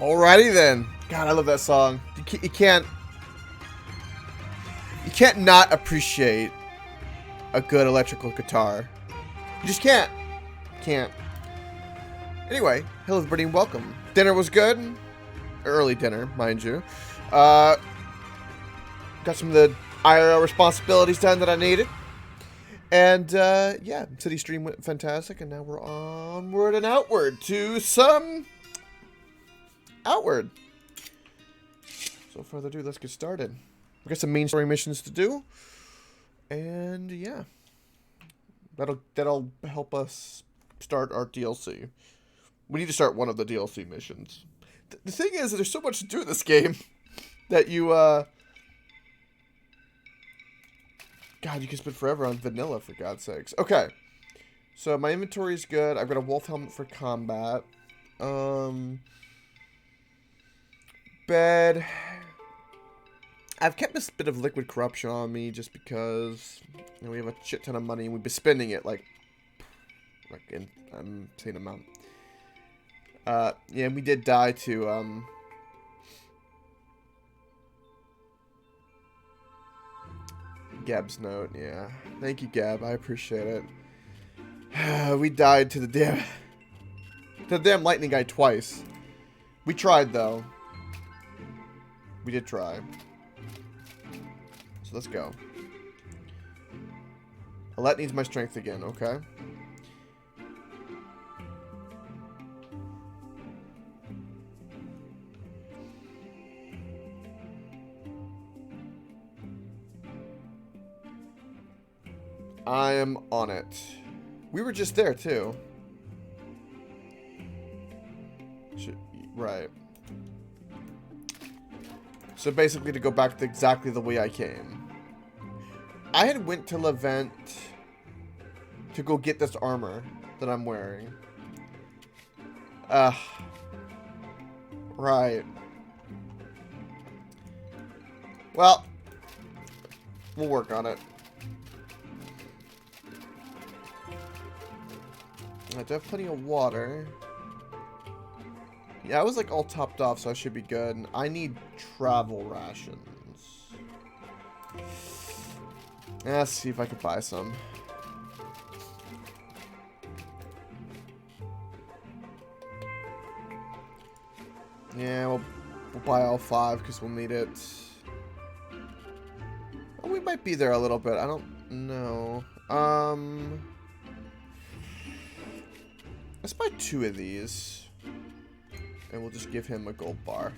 Alrighty then. God, I love that song. You can't not appreciate a good electrical guitar. You just can't. Can't. Anyway, hello everybody and welcome. Dinner was good. Early dinner, mind you. Got some of the IRL responsibilities done that I needed. And, yeah, City Stream went fantastic, and now we're onward and outward to some Outward. So without further ado, let's get started. We got some main story missions to do. And, yeah. That'll help us start our DLC. We need to start one of the DLC missions. The thing is, there's so much to do in this game that you, God, you can spend forever on vanilla, for God's sakes. Okay. So, my inventory is good. I've got a wolf helmet for combat. Bed. I've kept this bit of liquid corruption on me just because, you know, we have a shit ton of money and we've been spending it, like in an insane amount. Yeah, we did die to, Gab's note, yeah. Thank you, Gab. I appreciate it. We died to the damn lightning guy twice. We tried, though. We did try. So let's go. Alette needs my strength again, okay? I am on it. We were just there, too. Right. So basically to go back to exactly the way I came. I had went to Levent to go get this armor that I'm wearing. Right. Well, we'll work on it. I do have plenty of water. Yeah, I was like all topped off, so I should be good. I need travel rations. Let's see if I can buy some. Yeah, we'll buy all 5 because we'll need it. Well, we might be there a little bit. I don't know. Let's buy 2 of these. And we'll just give him a gold bar.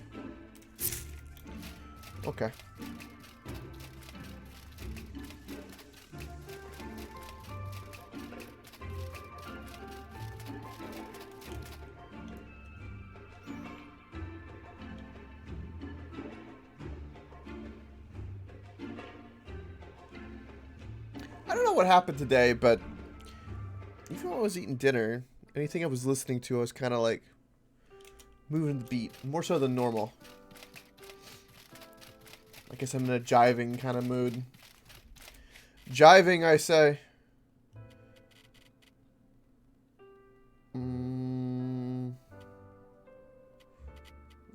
Okay. I don't know what happened today, but even when I was eating dinner, anything I was listening to, I was kind of like moving the beat, more so than normal. I guess I'm in a jiving kind of mood. Jiving, I say.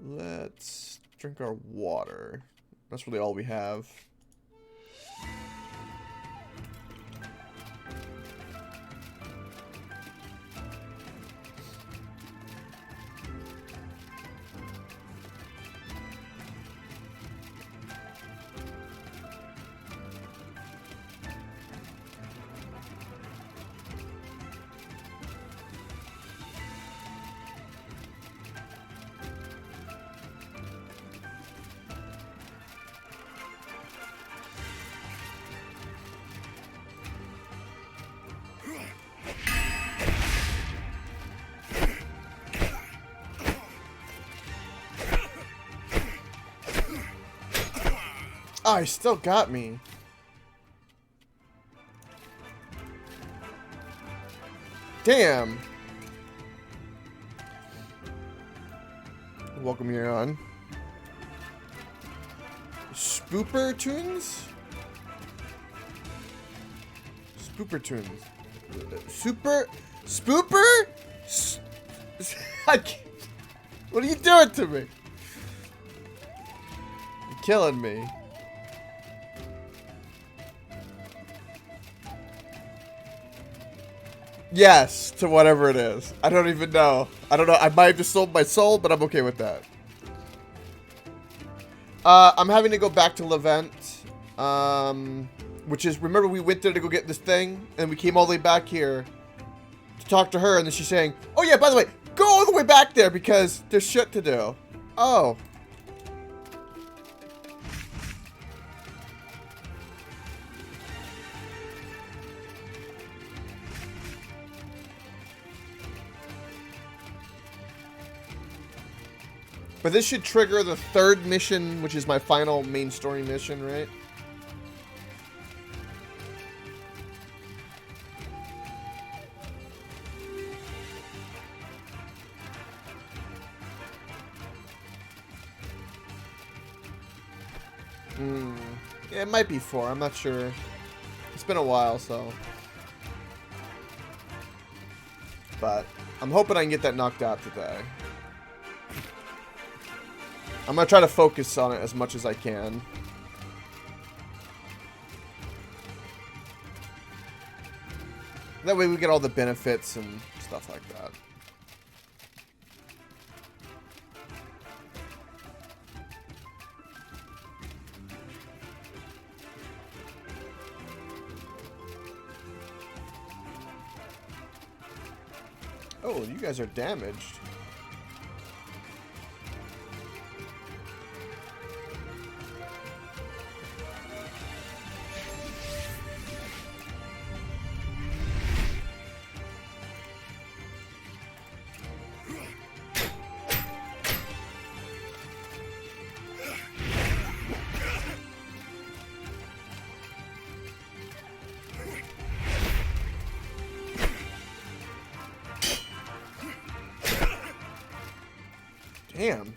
Let's drink our water. That's really all we have. Oh, he still got me. Damn. Welcome here on. Spooper tunes? Spooper tunes. Super? Spooper? I can't. What are you doing to me? You're killing me. Yes, to whatever it is. I don't even know. I don't know. I might have just sold my soul, but I'm okay with that. I'm having to go back to Levent. Which is, remember we went there to go get this thing? And we came all the way back here to talk to her. And then she's saying, oh yeah, by the way, go all the way back there because there's shit to do. Oh. But this should trigger the third mission, which is my final main story mission, right? Yeah, it might be 4. I'm not sure. It's been a while, so. But I'm hoping I can get that knocked out today. I'm going to try to focus on it as much as I can. That way we get all the benefits and stuff like that. Oh, you guys are damaged. Damn.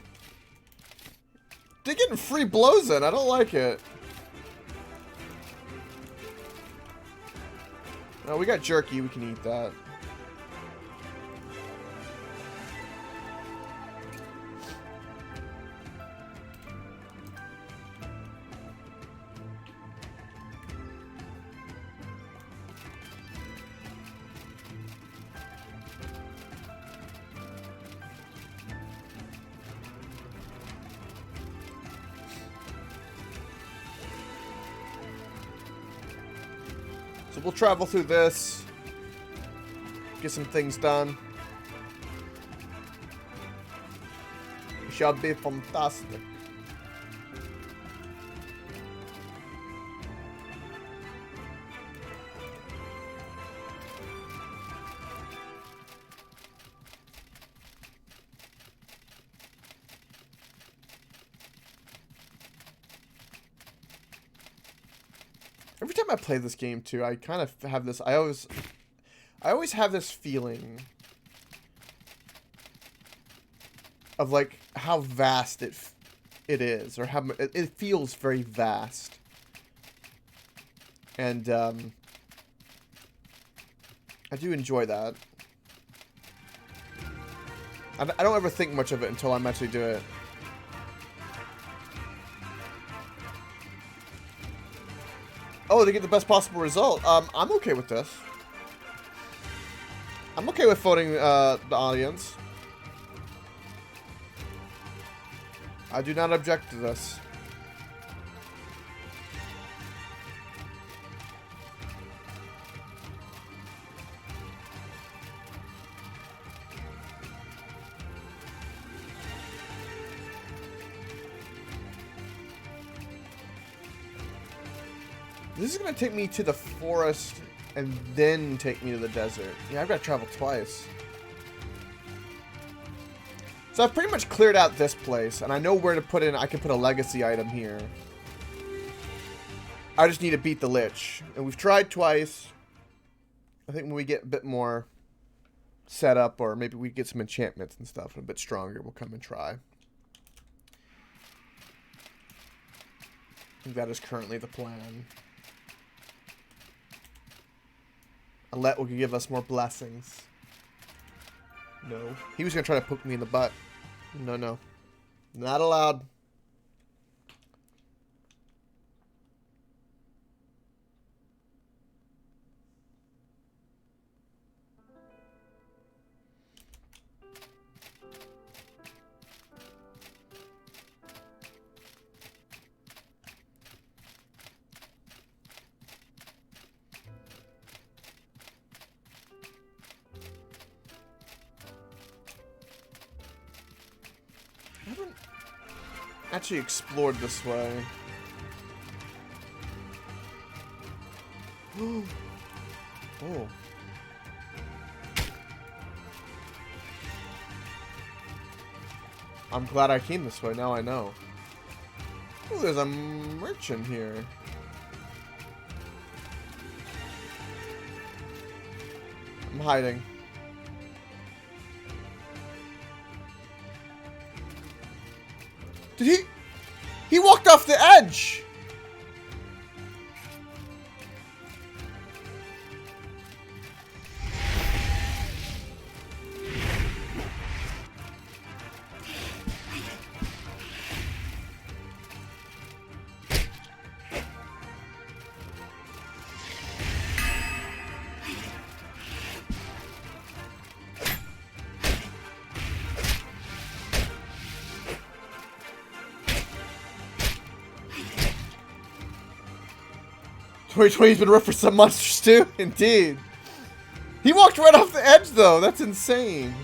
They're getting free blows in. I don't like it. Oh, we got jerky. We can eat that. So we'll travel through this, get some things done. It shall be fantastic. Every time I play this game too, I kind of have this, I always have this feeling of like how vast it is, or how it feels very vast. And I do enjoy that. I don't ever think much of it until I'm actually do it. Oh, to get the best possible result. I'm okay with this. I'm okay with voting the audience. I do not object to this. This is going to take me to the forest and then take me to the desert. Yeah, I've got to travel twice. So I've pretty much cleared out this place, and I know where to put in. I can put a legacy item here. I just need to beat the Lich. And we've tried twice. I think when we get a bit more set up, or maybe we get some enchantments and stuff and a bit stronger, we'll come and try. I think that is currently the plan. Alet will give us more blessings. No. He was going to try to poke me in the butt. No, no. Not allowed. I haven't actually explored this way. Oh. I'm glad I came this way. Now I know. Oh, there's a merchant here. I'm hiding. Did he? He walked off the edge! "2020's been rough for some monsters too." Indeed. He walked right off the edge though. That's insane.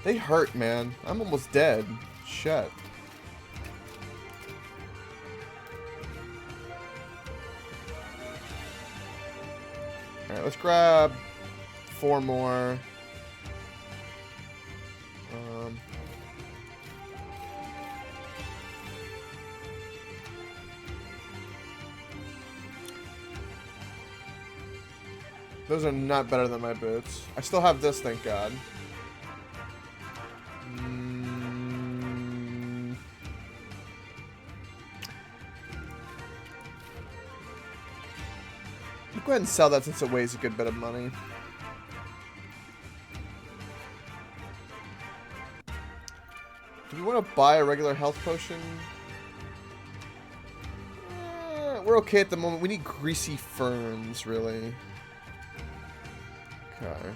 They hurt, man. I'm almost dead. Shit. Alright, let's grab 4 more. Those are not better than my boots. I still have this, thank God. I'll go ahead and sell that since it weighs a good bit of money. Do we want to buy a regular health potion? We're okay at the moment. We need greasy ferns, really. Okay.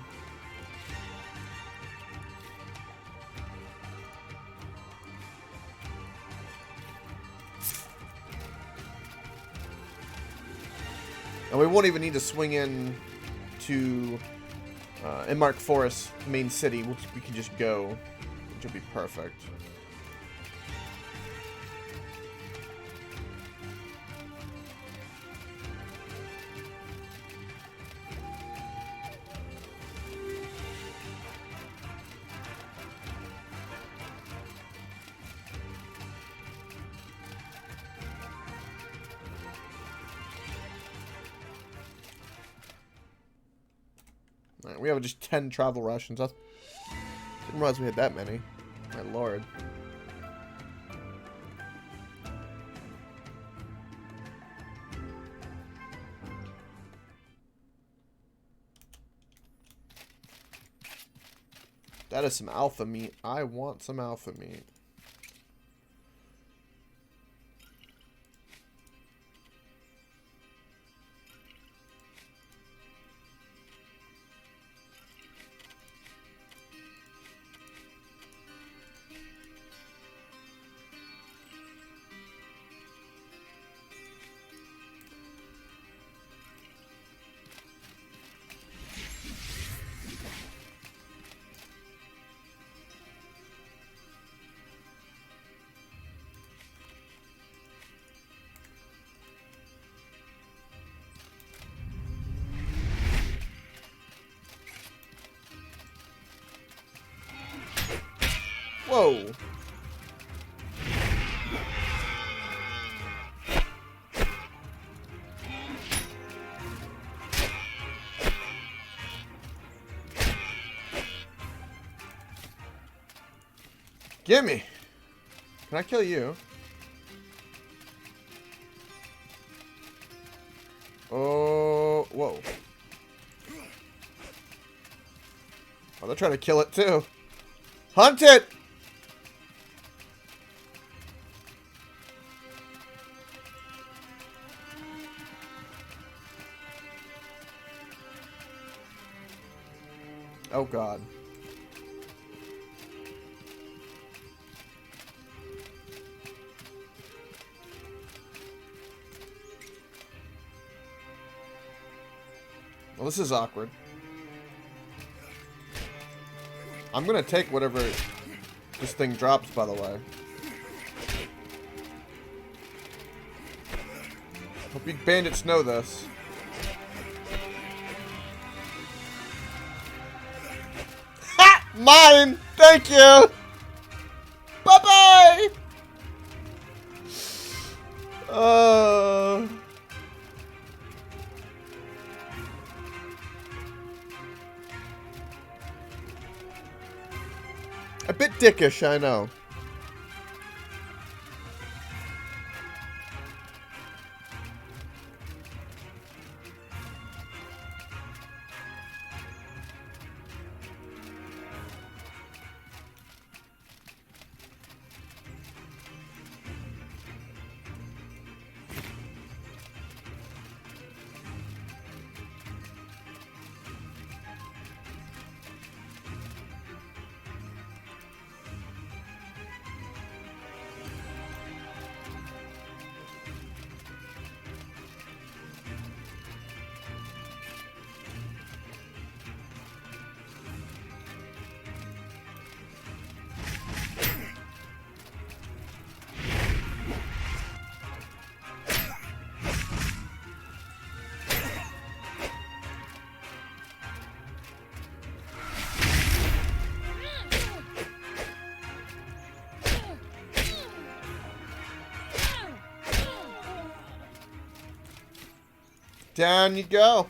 And we won't even need to swing in to Enmark Forest main city. We can just go, which will be perfect. Right, we have just 10 travel rations. I didn't realize we had that many. My lord. That is some alpha meat. I want some alpha meat. Whoa. Gimme. Can I kill you? Oh, whoa. Oh, they're trying to kill it too. Hunt it! Oh god. Well, this is awkward. I'm gonna take whatever this thing drops, by the way. Hope you bandits know this. Ha! Mine! Thank you! Bye-bye! A bit dickish, I know. Down you go.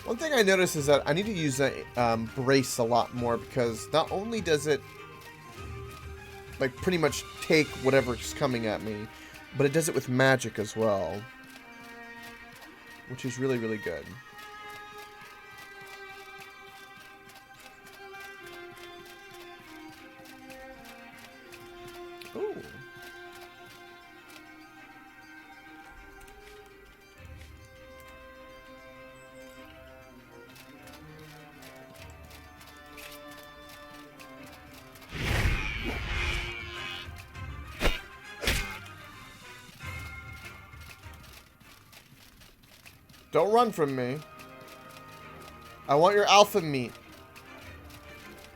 One thing I noticed is that I need to use that brace a lot more, because not only does it like pretty much take whatever's coming at me, but it does it with magic as well, which is really, really good. Ooh. Don't run from me. I want your alpha meat.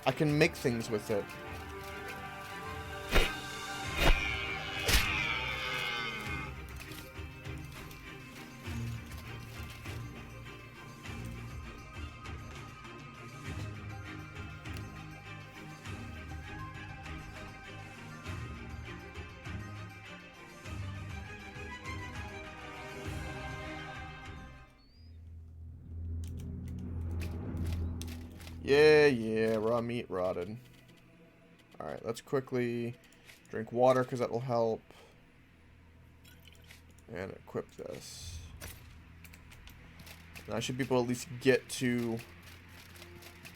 I can make things with it. Yeah, raw meat rotted. Alright, let's quickly drink water, because that will help. And equip this. And I should be able to at least get to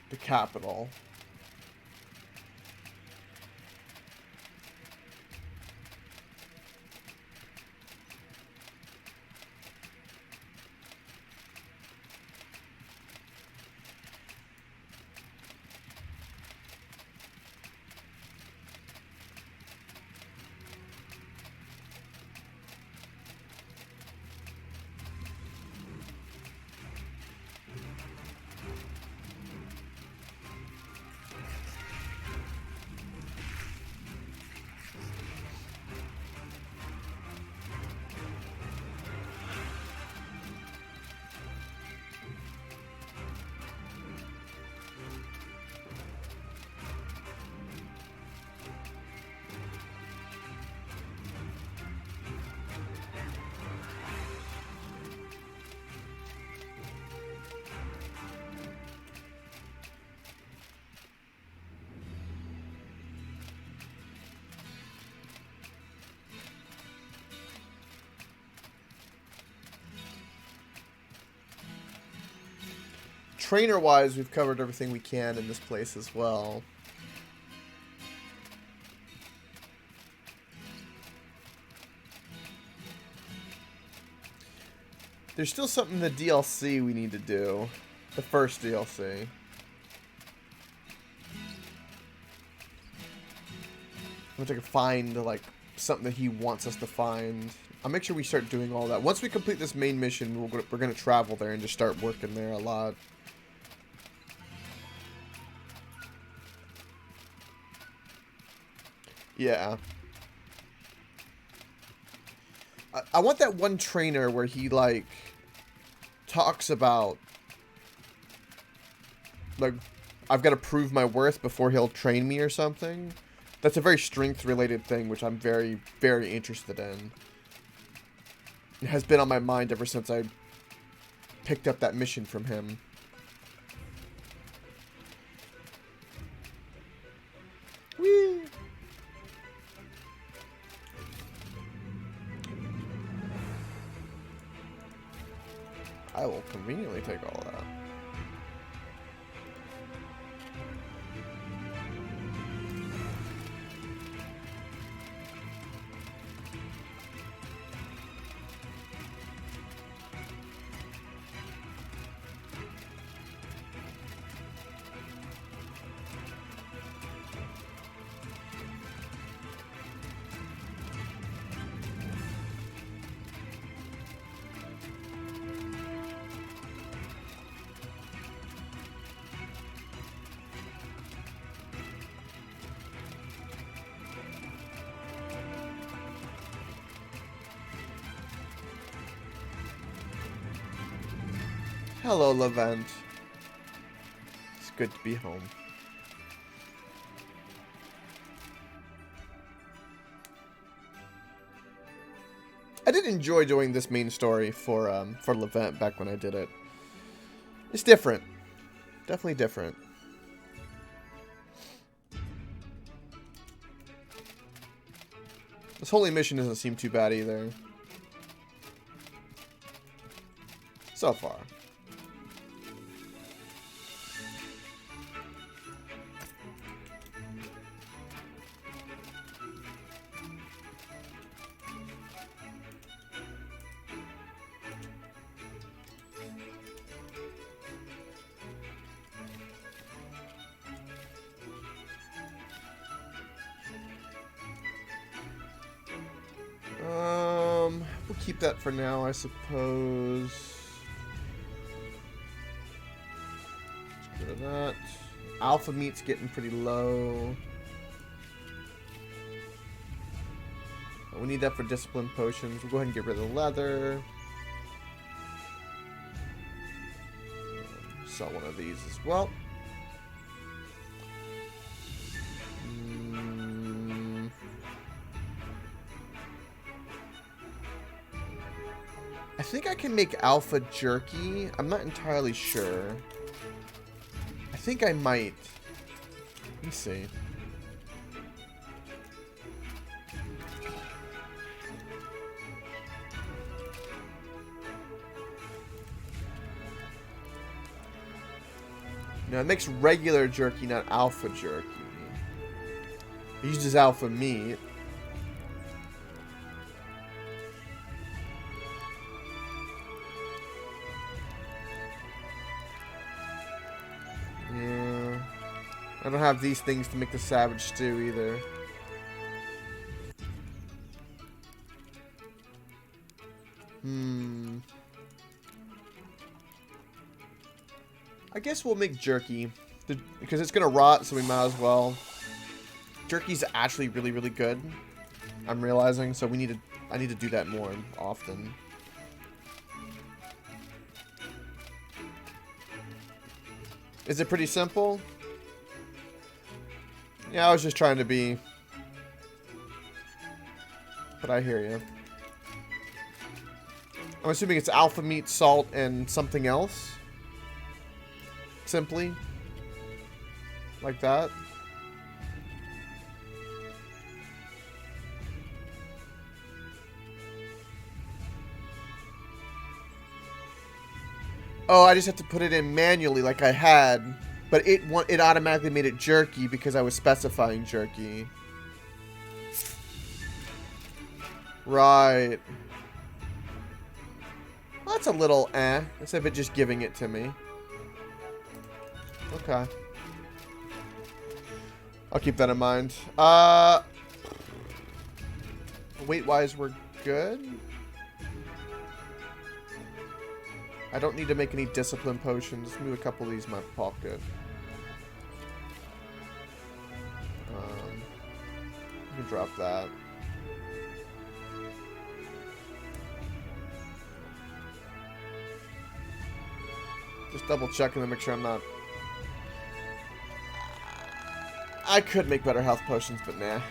the capital. trainer-wise, we've covered everything we can in this place as well. There's still something in the DLC we need to do. The first DLC. Which I can find, like, something that he wants us to find. I'll make sure we start doing all that. Once we complete this main mission, we're going to travel there and just start working there a lot. Yeah. I want that one trainer where he, like, talks about, like, I've got to prove my worth before he'll train me or something. That's a very strength-related thing, which I'm very, very interested in. It has been on my mind ever since I picked up that mission from him. Whee! I will conveniently take all that. Hello, Levent. It's good to be home. I did enjoy doing this main story for Levent back when I did it. It's different. Definitely different. This holy mission doesn't seem too bad either. So far. We'll keep that for now, I suppose. Let's get rid of that. Alpha meat's getting pretty low. We need that for discipline potions. We'll go ahead and get rid of the leather. Sell one of these as well. I think I can make alpha jerky. I'm not entirely sure. I think I might. Let me see. No, it makes regular jerky, not alpha jerky. It uses alpha meat. Yeah. I don't have these things to make the savage stew either. I guess we'll make jerky. Because it's going to rot, so we might as well. Jerky's actually really, really good. I'm realizing, so I need to do that more often. Is it pretty simple? Yeah, I was just trying to be... But I hear you. I'm assuming it's alpha meat, salt, and something else. Simply. Like that. Oh, I just have to put it in manually like I had. But it automatically made it jerky because I was specifying jerky. Right. Well, that's a little instead of it just giving it to me. Okay. I'll keep that in mind. Weight-wise, we're good. I don't need to make any discipline potions. Let's move a couple of these in my pocket. You can drop that. Just double checking to make sure I'm not... I could make better health potions, but nah.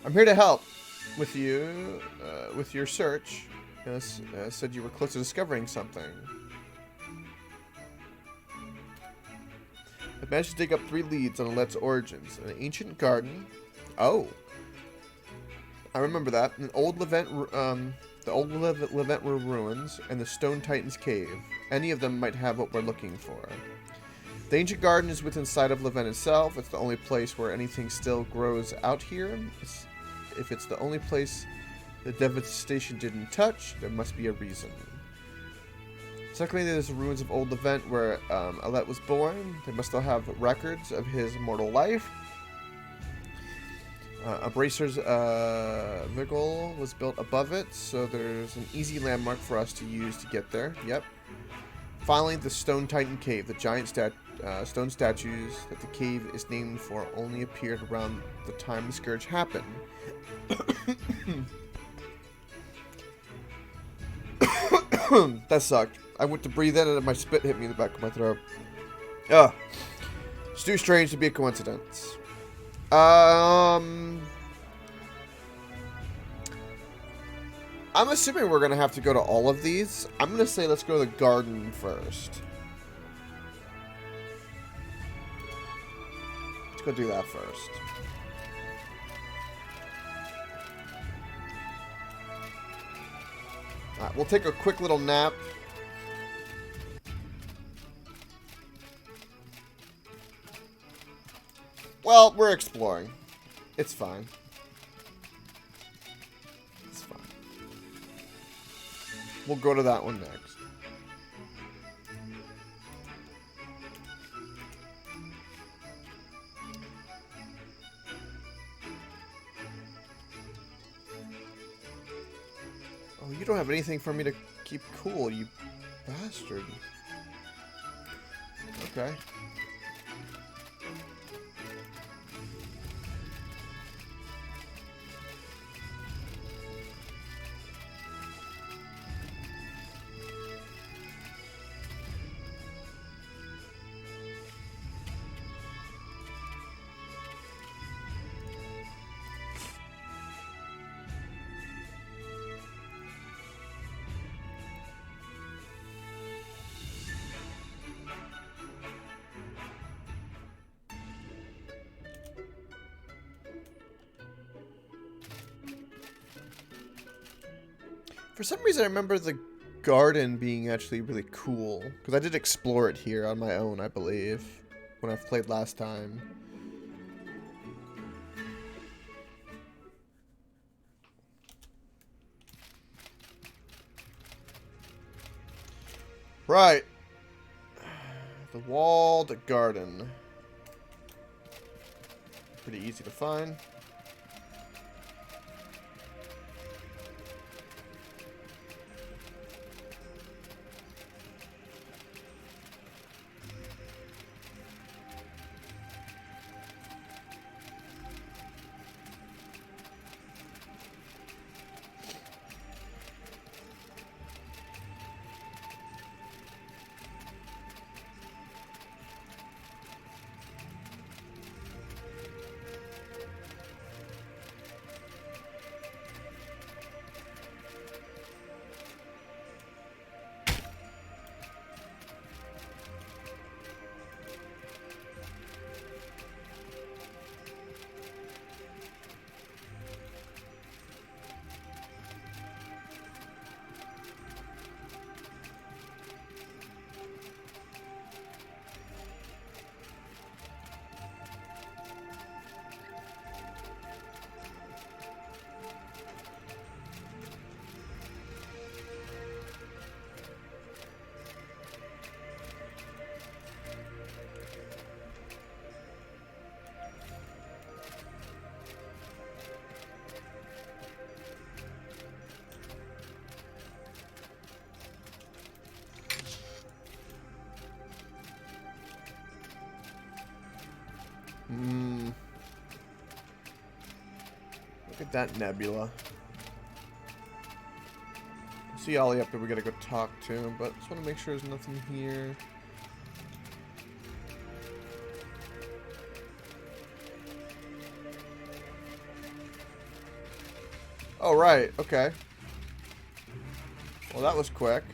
I'm here to help with you, with your search. Yes, said you were close to discovering something. I managed to dig up 3 leads on Alet's origins. An ancient garden. Oh. I remember that. An old Levant, the old Levant ruins and the Stone Titan's cave. Any of them might have what we're looking for. The ancient garden is within sight of Levant itself. It's the only place where anything still grows out here. If it's the only place the devastation didn't touch, there must be a reason. Secondly, there's the ruins of Old Levant where Alet was born. They must still have records of his mortal life. A bracer's vigil was built above it, so there's an easy landmark for us to use to get there. Yep. Finally, the Stone Titan Cave. The giant stone statues that the cave is named for only appeared around the time the Scourge happened. That sucked. I went to breathe in and my spit hit me in the back of my throat. Ugh. It's too strange to be a coincidence. I'm assuming we're going to have to go to all of these. I'm going to say let's go to the garden first. Let's go do that first. Alright, we'll take a quick little nap. Well, we're exploring. It's fine. It's fine. We'll go to that one next. Oh, you don't have anything for me to keep cool, you bastard. Okay. For some reason, I remember the garden being actually really cool. Because I did explore it here on my own, I believe. When I've played last time. Right. The walled garden. Pretty easy to find. Hmm. Look at that nebula. See Ollie up there, we gotta go talk to him, but just want to make sure there's nothing here. Oh, right, okay. Well, that was quick.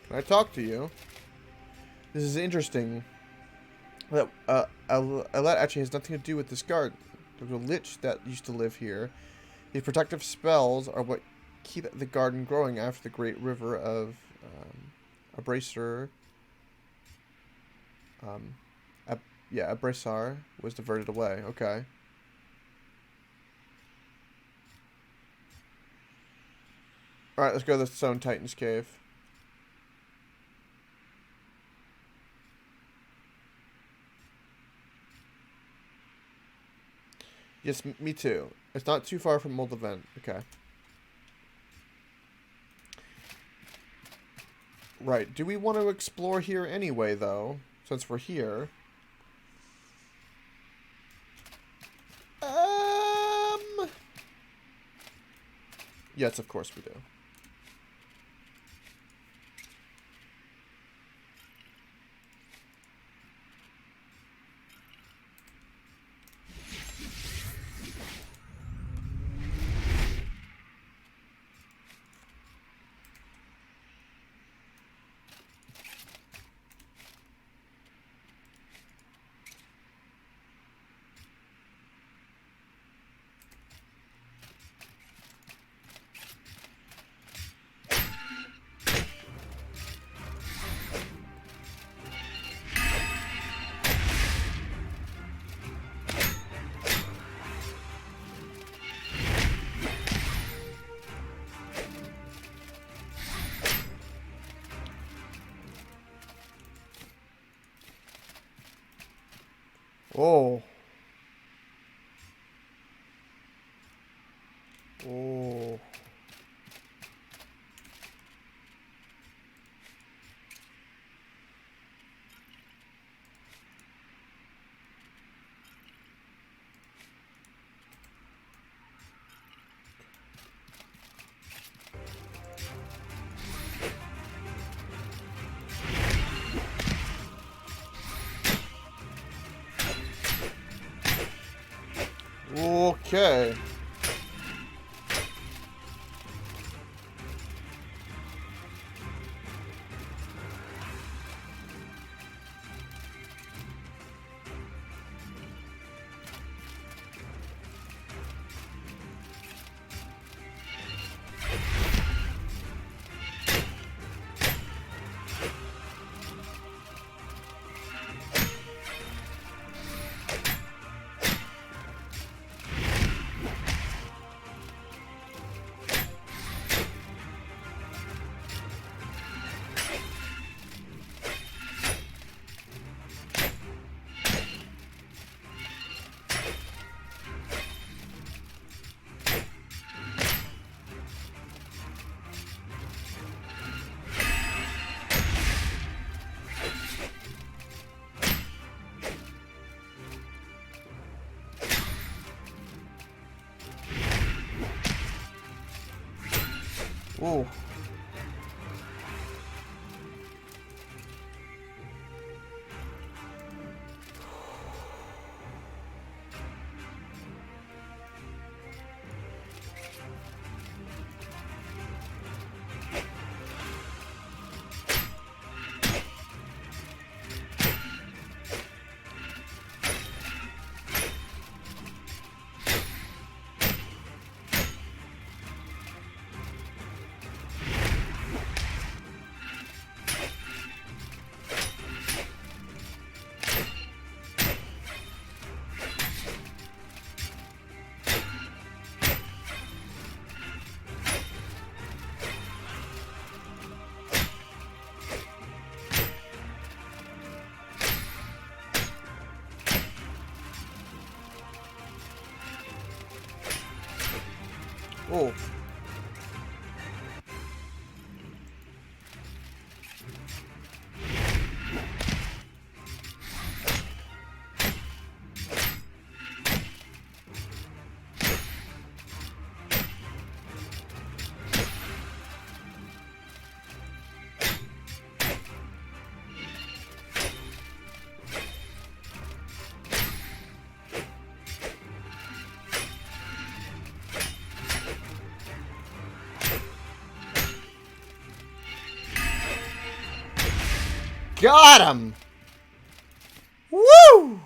Can I talk to you? This is interesting. That that actually has nothing to do with this garden. There's a lich that used to live here. These protective spells are what keep the garden growing after the great river of Abrasar. Abrasar was diverted away. Okay. All right, let's go to the Stone Titan's cave. Yes, me too. It's not too far from Mold Event. Okay. Right. Do we want to explore here anyway, though? Since we're here. Yes, of course we do. Oh. Oh. Okay. Oh. Oh. Got him! Woo!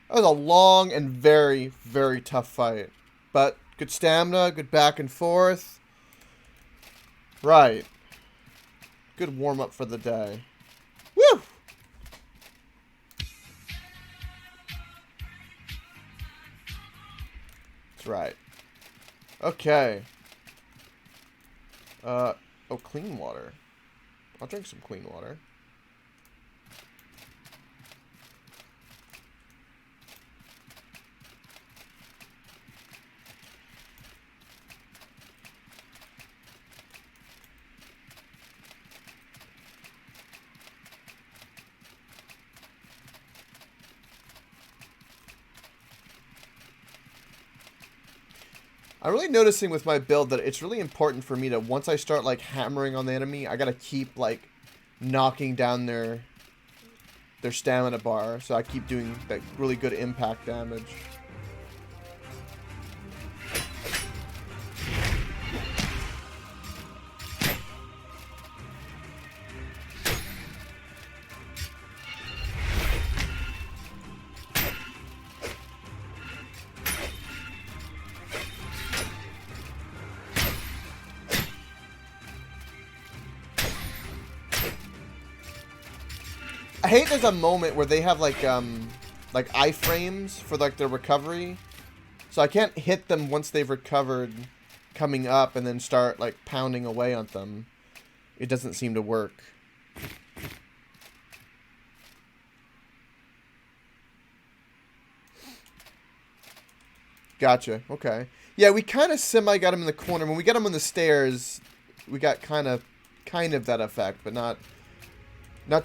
That was a long and very, very tough fight. But good stamina, good back and forth. Right. Good warm-up for the day. Woo! That's right. Okay. Oh, clean water. I'll drink some clean water. I'm really noticing with my build that it's really important for me to, once I start, like, hammering on the enemy, I gotta keep, like, knocking down their stamina bar, so I keep doing that really good impact damage. I hate there's a moment where they have like iframes for like their recovery. So I can't hit them once they've recovered coming up and then start like pounding away on them. It doesn't seem to work. Gotcha. Okay. Yeah, we kind of semi got him in the corner. When we got him on the stairs, we got kind of that effect, but not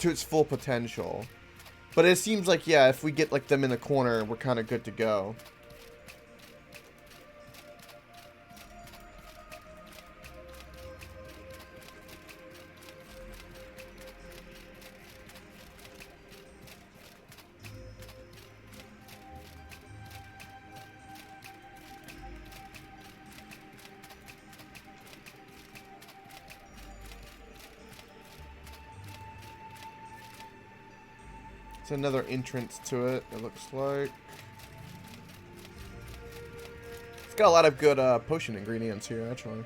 to its full potential. But it seems like, yeah, if we get like them in the corner, we're kind of good to go. It's another entrance to it, it looks like. It's got a lot of good potion ingredients here, actually.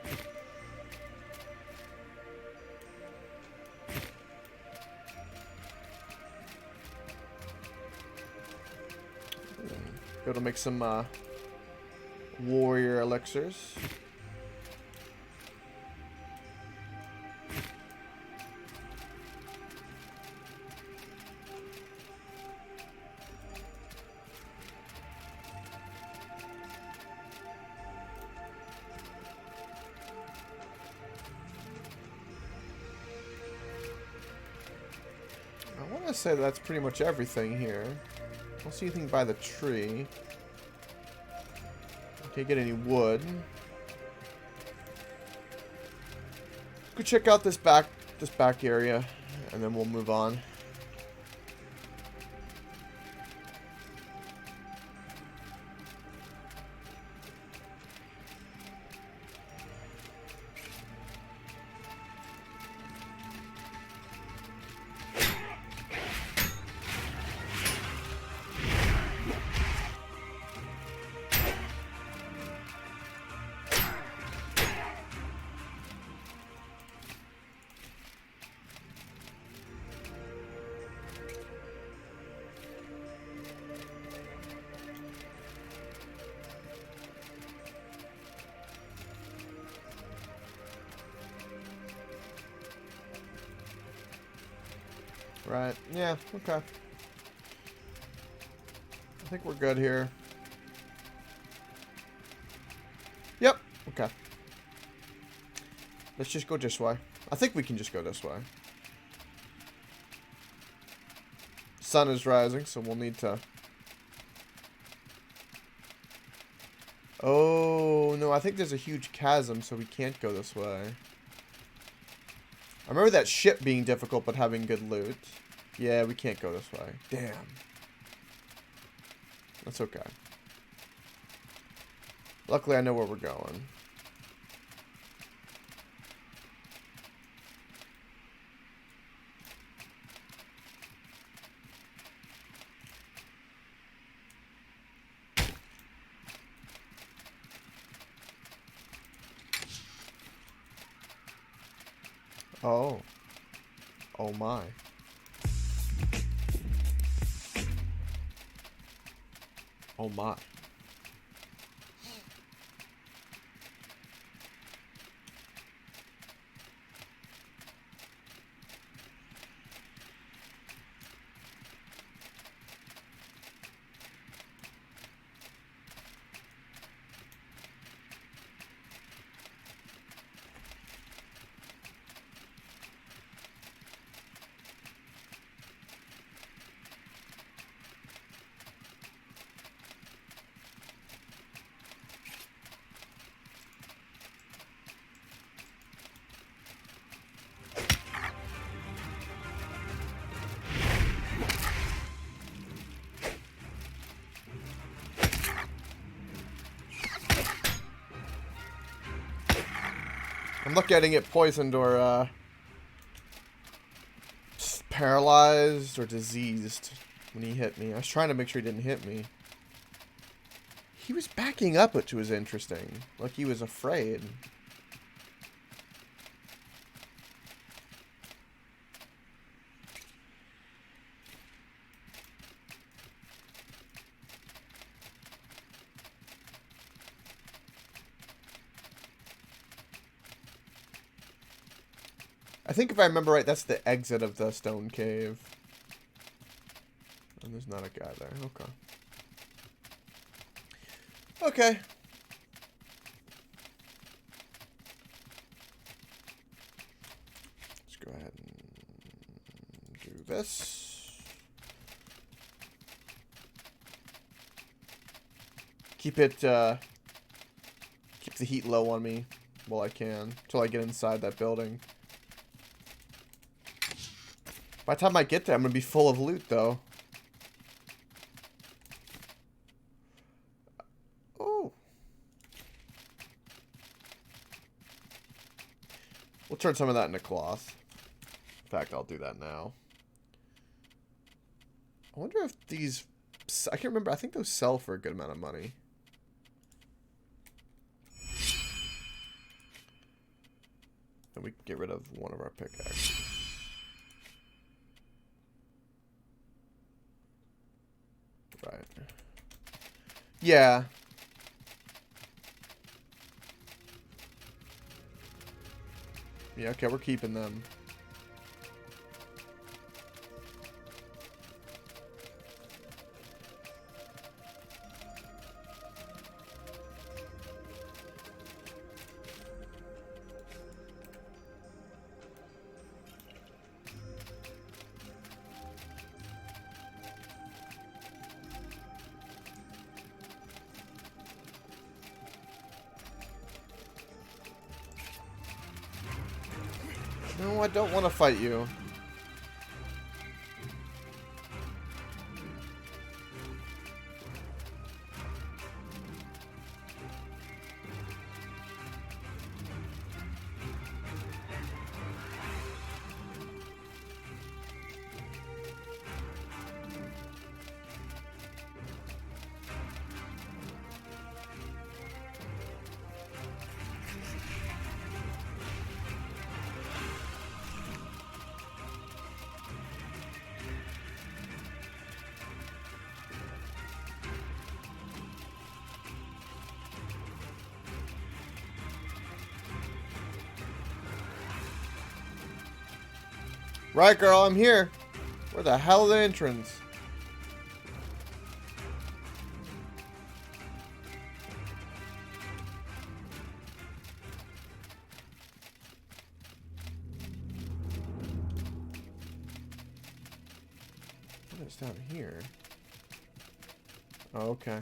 Go to make some warrior elixirs. I want to say that's pretty much everything here. I don't see anything by the tree. Can't get any wood. Go check out this back area, and then we'll move on. Right, yeah, okay. I think we're good here. Okay. Let's just go this way. I think we can just go this way. Sun is rising, so we'll need to... Oh, no, I think there's a huge chasm, so we can't go this way. I remember that ship being difficult, but having good loot. Yeah, we can't go this way. Damn. That's okay. Luckily, I know where we're going. Oh. Oh my. Oh my. I'm not getting it poisoned or paralyzed or diseased when he hit me. I was trying to make sure he didn't hit me. He was backing up, which was interesting. Like he was afraid. I think if I remember right, that's the exit of the stone cave. And there's not a guy there. Okay. Okay. Let's go ahead and do this. Keep it, keep the heat low on me while I can, until I get inside that building. By the time I get there, I'm going to be full of loot, though. Oh. We'll turn some of that into cloth. In fact, I'll do that now. I wonder if these... I can't remember. I think those sell for a good amount of money. And we can get rid of one of our pickaxes. Right. Yeah. Yeah, okay, we're keeping them. No, I don't want to fight you. Right, girl, I'm here. Where the hell is the entrance? What is down here? Oh, okay.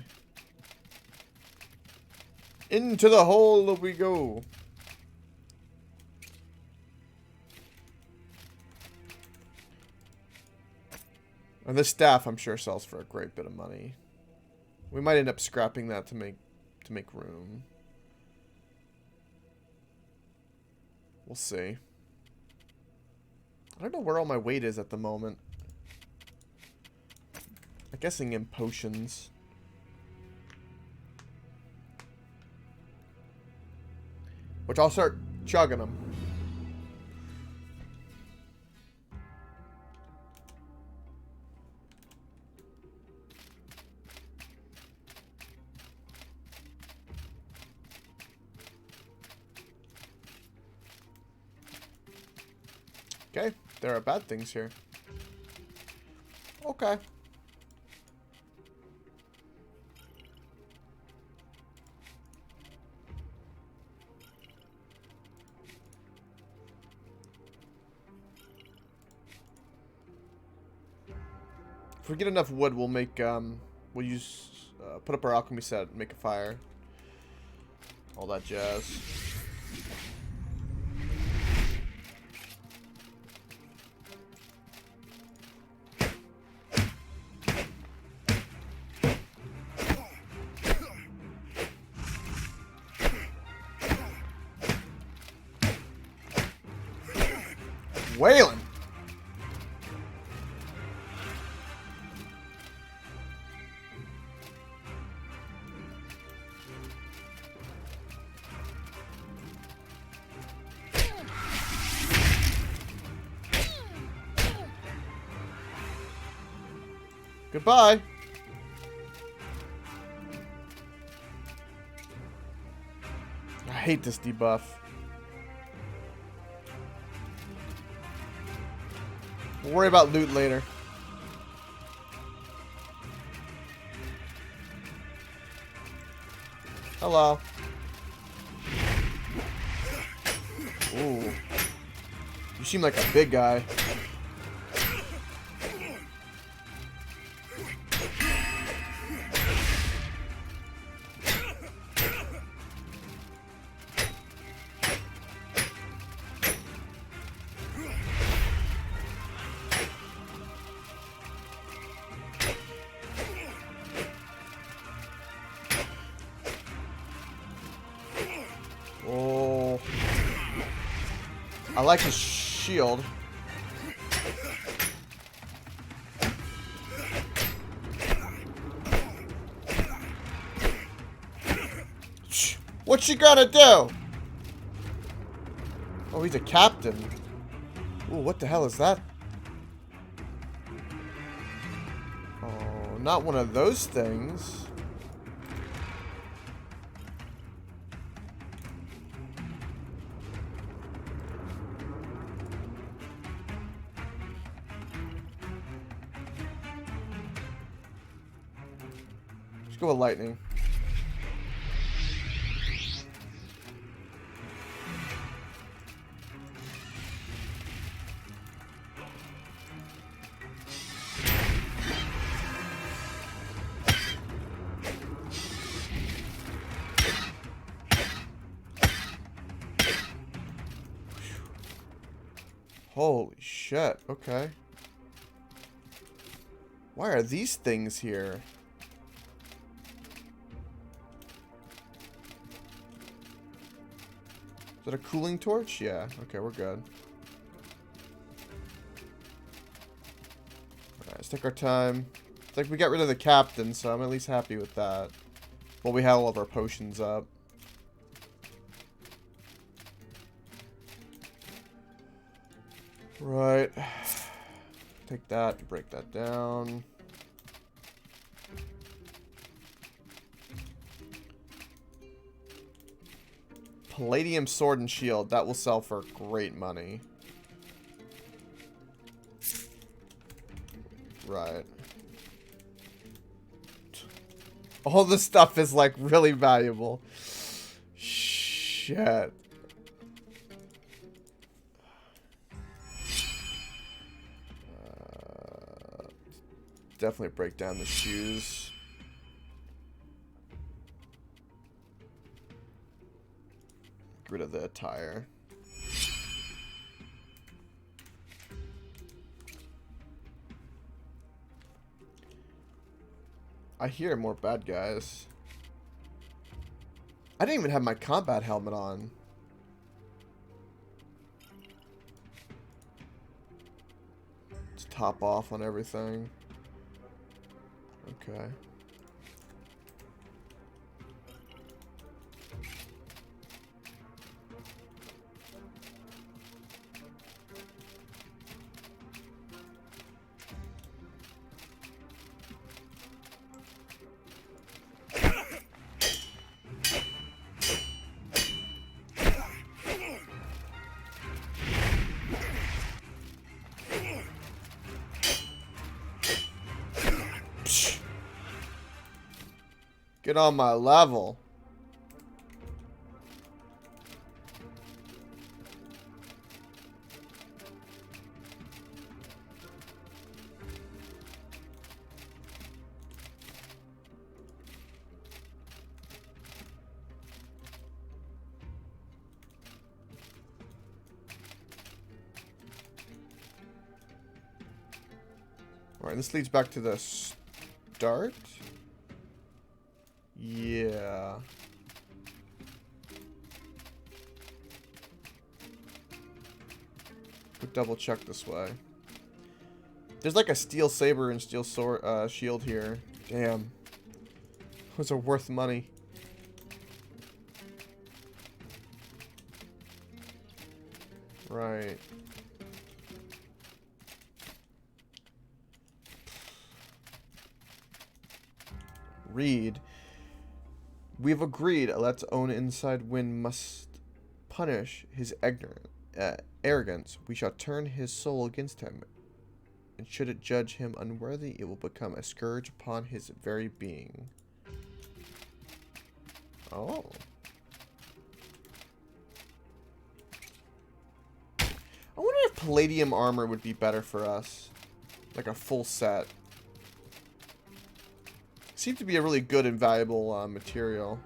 Into the hole we go. And this staff, I'm sure, sells for a great bit of money. We might end up scrapping that to make room. We'll see. I don't know where all my weight is at the moment. I'm guessing in potions. Which I'll start chugging them. Okay, there are bad things here. Okay. If we get enough wood, we'll make, we'll use, put up our alchemy set and make a fire. All that jazz. Wailing. Goodbye. I hate this debuff. We'll worry about loot later. Hello. Ooh. You seem like a big guy. Oh. I like his shield. What's she gonna do? Oh, he's a captain. Ooh, what the hell is that? Oh, not one of those things. Let's go with lightning. Holy shit, okay. Why are these things here? Is that a cooling torch? Yeah, okay, we're good. Alright, let's take our time. It's like we got rid of the captain, so I'm at least happy with that. Well, we had all of our potions up. Right. Take that, break that down. Palladium sword and shield. That will sell for great money. Right. All this stuff is like really valuable. Shit. definitely break down the shoes. Get rid of the attire. I hear more bad guys. I didn't even have my combat helmet on. Let's top off on everything. Okay. Get on my level. Alright, this leads back to the start. Yeah. Quick double check this way. There's like a steel saber and steel sword, shield here. Damn. Those are worth money. Right. Read. We've agreed Alet's own inside wind must punish his arrogance. We shall turn his soul against him, and should it judge him unworthy, it will become a scourge upon his very being. Oh. I wonder if palladium armor would be better for us. Like a full set. Seems to be a really good and valuable material.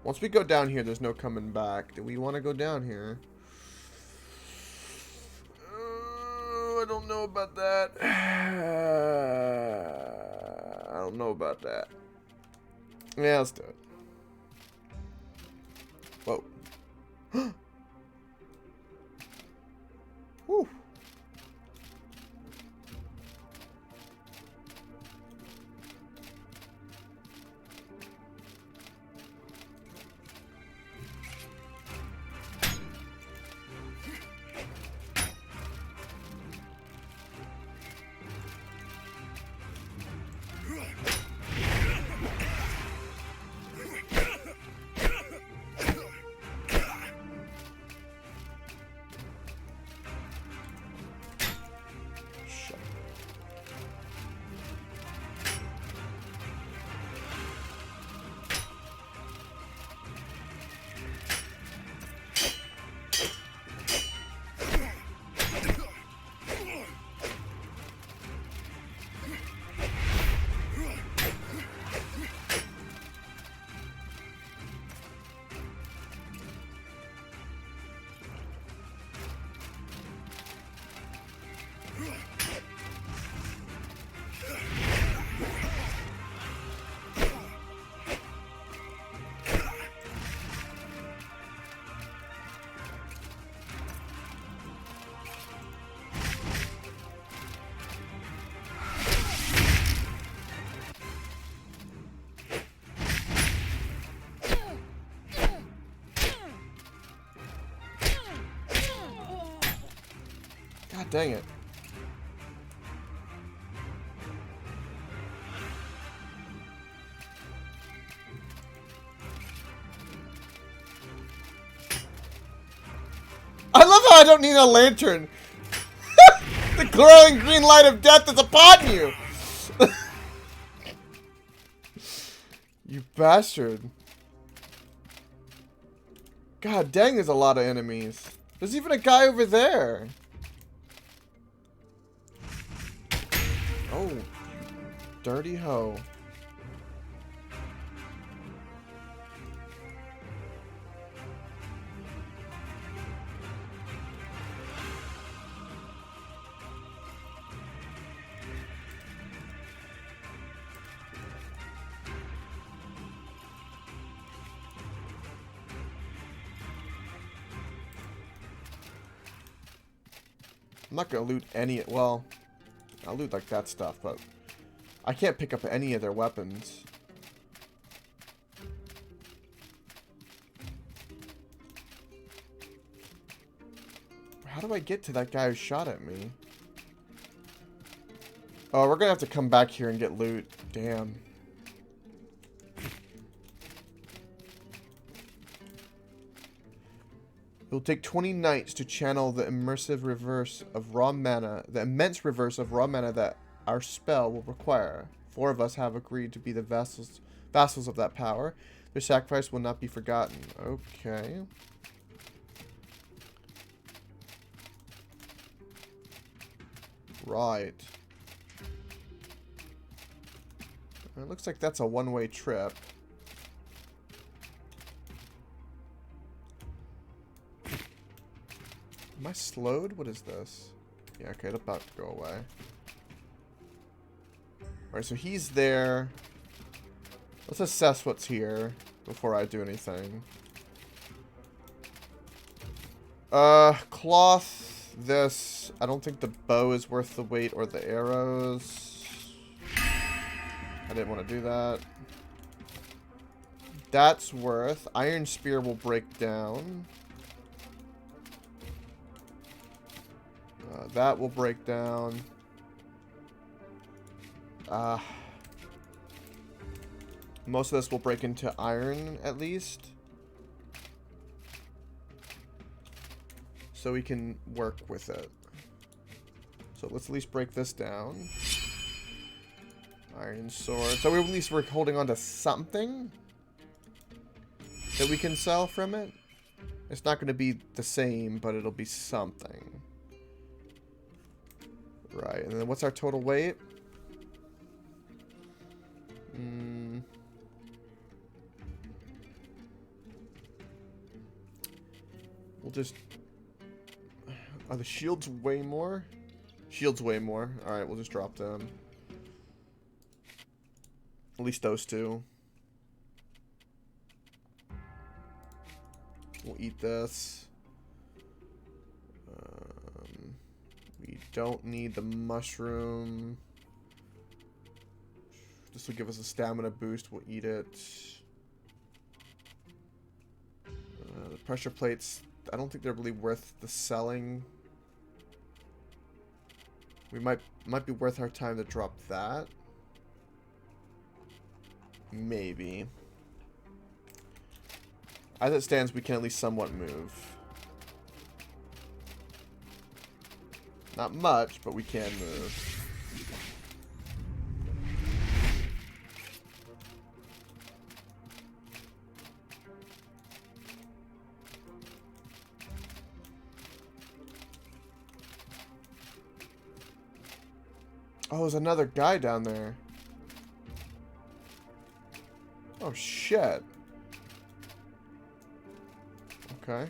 Once we go down here, there's no coming back. Do we want to go down here? I don't know about that. I don't know about that. Yeah, let's do it. Whoa. Whew. God dang it. I love how I don't need a lantern. The glowing green light of death is upon you. You bastard. God dang, there's a lot of enemies. There's even a guy over there. Oh, Dirty hoe. I'm not gonna loot any, well, I'll loot like that stuff, but I can't pick up any of their weapons. How do I get to that guy who shot at me? Oh, we're gonna have to come back here and get loot. Damn. It will take 20 nights to channel the immersive reverse of raw mana, the immense reverse of raw mana that our spell will require. 4 of us have agreed to be the vassals of that power. Their sacrifice will not be forgotten. Okay. Right. It looks like that's a one-way trip. Am I slowed? What is this? Yeah, okay, it's about to go away. Alright, so he's there. Let's assess what's here before I do anything. Cloth, this. I don't think the bow is worth the weight or the arrows. I didn't want to do that. That's worth. Iron spear will break down. That will break down. Most of this will break into iron, at least. So we can work with it. So let's at least break this down. Iron sword. So at least we're holding on to something that we can sell from it. It's not going to be the same, but it'll be something. Right, and then what's our total weight? We'll just... Are the shields way more? Shields way more. Alright, we'll just drop them. At least those two. We'll eat this. We don't need the mushroom. This will give us a stamina boost. We'll eat it. The pressure plates, I don't think they're really worth the selling. We might be worth our time to drop that. Maybe. As it stands, we can at least somewhat move. Not much, but we can move. Oh, there's another guy down there. Oh, shit. Okay.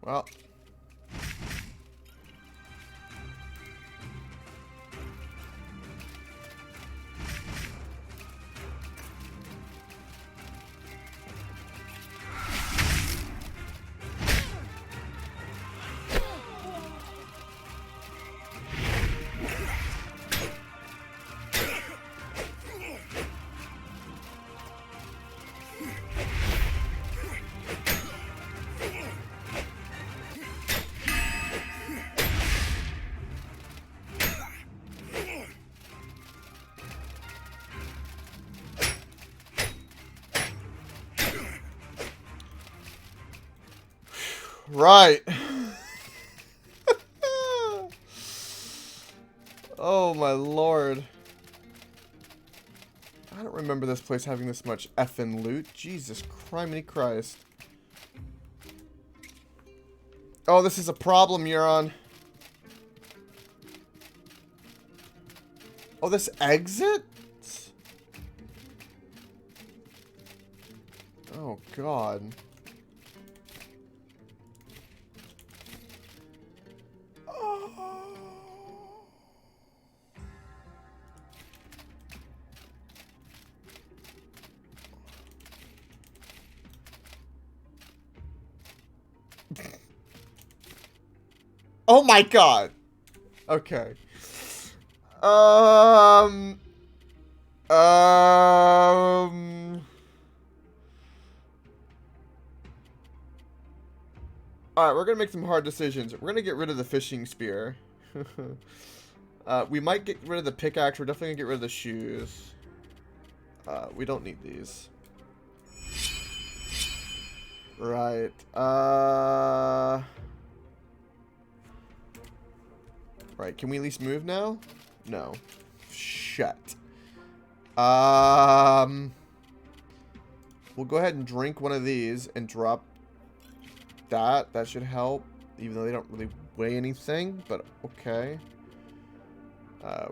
Well. Right. Oh my lord. I don't remember this place having this much effing loot. Jesus criminy Christ. Oh, this is a problem, Euron. Oh, this exit? Oh, God. Oh my God. Okay. Alright, we're gonna make some hard decisions. We're gonna get rid of the fishing spear. We might get rid of the pickaxe. We're definitely gonna get rid of the shoes. We don't need these. Right. Right, can we at least move now? No. Shut. We'll go ahead and drink one of these and drop that. That should help, even though they don't really weigh anything, but okay.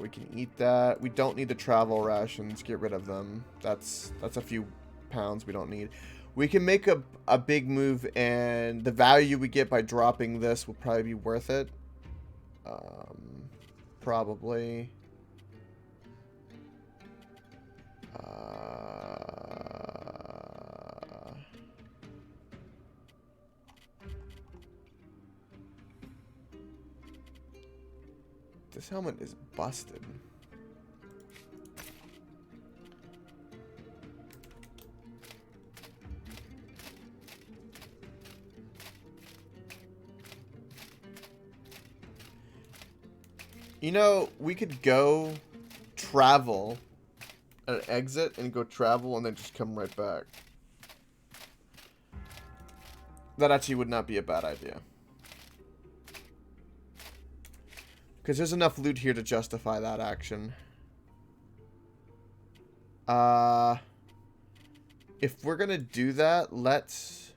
We can eat that. We don't need the travel rations. Get rid of them. That's a few pounds we don't need. We can make a big move, and the value we get by dropping this will probably be worth it. Probably. This helmet is busted. You know, we could go travel an exit and go travel and then just come right back. That actually would not be a bad idea. Because there's enough loot here to justify that action. If we're gonna do that, let's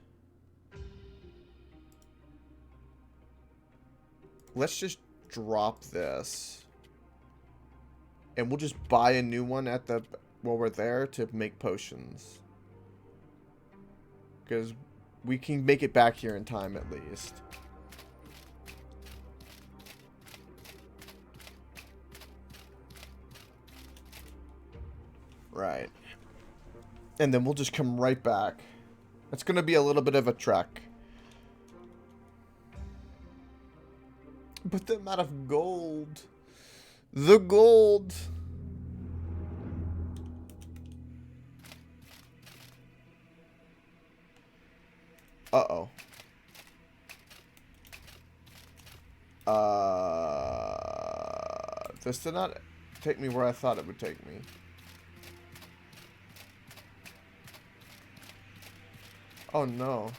just drop this. And we'll just buy a new one at the while we're there to make potions. Because we can make it back here in time at least. Right. And then we'll just come right back. It's going to be a little bit of a trek. But the amount of gold. The gold. Uh-oh. This did not take me where I thought it would take me. Oh no.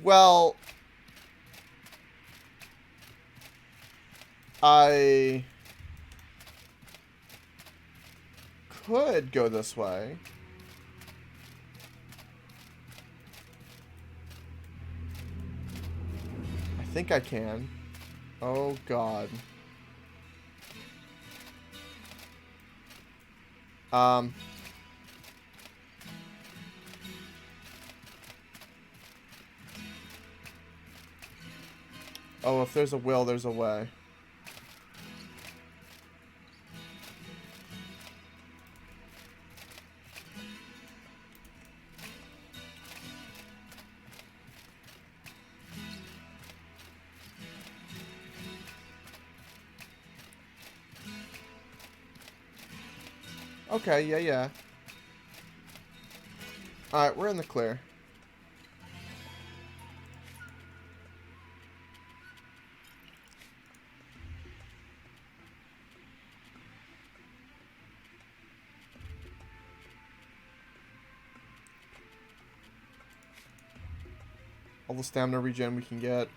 Well, I could go this way. I think I can. Oh God. Oh, if there's a will, there's a way. Okay, yeah. Alright, we're in the clear. All the stamina regen we can get.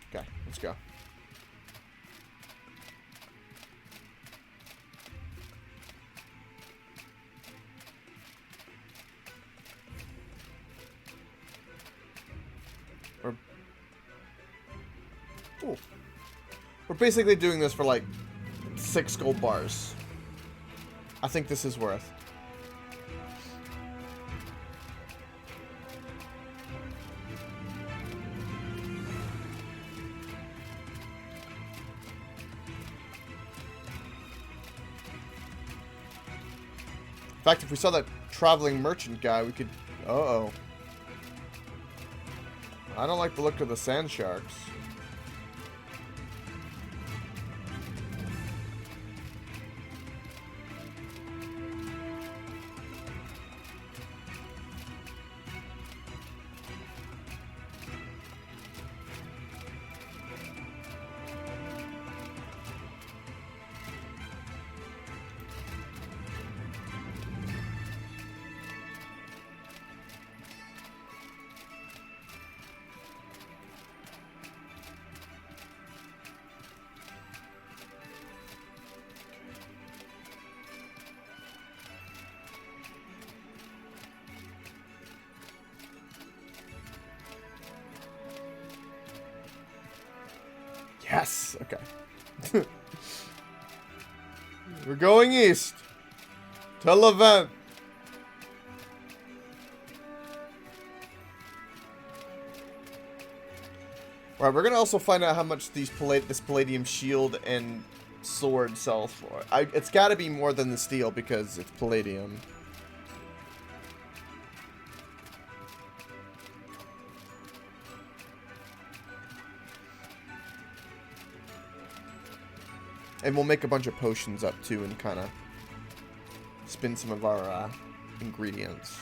Okay, let's go. Ooh. We're basically doing this for like 6 gold bars. I think this is worth. In fact, if we saw that traveling merchant guy, we could... Uh-oh. I don't like the look of the sand sharks. Yes! Okay. We're going east. To Levant. Right, we're gonna also find out how much this palladium shield and sword sells for. It's gotta be more than the steel because it's palladium. And we'll make a bunch of potions up too and kind of spin some of our ingredients.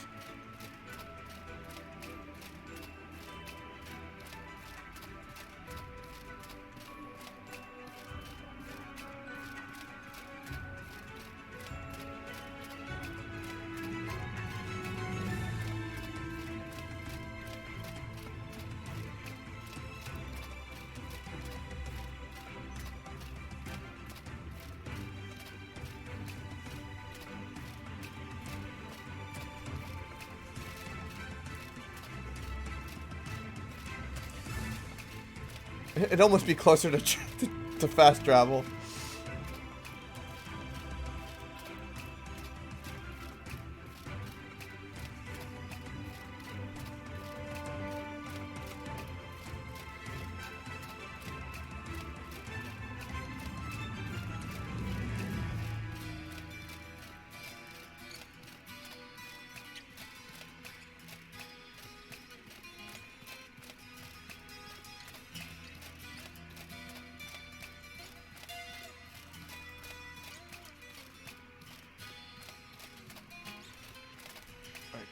It'd almost be closer to fast travel.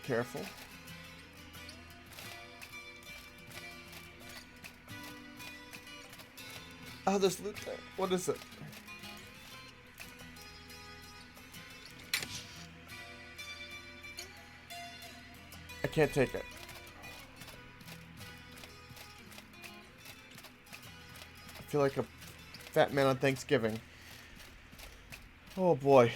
Careful. Oh, there's loot there. What is it? I can't take it. I feel like a fat man on Thanksgiving. Oh boy.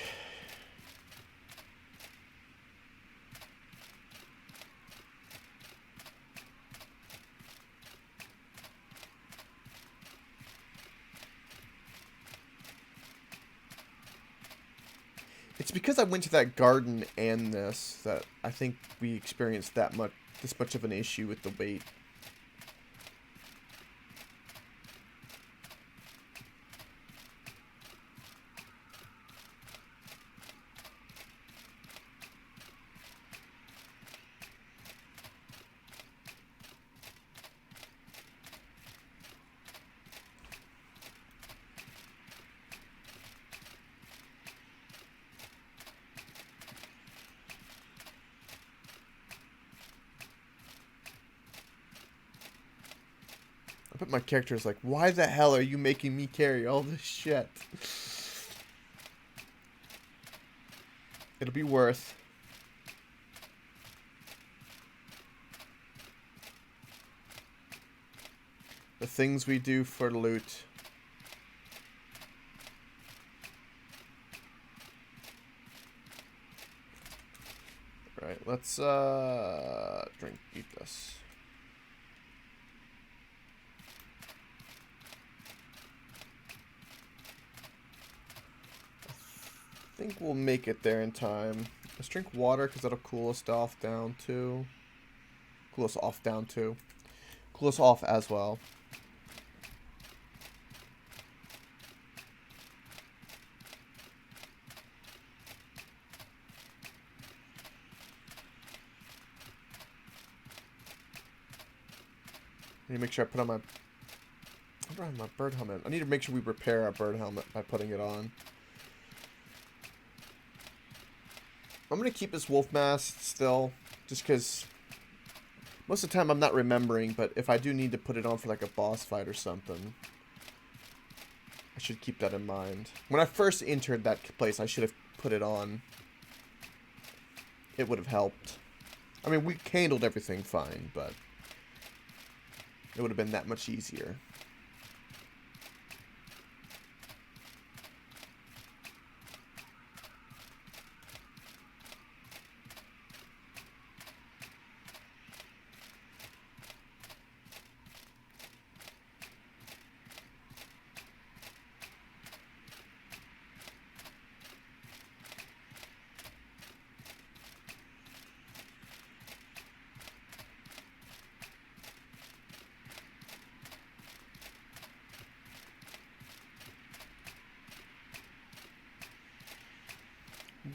It's because I went to that garden and this that I think we experienced this much of an issue with the weight. I bet my character is like, why the hell are you making me carry all this shit? It'll be worth. The things we do for loot. Right, let's eat this. think we'll make it there in time. Let's drink water because that'll cool us off down too. Cool us off down too. Cool us off as well. I need to make sure I put on my bird helmet. I need to make sure we repair our bird helmet by putting it on. I'm going to keep this wolf mask still, just because most of the time I'm not remembering, but if I do need to put it on for like a boss fight or something, I should keep that in mind. When I first entered that place, I should have put it on. It would have helped. I mean, we handled everything fine, but it would have been that much easier.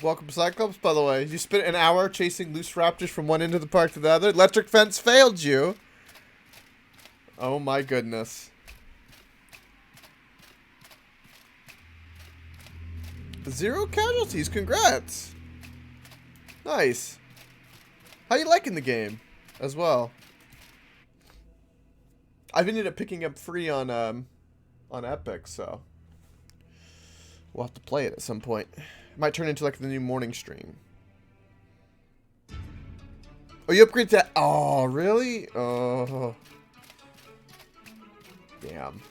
Welcome, Cyclops, by the way. You spent an hour chasing loose raptors from one end of the park to the other. Electric fence failed you. Oh my goodness. 0 casualties. Congrats. Nice. How you liking the game as well? I've ended up picking up free on Epic, so we'll have to play it at some point. It might turn into like the new morning stream. Oh, you upgrade that? Oh, really? Oh, damn.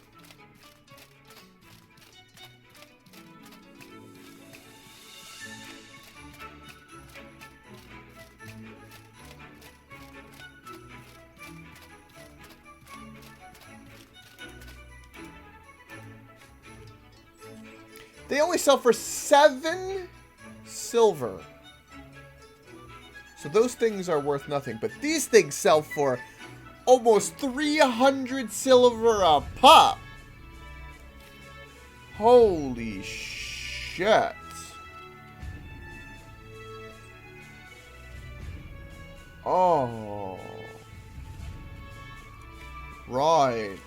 They only sell for 7 silver. So those things are worth nothing. But these things sell for almost 300 silver a pop. Holy shit. Oh. Right.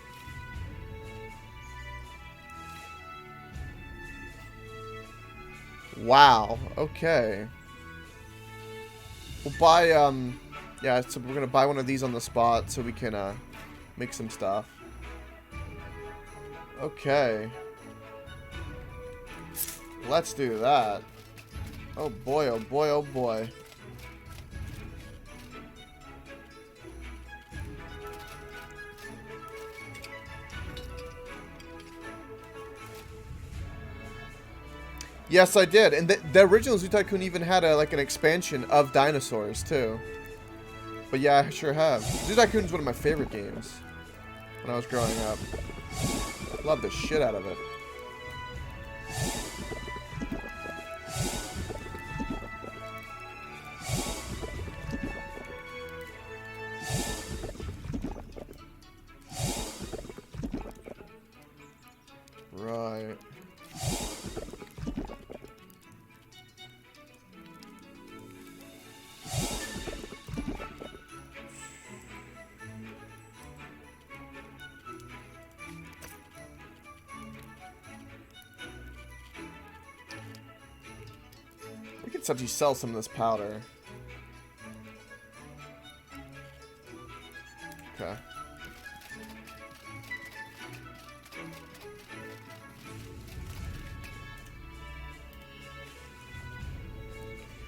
Wow. Okay. We'll buy, yeah, so we're gonna buy one of these on the spot so we can, make some stuff. Okay. Let's do that. Oh boy, oh boy, oh boy. Yes, I did. And the original Zoo Tycoon even had like an expansion of dinosaurs, too. But yeah, I sure have. Zoo Tycoon is one of my favorite games when I was growing up. Love the shit out of it. Right. We could actually sell some of this powder. Okay.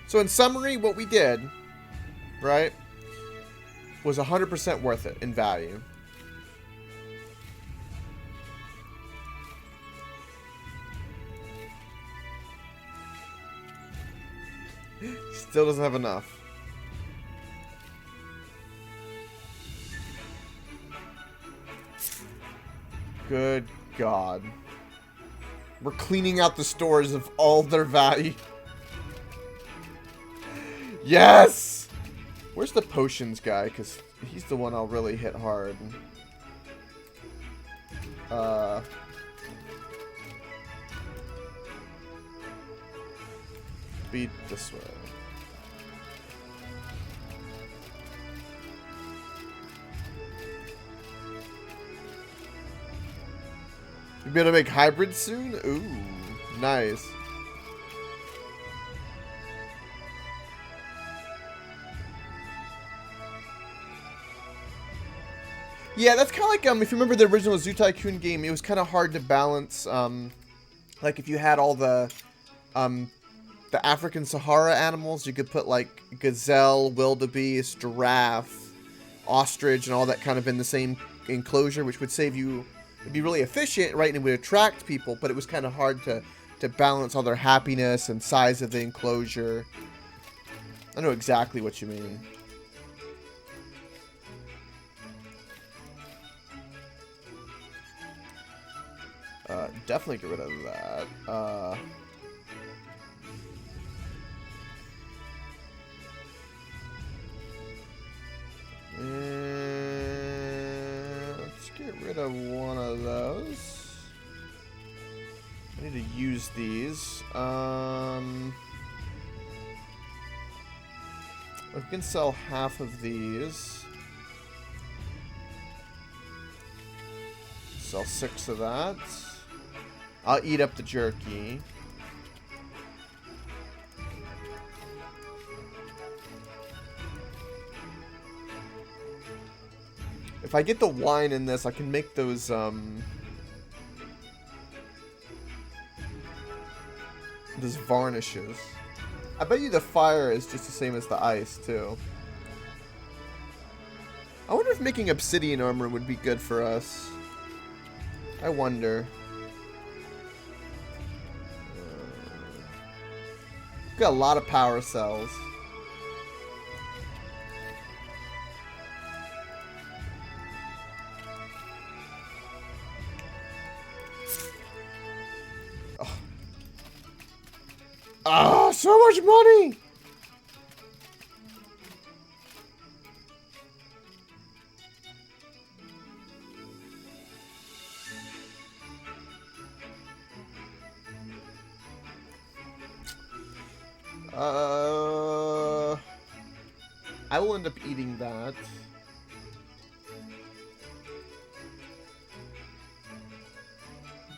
So in summary, what we did, right, was 100% worth it in value. Still doesn't have enough. Good God. We're cleaning out the stores of all their value. Yes! Where's the potions guy? Because he's the one I'll really hit hard. Beat this way. You be able to make hybrids soon? Ooh, nice. Yeah, that's kind of like, if you remember the original Zoo Tycoon game, it was kind of hard to balance, like if you had all the African Sahara animals, you could put like gazelle, wildebeest, giraffe, ostrich, and all that kind of in the same enclosure, which would save you, it'd be really efficient, right, and it would attract people, but it was kind of hard to balance all their happiness and size of the enclosure. I know exactly what you mean. Definitely get rid of that. Let's get rid of one of those. I need to use these. We can sell half of these. Sell 6 of that. I'll eat up the jerky. If I get the wine in this, I can make those, those varnishes. I bet you the fire is just the same as the ice, too. I wonder if making obsidian armor would be good for us. I wonder. Got a lot of power cells. Oh. Ah, so much money! I will end up eating that.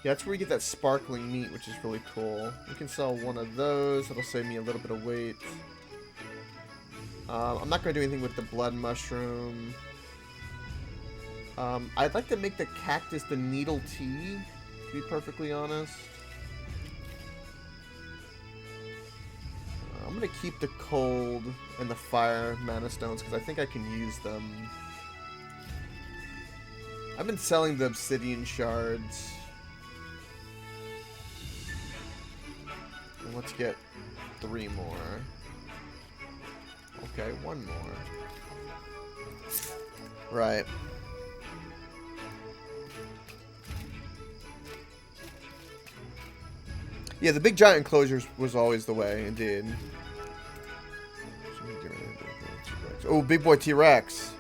Yeah, that's where we get that sparkling meat, which is really cool. We can sell one of those. That'll save me a little bit of weight. I'm not going to do anything with the blood mushroom. I'd like to make the cactus the needle tea, to be perfectly honest. I'm going to keep the cold and the fire mana stones because I think I can use them. I've been selling the obsidian shards. Let's get 3 more. Okay, 1 more. Right. Yeah, the big giant enclosures was always the way, indeed. Oh, big boy T-Rex.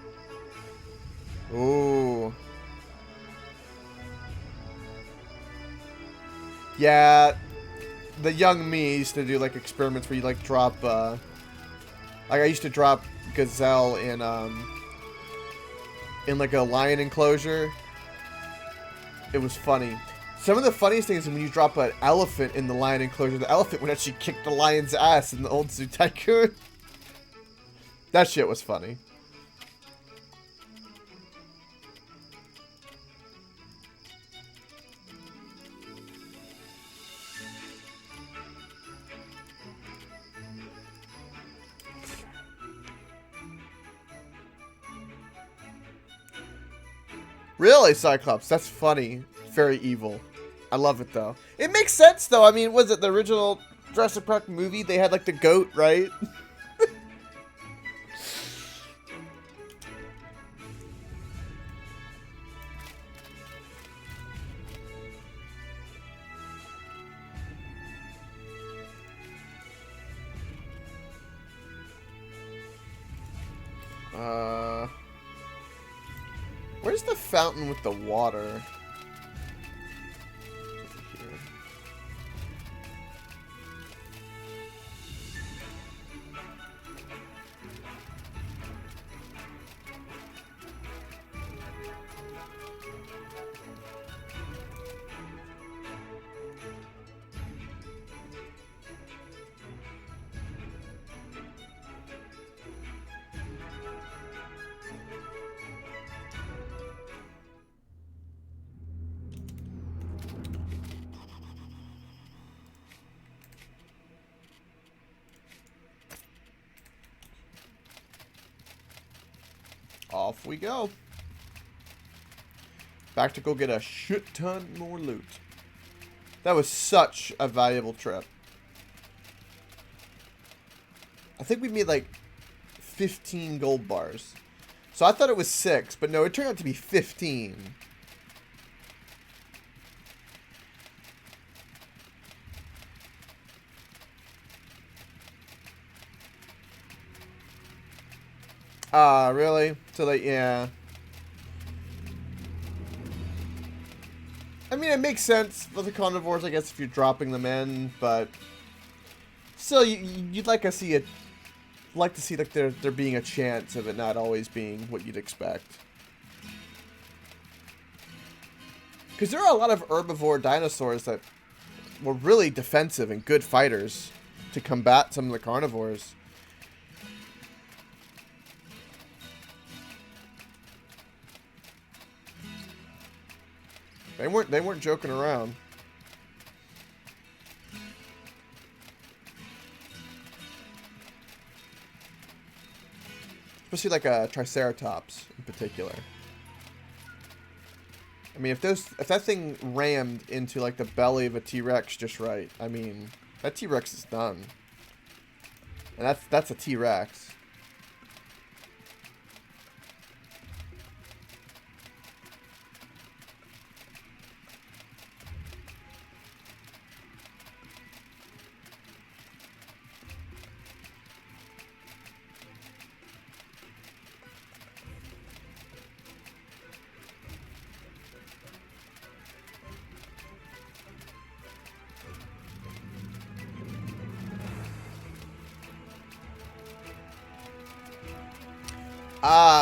Oh. Yeah, the young me used to do like experiments where you like drop like I used to drop gazelle in like a lion enclosure. It was funny. Some of the funniest things is when you drop an elephant in the lion enclosure, the elephant would actually kick the lion's ass in the old Zoo Tycoon. That shit was funny. Really, Cyclops? That's funny. Very evil. I love it, though. It makes sense, though. I mean, was it the original Jurassic Park movie? They had, like, the goat, right? Where's the fountain with the water? Over here. Off we go. Back to go get a shit ton more loot. That was such a valuable trip. I think we made like 15 gold bars. So I thought it was 6, but no, it turned out to be 15. Ah, really? So like, yeah. I mean, it makes sense for the carnivores, I guess, if you're dropping them in, but still, you'd like to see it. Like to see like there being a chance of it not always being what you'd expect. Because there are a lot of herbivore dinosaurs that were really defensive and good fighters to combat some of the carnivores. They weren't joking around. Especially like a Triceratops in particular. I mean, if that thing rammed into like the belly of a T-Rex just right, I mean, that T-Rex is done. And that's a T-Rex.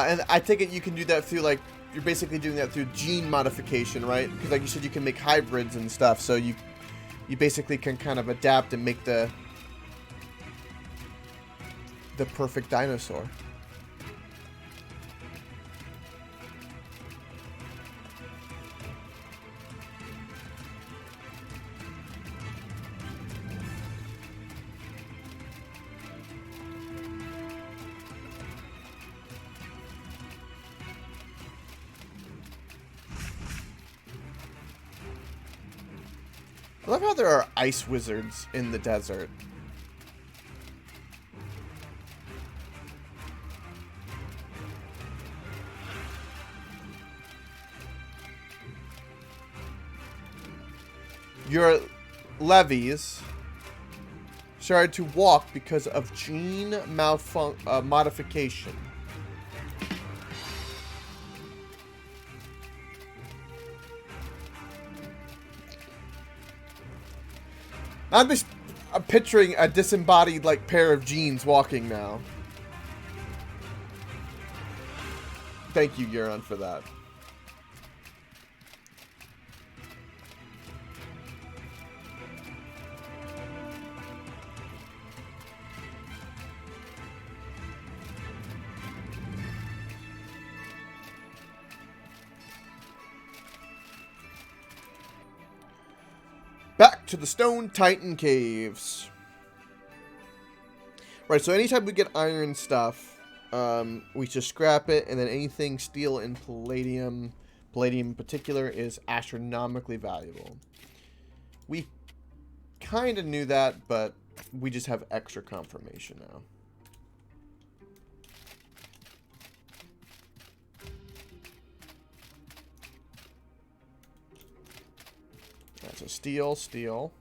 And I take it you can do that through, like, you're basically doing that through gene modification, right? Because like you said, you can make hybrids and stuff, so you basically can kind of adapt and make the perfect dinosaur. I love how there are ice wizards in the desert. Your levies started to walk because of gene modification. I'm picturing a disembodied, like, pair of genes walking now. Thank you, Euron, for that. Back to the Stone Titan Caves. Right, so anytime we get iron stuff, we just scrap it, and then anything steel and palladium in particular, is astronomically valuable. We kind of knew that, but we just have extra confirmation now. Right, so steel.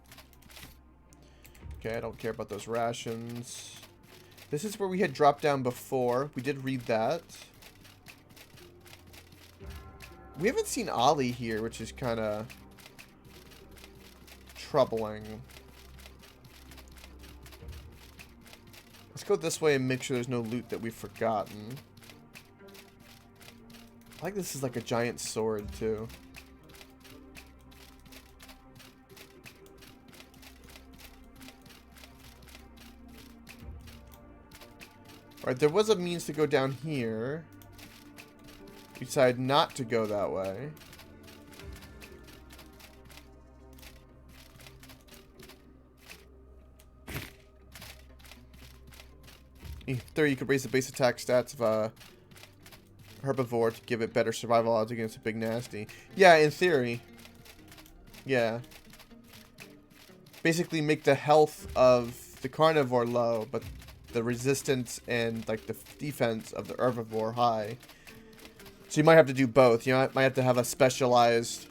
Okay, I don't care about those rations. This is where we had dropped down before. We did read that. We haven't seen Ollie here, which is kind of troubling. Let's go this way and make sure there's no loot that we've forgotten. I like this is like a giant sword, too. Alright, there was a means to go down here. We decided not to go that way. In theory, you could raise the base attack stats of a herbivore to give it better survival odds against a big nasty. Yeah, in theory. Yeah. Basically make the health of the carnivore low, but the resistance and like the defense of the herbivore high. So you might have to do both. You might have to have a specialized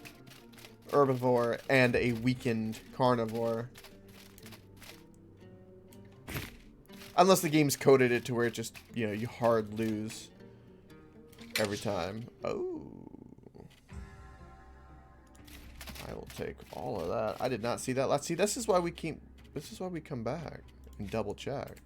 herbivore and a weakened carnivore. Unless the game's coded it to where it just, you know, you hard lose every time. Oh. I will take all of that. I did not see that. Let's see. This is why we come back and double check.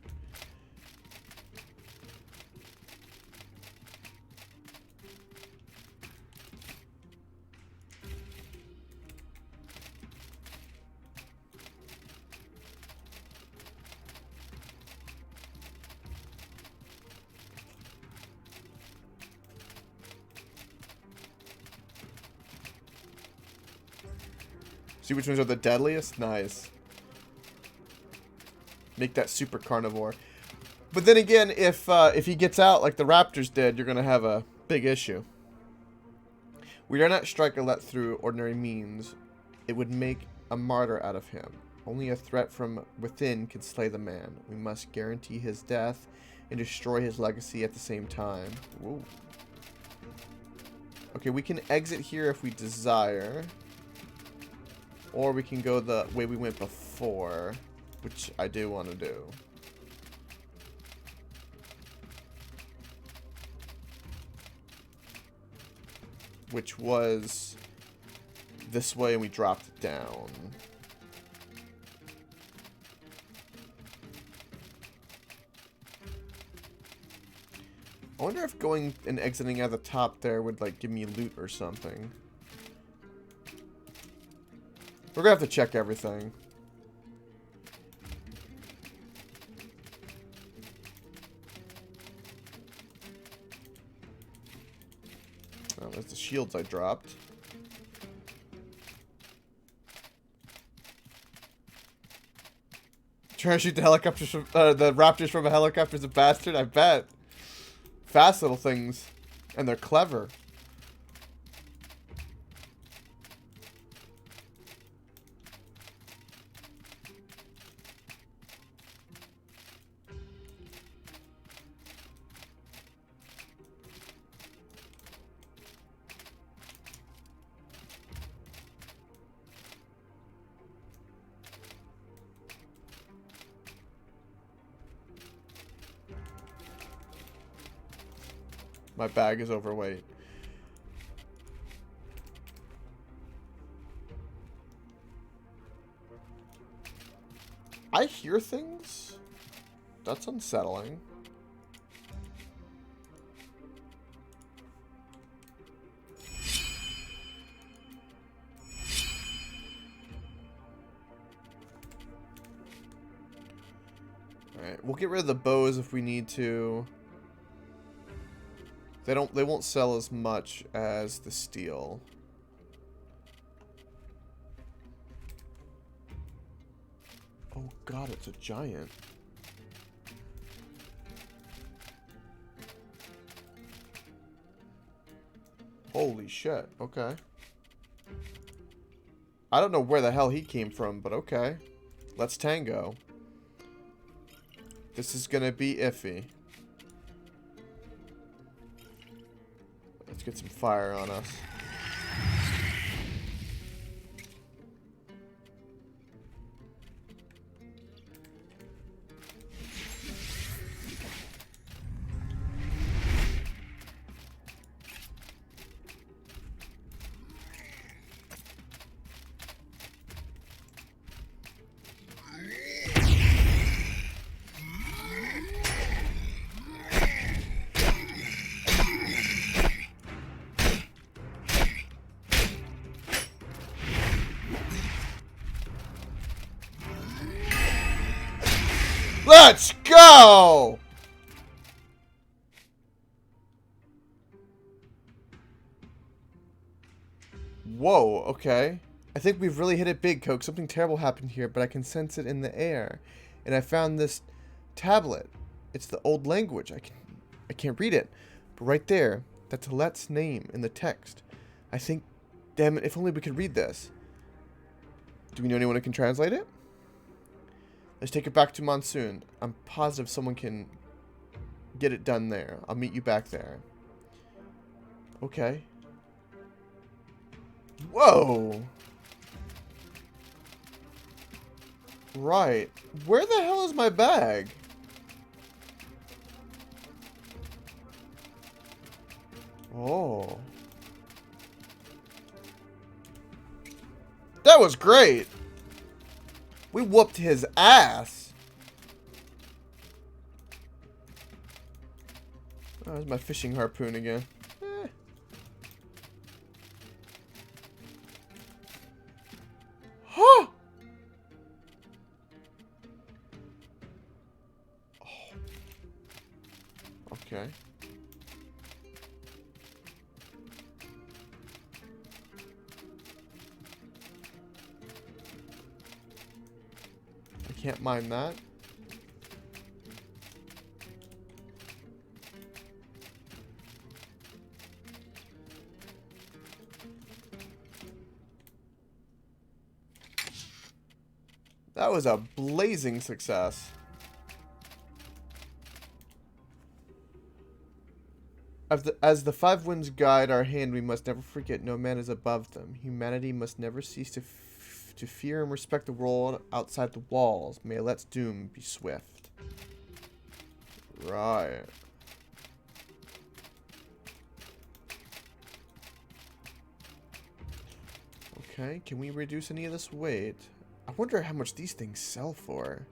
See which ones are the deadliest? Nice. Make that super carnivore. But then again, if he gets out like the raptors did, you're going to have a big issue. We dare not strike a let through ordinary means. It would make a martyr out of him. Only a threat from within can slay the man. We must guarantee his death and destroy his legacy at the same time. Whoa. Okay, we can exit here if we desire. Or we can go the way we went before, which I do want to do. Which was this way, and we dropped it down. I wonder if going and exiting at the top there would like give me loot or something. We're gonna have to check everything. Oh, there's the shields I dropped. Trying to shoot the helicopters from the raptors from a helicopter is a bastard, I bet. Fast little things. And they're clever. My bag is overweight. I hear things? That's unsettling. Alright, we'll get rid of the bows if we need to. They won't sell as much as the steel. Oh god, it's a giant. Holy shit, okay. I don't know where the hell he came from, but okay. Let's tango. This is gonna be iffy. Let's get some fire on us. Let's go! Whoa, okay. I think we've really hit it big, Coke. Something terrible happened here, but I can sense it in the air. And I found this tablet. It's the old language. I can't read it. But right there, that's Alet's name in the text. I think, damn it, if only we could read this. Do we know anyone who can translate it? Let's take it back to Monsoon. I'm positive someone can get it done there. I'll meet you back there. Okay. Whoa! Right. Where the hell is my bag? Oh. That was great! We whooped his ass! Oh, there's my fishing harpoon again. Huh! Oh. Okay. I can't mine that. That was a blazing success. As the five winds guide our hand, we must never forget no man is above them. Humanity must never cease to fear and respect the world outside the walls. May Alet's doom be swift. Right. Okay, can we reduce any of this weight? I wonder how much these things sell for.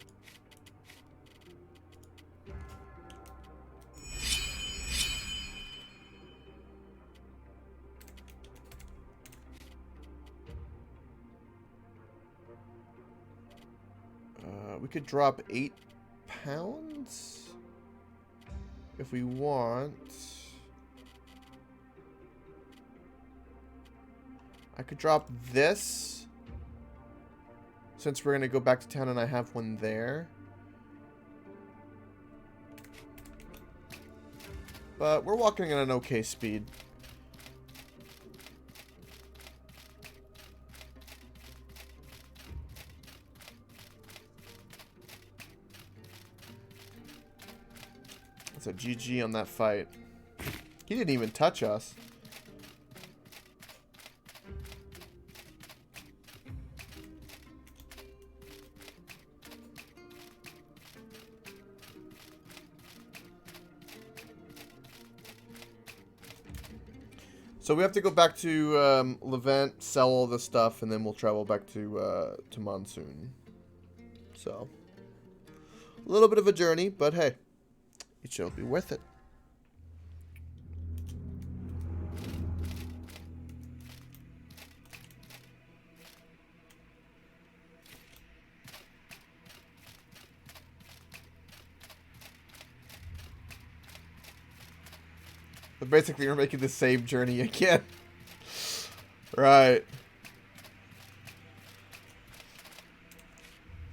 We could drop 8 pounds if we want. I could drop this since we're going to go back to town and I have one there. But we're walking at an okay speed. That's a GG on that fight. He didn't even touch us. So we have to go back to Levant, sell all this stuff, and then we'll travel back to Monsoon. So, a little bit of a journey, but hey, it shall be worth it. But basically, we're making the same journey again. Right.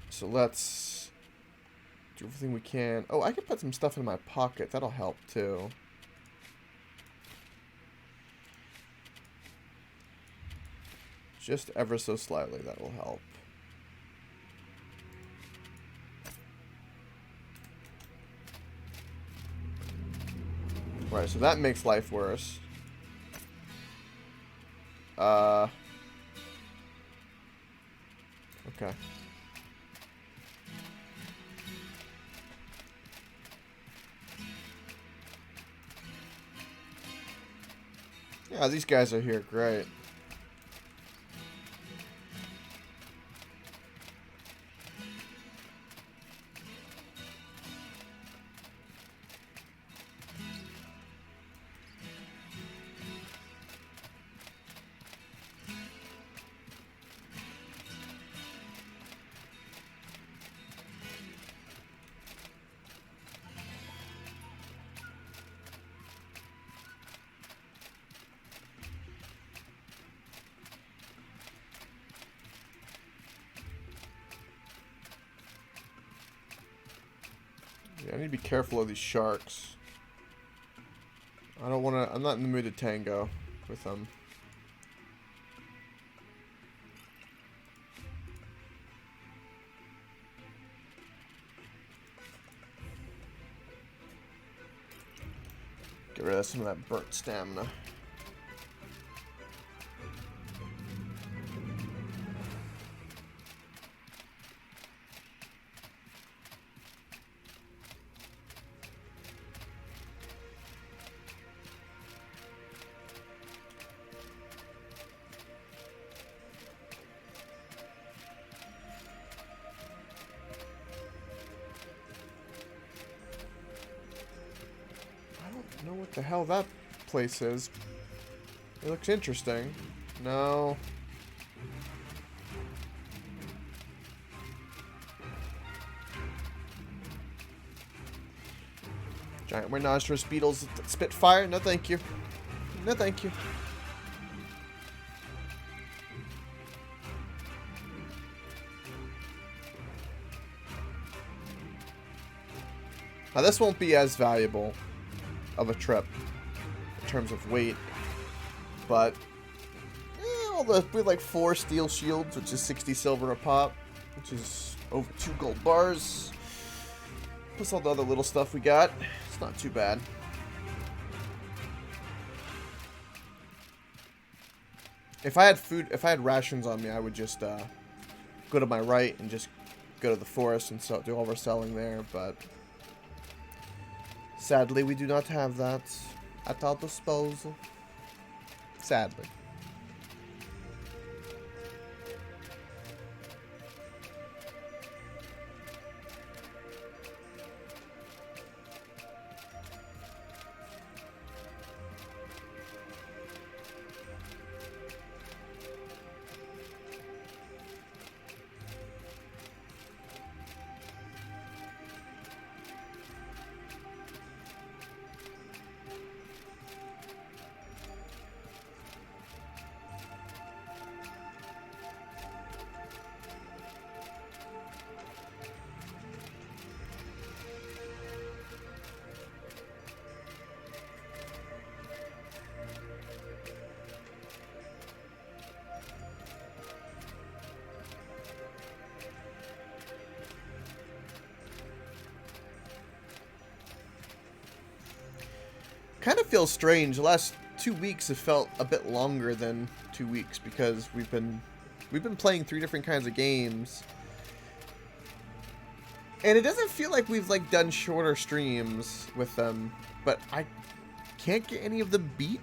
So let's do everything we can. Oh, I can put some stuff in my pocket. That'll help too. Just ever so slightly, that'll help. Right, so that makes life worse. Okay. Yeah, these guys are here. Great. Yeah, I need to be careful of these sharks. I don't want to... I'm not in the mood to tango with them. Get rid of some of that burnt stamina. I don't know what the hell that place is. It looks interesting. No. Giant rhinoceros beetles that spit fire? No thank you. No thank you. Now this won't be as valuable of a trip in terms of weight, but we have like 4 steel shields, which is 60 silver a pop, which is over 2 gold bars, plus all the other little stuff we got. It's not too bad. If I had food, if I had rations on me, I would just go to my right and just go to the forest and do all our selling there, but sadly, we do not have that at our disposal. Sadly. Kind of feels strange. The last 2 weeks have felt a bit longer than 2 weeks because we've been playing 3 different kinds of games, and it doesn't feel like we've like done shorter streams with them. But I can't get any of them beat.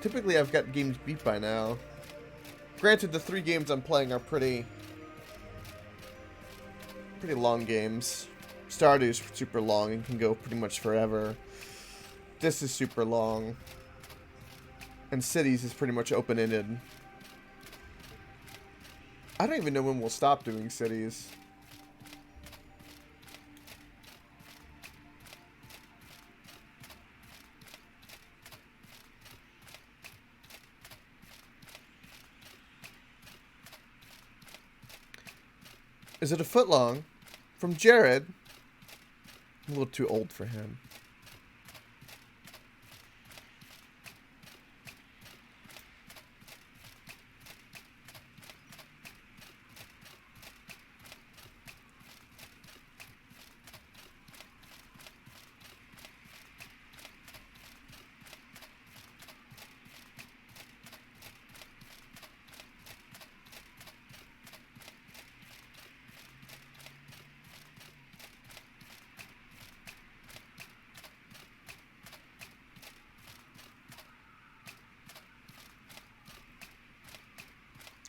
Typically, I've got games beat by now. Granted, the 3 games I'm playing are pretty long games. Stardew's super long and can go pretty much forever. This is super long. And Cities is pretty much open-ended. I don't even know when we'll stop doing Cities. Is it a foot long? From Jared. I'm a little too old for him.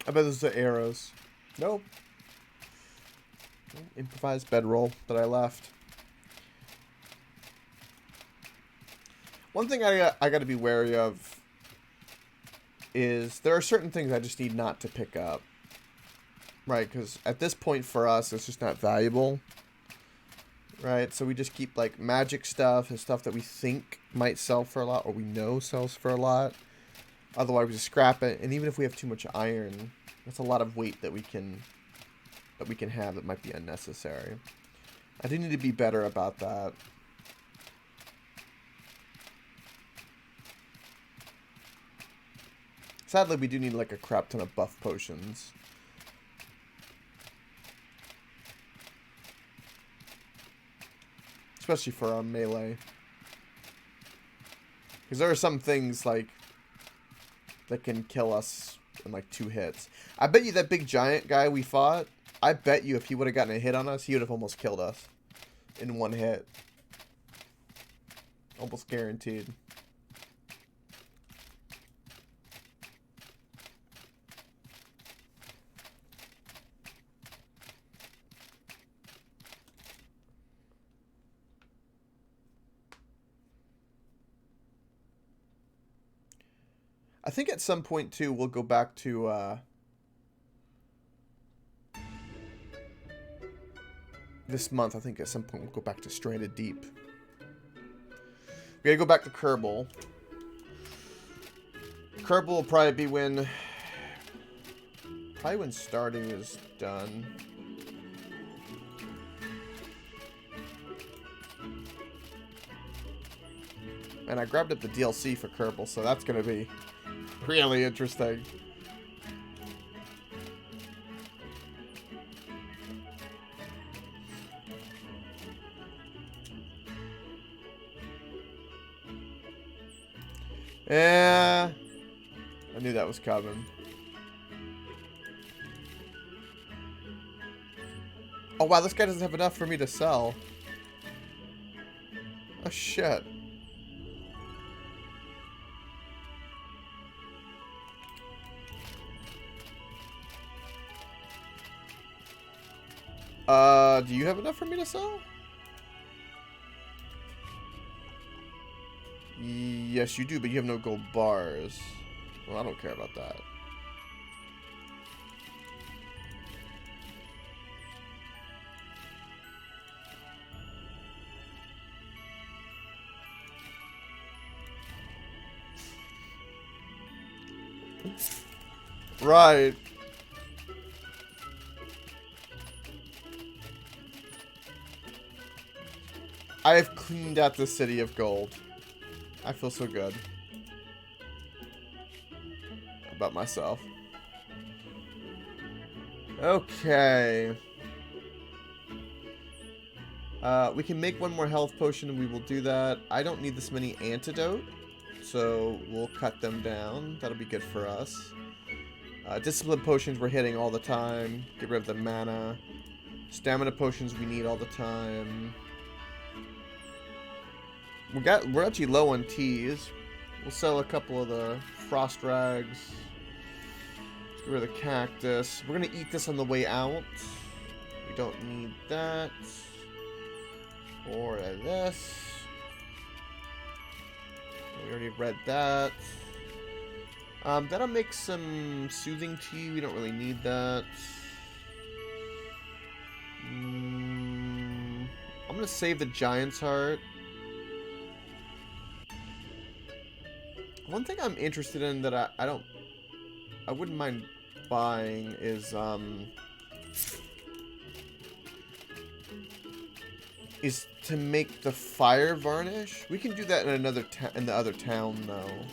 I bet those are arrows. Nope. Improvised bedroll that I left. One thing I got to be wary of is there are certain things I just need not to pick up. Right, because at this point for us, it's just not valuable. Right, so we just keep like magic stuff and stuff that we think might sell for a lot or we know sells for a lot. Otherwise, we just scrap it. And even if we have too much iron, that's a lot of weight that we can that we can have that might be unnecessary. I do need to be better about that. Sadly, we do need like a crap ton of buff potions. Especially for our melee. Because there are some things like that can kill us in like 2 hits. I bet you that big giant guy we fought, I bet you if he would have gotten a hit on us, he would have almost killed us in 1 hit. Almost guaranteed. I think at some point, too, we'll go back to, this month, I think at some point we'll go back to Stranded Deep. We gotta go back to Kerbal. Kerbal will probably be when... Probably when Stardew is done. And I grabbed up the DLC for Kerbal, so that's gonna be really interesting. Yeah, I knew that was coming. Oh wow, this guy doesn't have enough for me to sell. Oh shit. Do you have enough for me to sell? Yes, you do, but you have no gold bars. Well, I don't care about that. Right. I have cleaned out the city of gold. I feel so good about myself. Okay. We can make 1 more health potion and we will do that. I don't need this many antidote, so we'll cut them down. That'll be good for us. Discipline potions we're hitting all the time. Get rid of the mana. Stamina potions we need all the time. We're actually low on teas. We'll sell a couple of the frost rags. Let's get rid of the cactus. We're gonna eat this on the way out. We don't need that. Or this. We already read that. That'll make some soothing tea. We don't really need that. I'm gonna save the giant's heart. One thing I'm interested in that I wouldn't mind buying is to make the fire varnish. We can do that in in the other town though.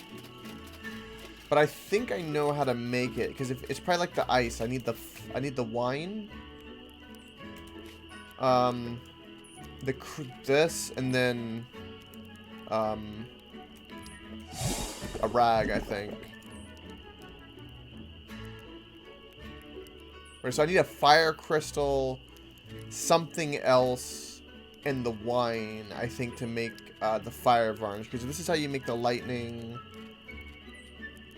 But I think I know how to make it because if it's probably like the ice. I need the wine. This and then a rag, I think. Right, so I need a fire crystal, something else, and the wine, I think, to make the fire varnish. Because this is how you make the lightning.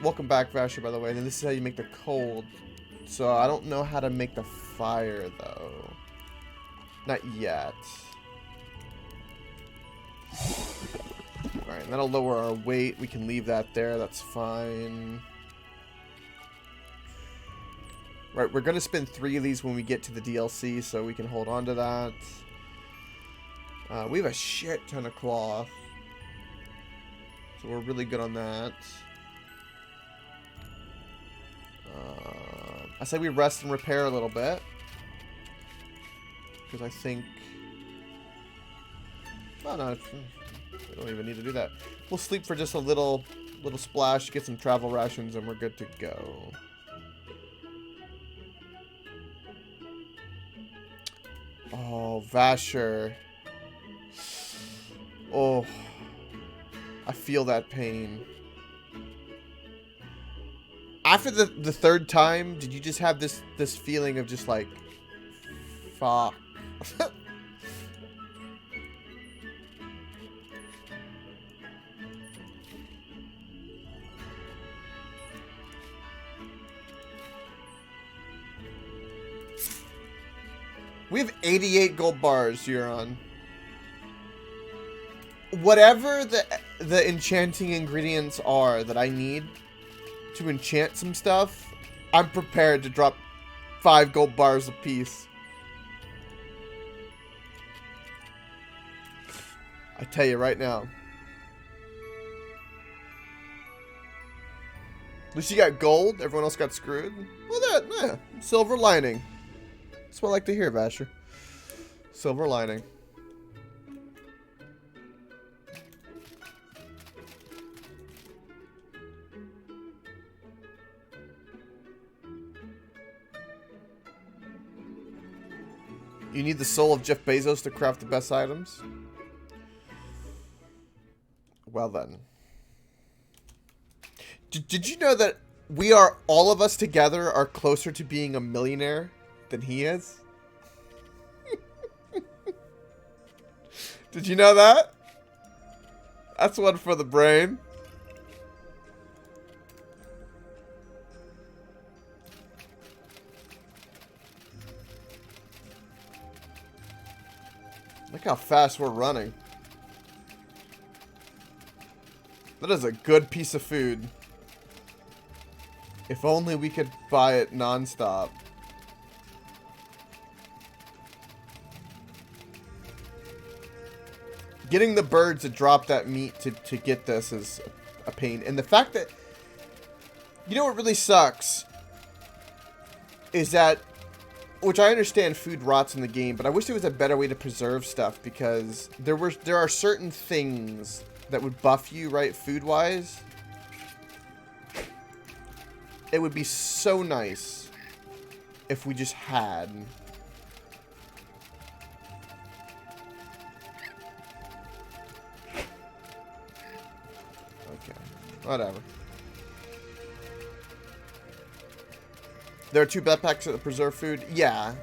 Welcome back, Vasher, by the way. And then this is how you make the cold. So I don't know how to make the fire, though. Not yet. Alright, and that'll lower our weight. We can leave that there. That's fine. Right, we're going to spend 3 of these when we get to the DLC, so we can hold on to that. We have a shit ton of cloth. So we're really good on that. I say we rest and repair a little bit. Because I think... Oh, no. We don't even need to do that. We'll sleep for just a little splash, get some travel rations, and we're good to go. Oh, Vasher. Oh. I feel that pain. After the third time, did you just have this feeling of just like, fuck? We have 88 gold bars, Euron. Whatever the enchanting ingredients are that I need to enchant some stuff, I'm prepared to drop 5 gold bars a piece. I tell you right now. At least you got gold. Everyone else got screwed. Well, yeah, silver lining. That's what I like to hear, Vasher. Silver lining. You need the soul of Jeff Bezos to craft the best items? Well then. Did you know that all of us together are closer to being a millionaire than he is? Did you know that? That's one for the brain. Look how fast we're running. That is a good piece of food. If only we could buy it non-stop. Getting the birds to drop that meat to get this is a pain. And the fact that... You know what really sucks? Is that... Which I understand food rots in the game, but I wish there was a better way to preserve stuff, because there are certain things that would buff you, right, food-wise. It would be so nice if we just had. Okay, whatever. There are 2 backpacks that preserve food? Yeah.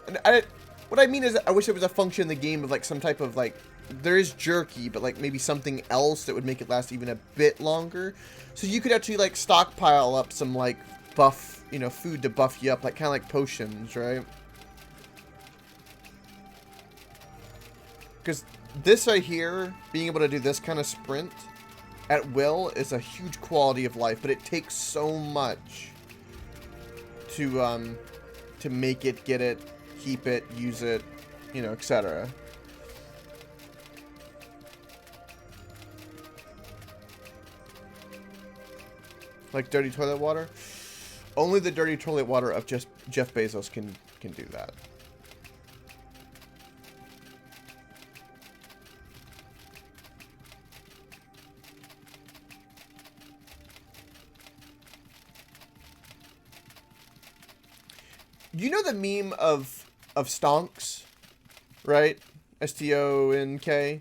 And what I mean is, I wish there was a function in the game of, like, some type of, like, there is jerky, but, like, maybe something else that would make it last even a bit longer. So you could actually, like, stockpile up some, like, buff, you know, food to buff you up, like, kind of like potions, right? Because this right here, being able to do this kind of sprint at will is a huge quality of life, but it takes so much to make it, get it, keep it, use it, you know, etc. Like dirty toilet water? Only the dirty toilet water of just Jeff Bezos can do that. You know the meme of stonks, right? S-T-O-N-K.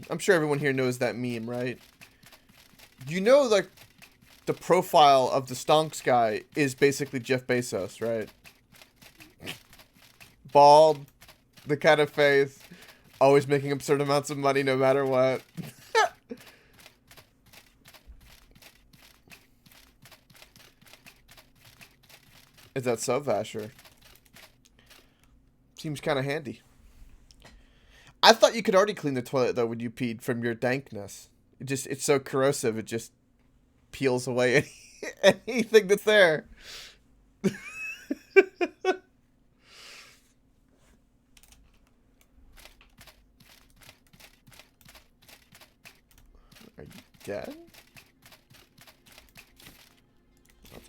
I'm sure everyone here knows that meme, right? You know, like, the profile of the stonks guy is basically Jeff Bezos, right? Bald, the kind of face, always making absurd amounts of money no matter what. Is that so, Vasher? Seems kind of handy. I thought you could already clean the toilet, though, when you peed from your dankness. It's so corrosive, it just peels away anything that's there. Are you dead?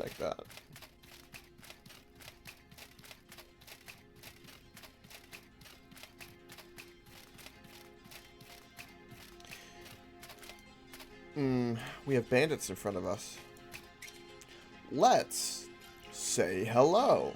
take that. We have bandits in front of us. Let's say hello.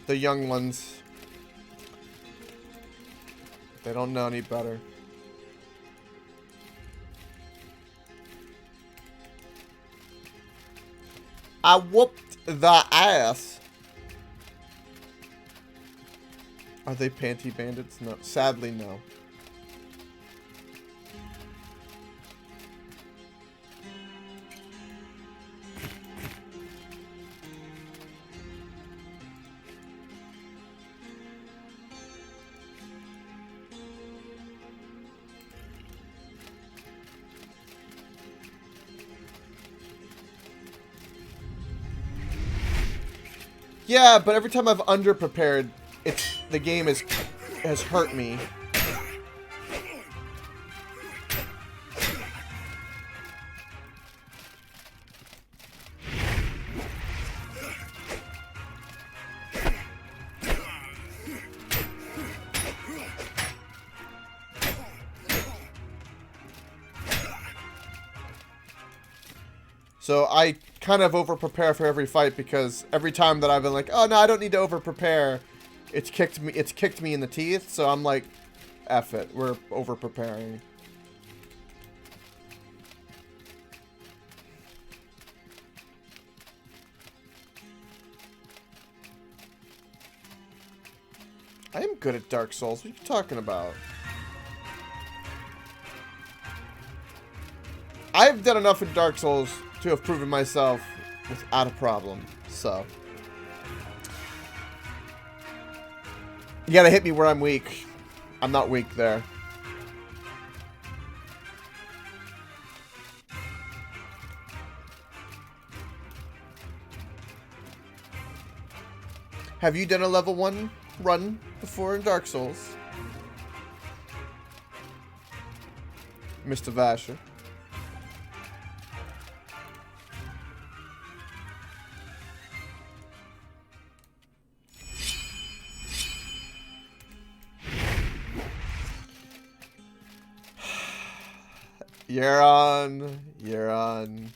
The young ones. They don't know any better. I whooped the ass. Are they panty bandits? No. Sadly, no. Yeah, but every time I've underprepared, the game has hurt me. So I kind of over-prepare for every fight because every time that I've been like, oh no, I don't need to over-prepare, it's kicked me in the teeth. So I'm like, F it, we're over-preparing. I am good at Dark Souls. What are you talking about? I've done enough in Dark Souls to have proven myself without a problem, so. You gotta hit me where I'm weak. I'm not weak there. Have you done a level 1 run before in Dark Souls? Mr. Vasher. You're on.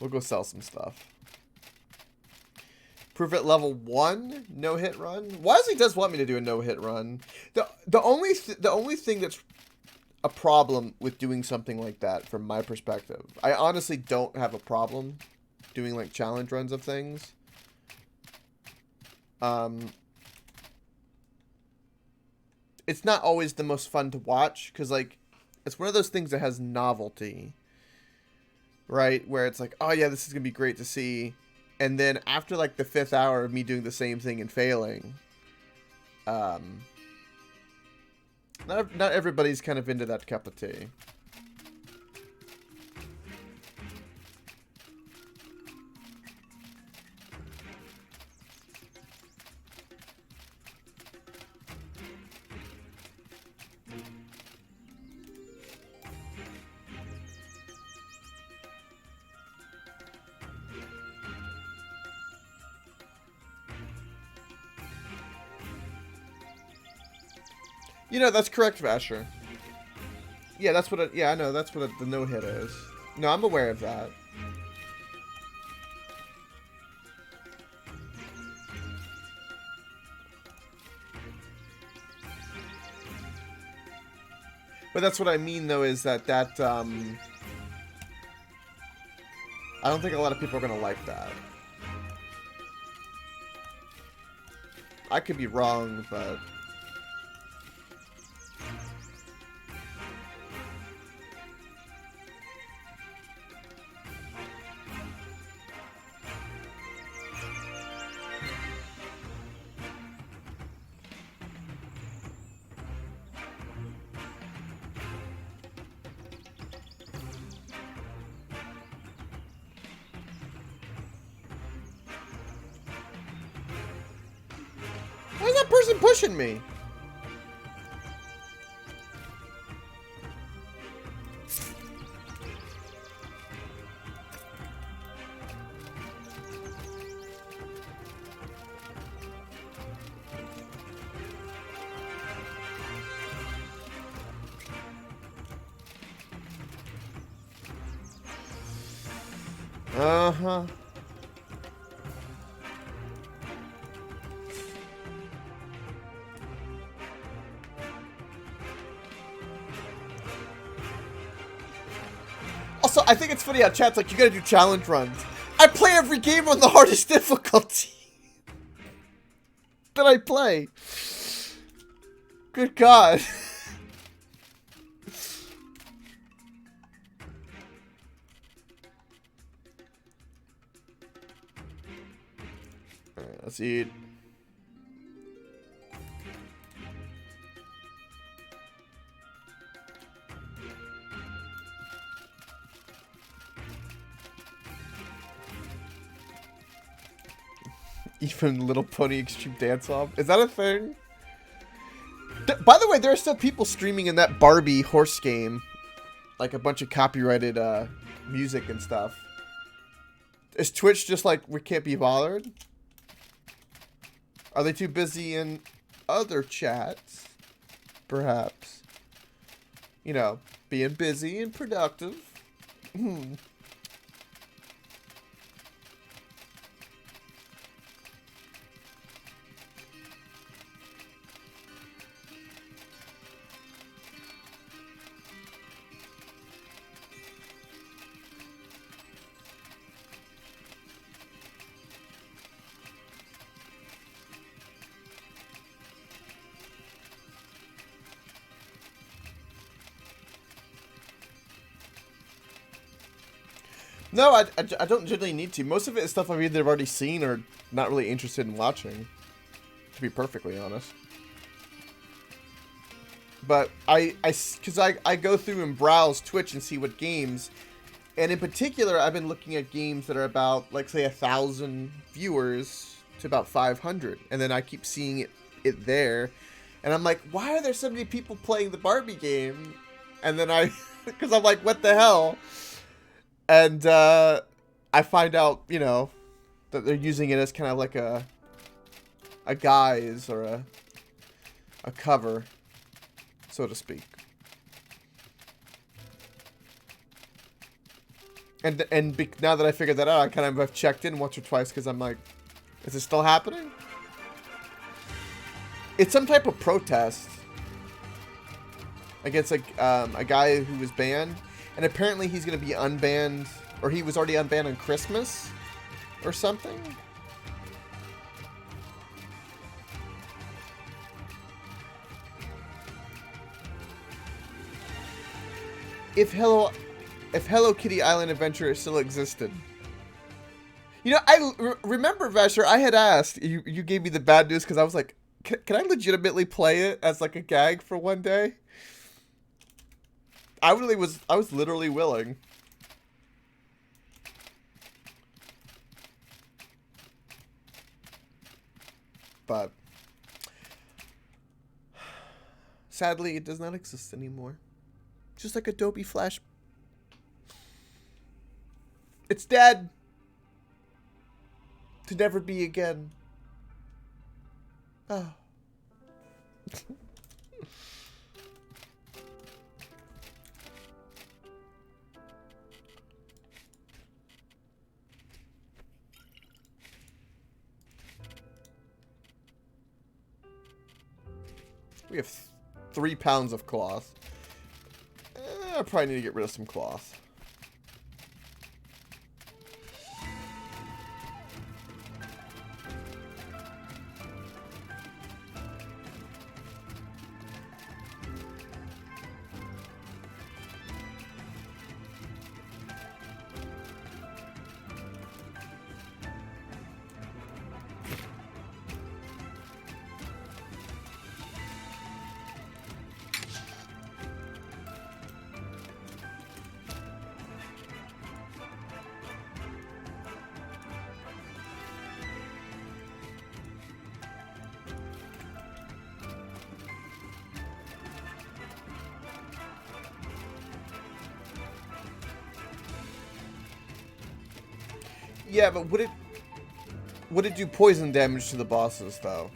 We'll go sell some stuff. Proof at level 1, no hit run. Wisely does want me to do a no hit run. The only thing that's a problem with doing something like that, from my perspective, I honestly don't have a problem doing like challenge runs of things. It's not always the most fun to watch because like it's one of those things that has novelty, right? Where it's like, oh yeah, this is gonna be great to see, and then after like the 5th hour of me doing the same thing and failing, not everybody's kind of into that cup of tea. You know, that's correct, Vasher. Yeah, that's what yeah, I know, that's what the no-hit is. No, I'm aware of that. But that's what I mean, though, is that I don't think a lot of people are gonna like that. I could be wrong, but why is that person pushing me? Uh-huh. Also, I think it's funny how chat's like, you gotta do challenge runs. I play every game on the hardest difficulty that I play. Good God. Alright, let's eat. Even Little Pony Extreme Dance Off. Is that a thing? By the way, there are still people streaming in that Barbie horse game. Like a bunch of copyrighted music and stuff. Is Twitch just like, we can't be bothered? Are they too busy in other chats? Perhaps. You know, being busy and productive. No, I don't generally need to. Most of it is stuff I've either already seen or not really interested in watching, to be perfectly honest. But because I go through and browse Twitch and see what games, and in particular, I've been looking at games that are about, like, say, 1,000 viewers to about 500, and then I keep seeing it there, and I'm like, why are there so many people playing the Barbie game? And then because I'm like, what the hell? And I find out, you know, that they're using it as kind of like a guise or a cover, so to speak. And now that I figured that out, I kind of have checked in once or twice because I'm like, is it still happening? It's some type of protest against like a guy who was banned. And apparently he's going to be unbanned, or he was already unbanned on Christmas, or something. If Hello Kitty Island Adventure still existed. You know, I remember, Vasher, I had asked, you gave me the bad news because I was like, can I legitimately play it as like a gag for one day? I was literally willing. But sadly, it does not exist anymore. Just like Adobe Flash. It's dead. To never be again. Oh. We have 3 pounds of cloth. I probably need to get rid of some cloth. Yeah, but would it do poison damage to the bosses though?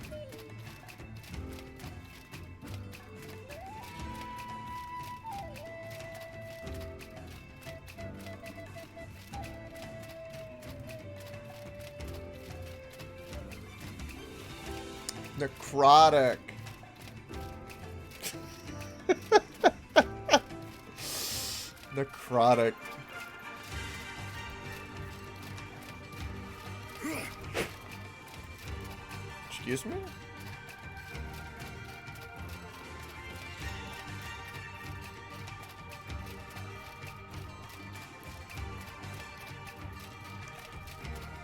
Necrotic. Necrotic. Excuse me?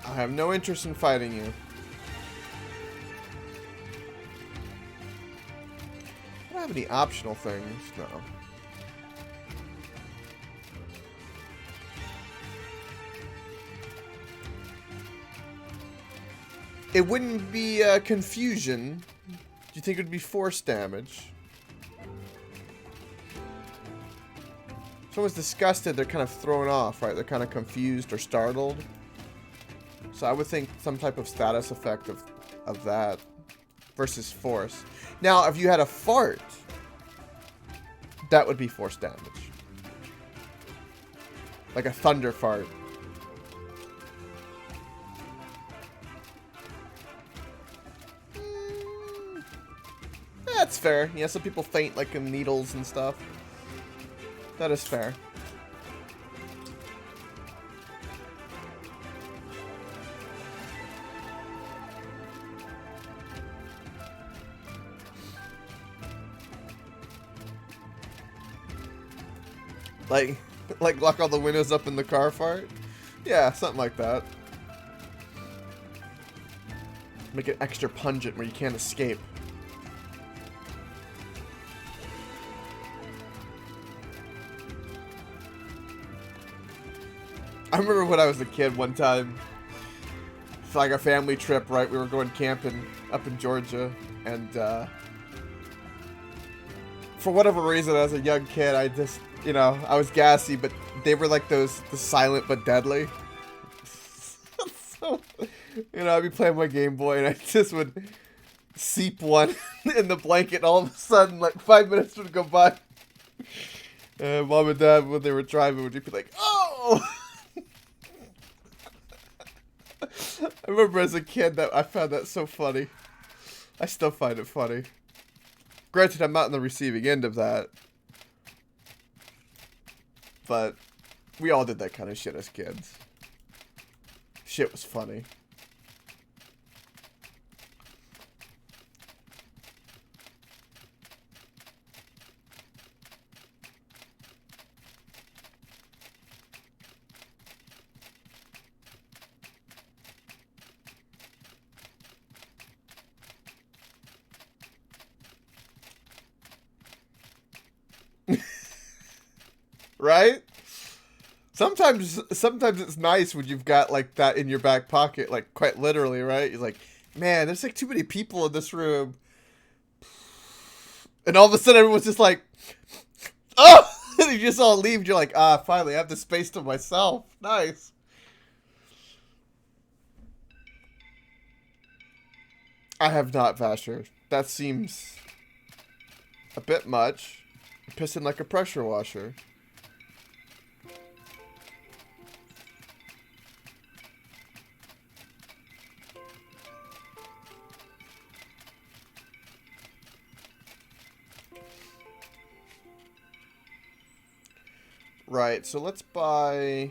I have no interest in fighting you. I don't have any optional things, no. It wouldn't be confusion. Do you think it would be force damage? If someone's disgusted, they're kind of thrown off, right? They're kind of confused or startled. So I would think some type of status effect of that versus force. Now, if you had a fart, that would be force damage. Like a thunder fart. That's fair. Yeah, some people faint like in needles and stuff. That is fair. Like lock all the windows up in the car fart? Yeah, something like that. Make it extra pungent where you can't escape. I remember when I was a kid one time, for like a family trip, right? We were going camping up in Georgia, and for whatever reason, as a young kid, I just, you know, I was gassy, but they were like the silent but deadly. So, you know, I'd be playing my Game Boy, and I just would seep one in the blanket, and all of a sudden, like 5 minutes would go by. And Mom and Dad, when they were driving, would be like, "Oh!" I remember as a kid that I found that so funny. I still find it funny. Granted, I'm not on the receiving end of that. But we all did that kind of shit as kids. Shit was funny. Right? Sometimes it's nice when you've got like that in your back pocket, like quite literally, right? You're like, man, there's like too many people in this room. And all of a sudden everyone's just like, oh! And you just all leave. You're like, ah, finally, I have the space to myself. Nice. I have not, Vasher. That seems a bit much. Pissing like a pressure washer. Right, so let's buy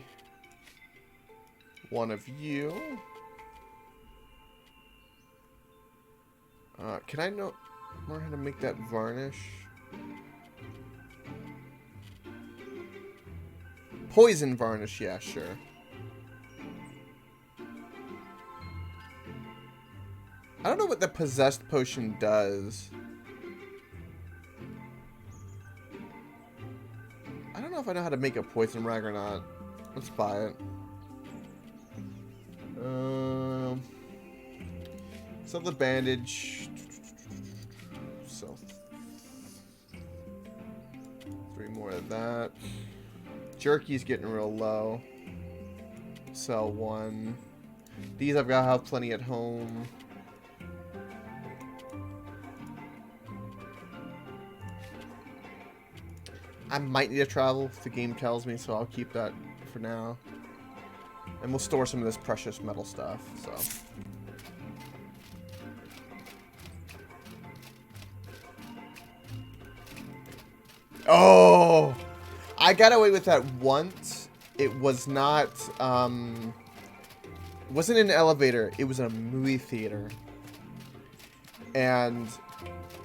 one of you. Can I learn how to make that varnish? Poison varnish, yeah, sure. I don't know what the possessed potion does. I don't know if I know how to make a poison rag or not. Let's buy it. Sell the bandage. Sell 3 more of that. Jerky's getting real low. Sell 1. These I've got to have plenty at home. I might need to travel if the game tells me, so I'll keep that for now. And we'll store some of this precious metal stuff, so. Oh! I got away with that once. It was not, wasn't in an elevator. It was in a movie theater. And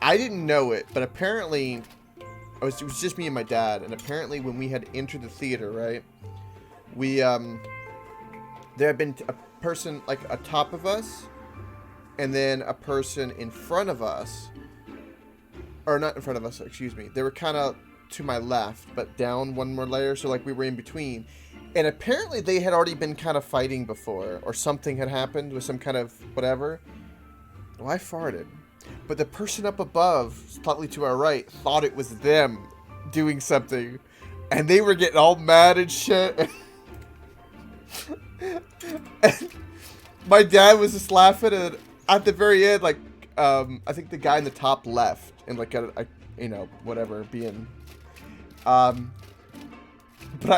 I didn't know it, but apparently it was just me and my dad, and apparently when we had entered the theater, right, we, there had been a person, like, atop of us, and then a person in front of us, or not in front of us, excuse me, they were kind of to my left, but down one more layer, so, like, we were in between, and apparently they had already been kind of fighting before, or something had happened with some kind of whatever. Well, I farted. But the person up above, slightly to our right, thought it was them doing something. And they were getting all mad and shit. And my dad was just laughing. And at the very end, like, I think the guy in the top left. And, like, you know, whatever, being... But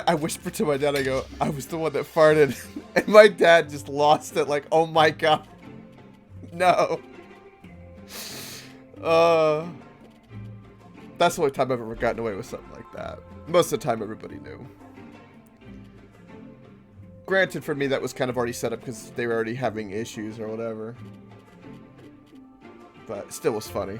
I whispered to my dad, I go, I was the one that farted. And my dad just lost it, like, oh my god. No. That's the only time I've ever gotten away with something like that. Most of the time, everybody knew. Granted, for me, that was kind of already set up because they were already having issues or whatever. But it still was funny.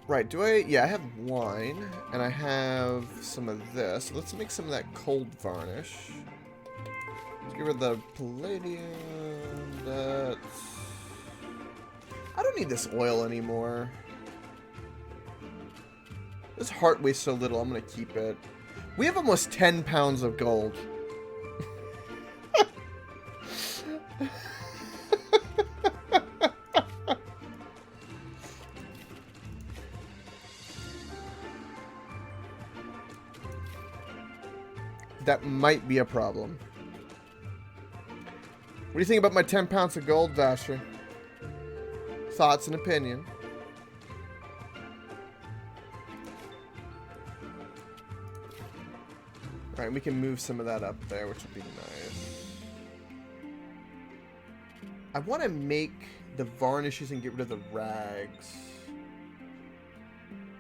Right, yeah, I have wine, and I have some of this. Let's make some of that cold varnish. Let's get rid of the palladium, I don't need this oil anymore. This heart weighs so little, I'm gonna keep it. We have almost 10 pounds of gold. That might be a problem. What do you think about my 10 pounds of gold, Vasher? Thoughts and opinion? Alright, we can move some of that up there, which would be nice. I want to make the varnishes and get rid of the rags.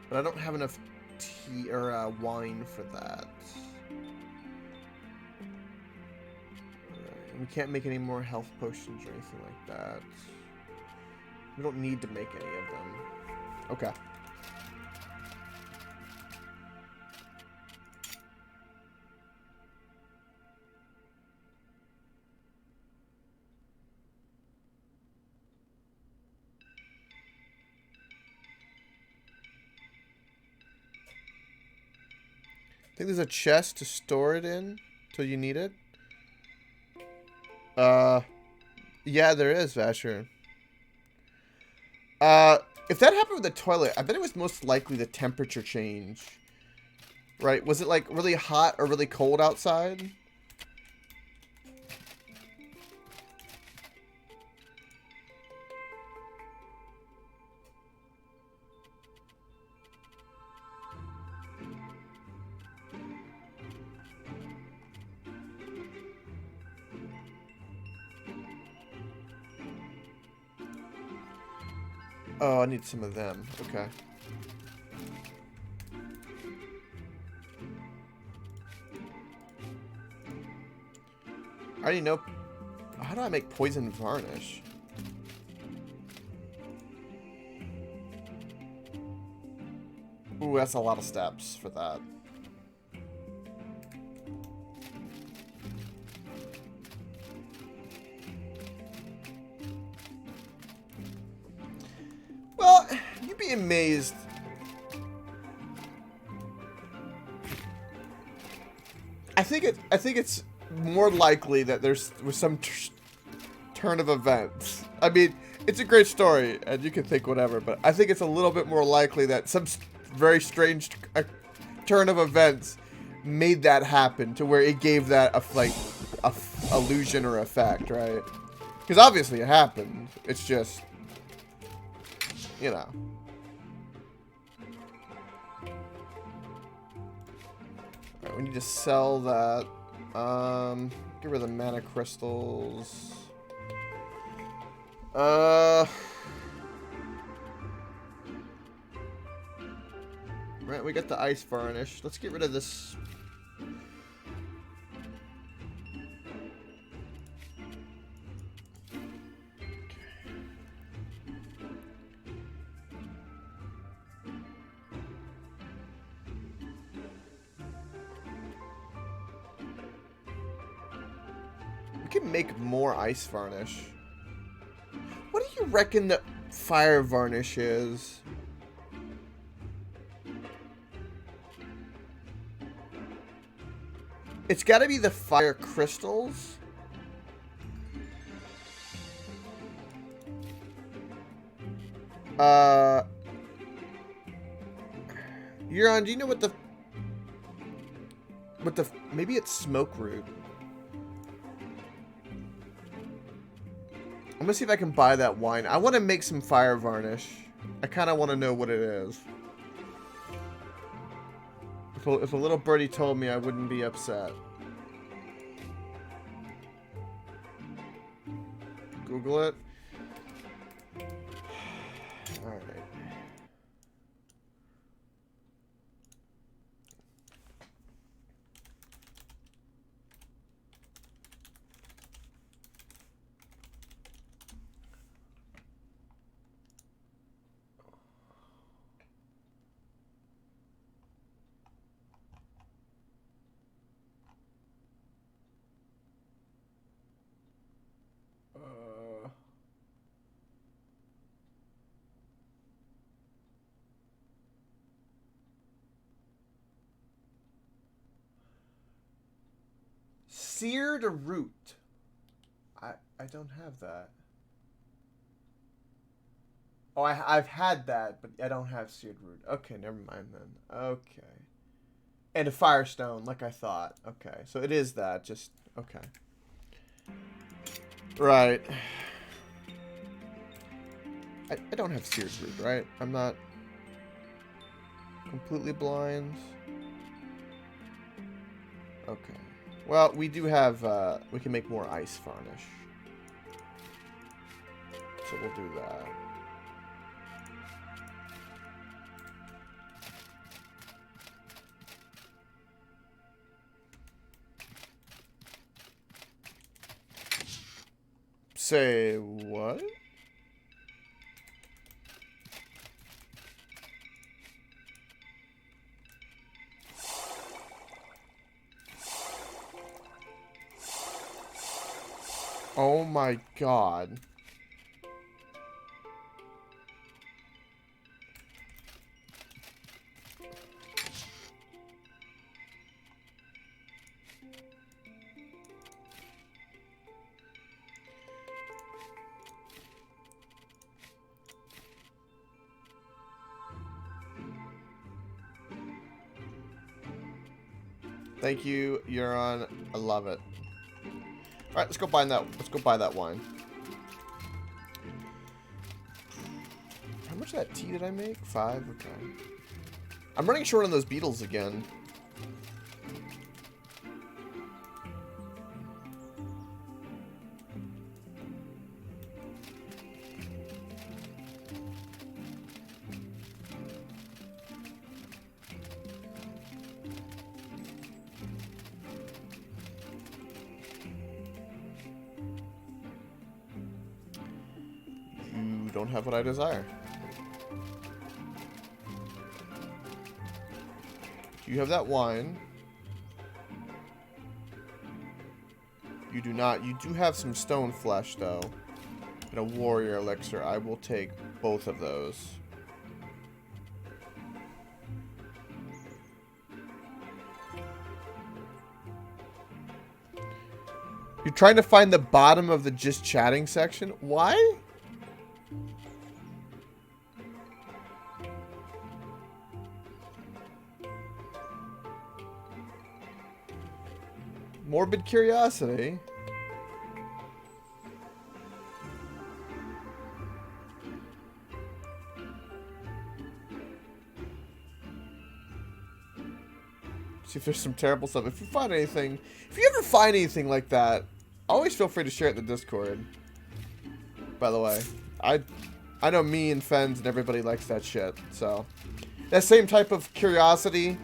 But I don't have enough tea or wine for that. We can't make any more health potions or anything like that. We don't need to make any of them. Okay. I think there's a chest to store it in till you need it. Yeah, there is, Vasher. If that happened with the toilet, I bet it was most likely the temperature change. Right? Was it, like, really hot or really cold outside? Oh, I need some of them. Okay. I already know. How do I make poison varnish? Ooh, that's a lot of steps for that. Well, you'd be amazed. I think it's more likely that there's some turn of events. I mean, it's a great story, and you can think whatever, but I think it's a little bit more likely that some very strange turn of events made that happen to where it gave that a illusion or effect, right? Because obviously it happened. It's just, you know. Alright, we need to sell that. Get rid of the mana crystals. Right, we got the ice varnish. Let's get rid of this. We can make more ice varnish. What do you reckon the fire varnish is? It's got to be the fire crystals. Euron, do you know what the maybe it's smoke root. I'm gonna see if I can buy that wine. I want to make some fire varnish. I kind of want to know what it is. If a little birdie told me, I wouldn't be upset. Google it. All right. Seared root. I don't have that. Oh, I've had that, but I don't have seared root. Okay, never mind then. Okay. And a firestone, like I thought. Okay, so it is that. Just okay. Right. I don't have seared root, right? I'm not completely blind. Okay. Well, we do have, we can make more ice varnish. So we'll do that. Say what? Oh my god. Thank you, Euron. I love it. All right, let's go buy that. Let's go buy that wine. How much of that tea did I make? 5. Okay. I'm running short on those beetles again. don't have what I desire. You have that wine. You do not. You do have some stone flesh, though. And a warrior elixir. I will take both of those. You're trying to find the bottom of the just chatting section? Why? Morbid curiosity. See if there's some terrible stuff. If you find anything, if you ever find anything like that, always feel free to share it in the Discord. By the way, I know me and Fens and everybody likes that shit. So that same type of curiosity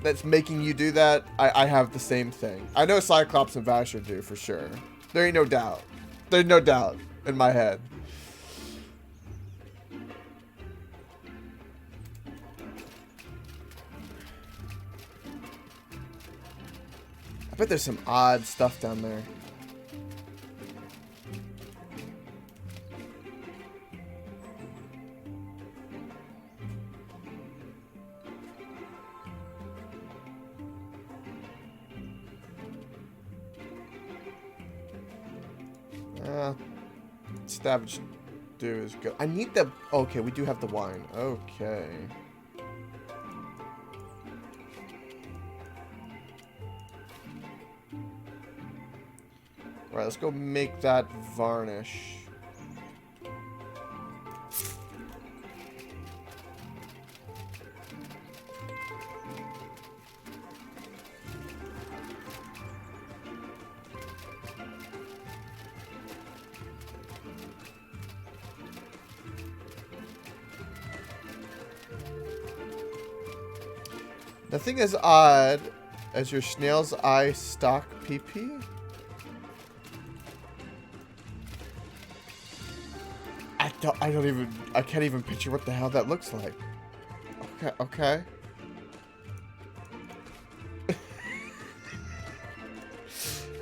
that's making you do that, I have the same thing. I know Cyclops and Vasher do for sure. There ain't no doubt. There's no doubt in my head. I bet there's some odd stuff down there. Savage do is good. I need the... Okay, we do have the wine. Okay. Alright, let's go make that varnish. Nothing as odd as your snail's eye stock PP. I can't even picture what the hell that looks like. Okay.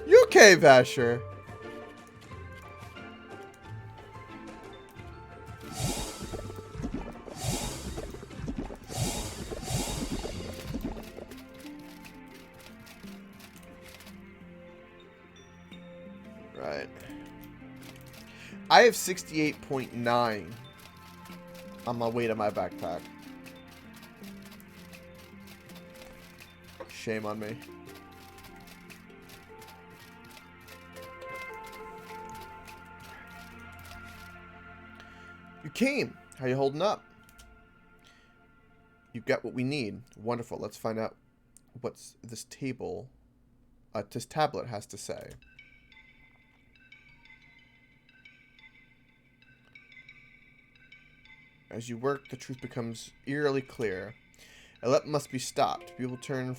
You okay, Vasher? Right. I have 68.9 on my way to my backpack. Shame on me. You came. How you holding up? You've got what we need. Wonderful. Let's find out what's this this tablet has to say. As you work, the truth becomes eerily clear. Elep must be stopped. We will turn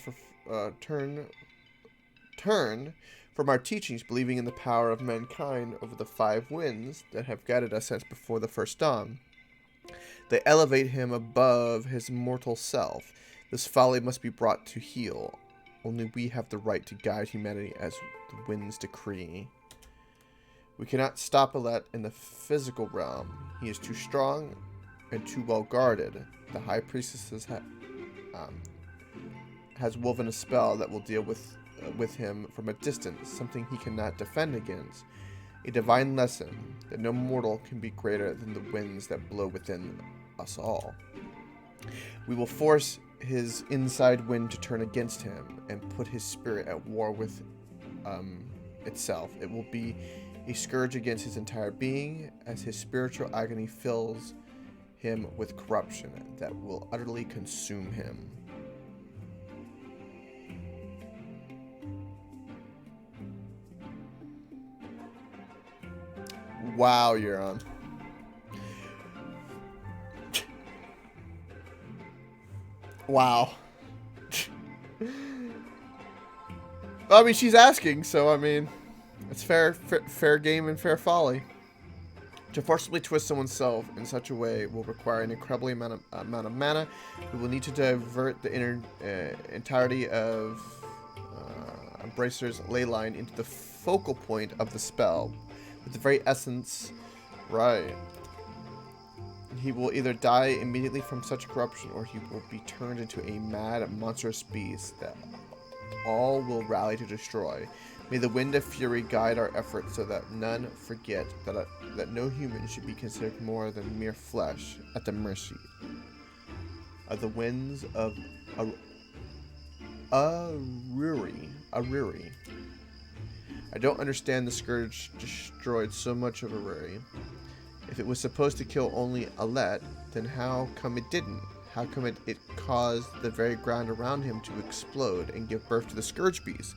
from our teachings, believing in the power of mankind over the five winds that have guided us since before the first dawn. They elevate him above his mortal self. This folly must be brought to heel. Only we have the right to guide humanity as the winds decree. We cannot stop Elep in the physical realm. He is too strong and too well guarded. The High Priestess has woven a spell that will deal with him from a distance, something he cannot defend against. A divine lesson that no mortal can be greater than the winds that blow within us all. We will force his inside wind to turn against him and put his spirit at war with itself. It will be a scourge against his entire being as his spiritual agony fills him with corruption that will utterly consume him. Wow, Euron. Wow. I mean, she's asking, so I mean, it's fair game and fair folly. To forcibly twist someone's self in such a way will require an incredible amount of mana. We will need to divert the entirety of Embracer's ley line into the focal point of the spell, with the very essence. Right. He will either die immediately from such corruption, or he will be turned into a mad, monstrous beast that all will rally to destroy. May the wind of fury guide our efforts so that none forget that no human should be considered more than mere flesh at the mercy of the winds of Aruri. I don't understand the scourge destroyed so much of Aruri. If it was supposed to kill only Alet, then how come it didn't? How come it caused the very ground around him to explode and give birth to the Scourge Beast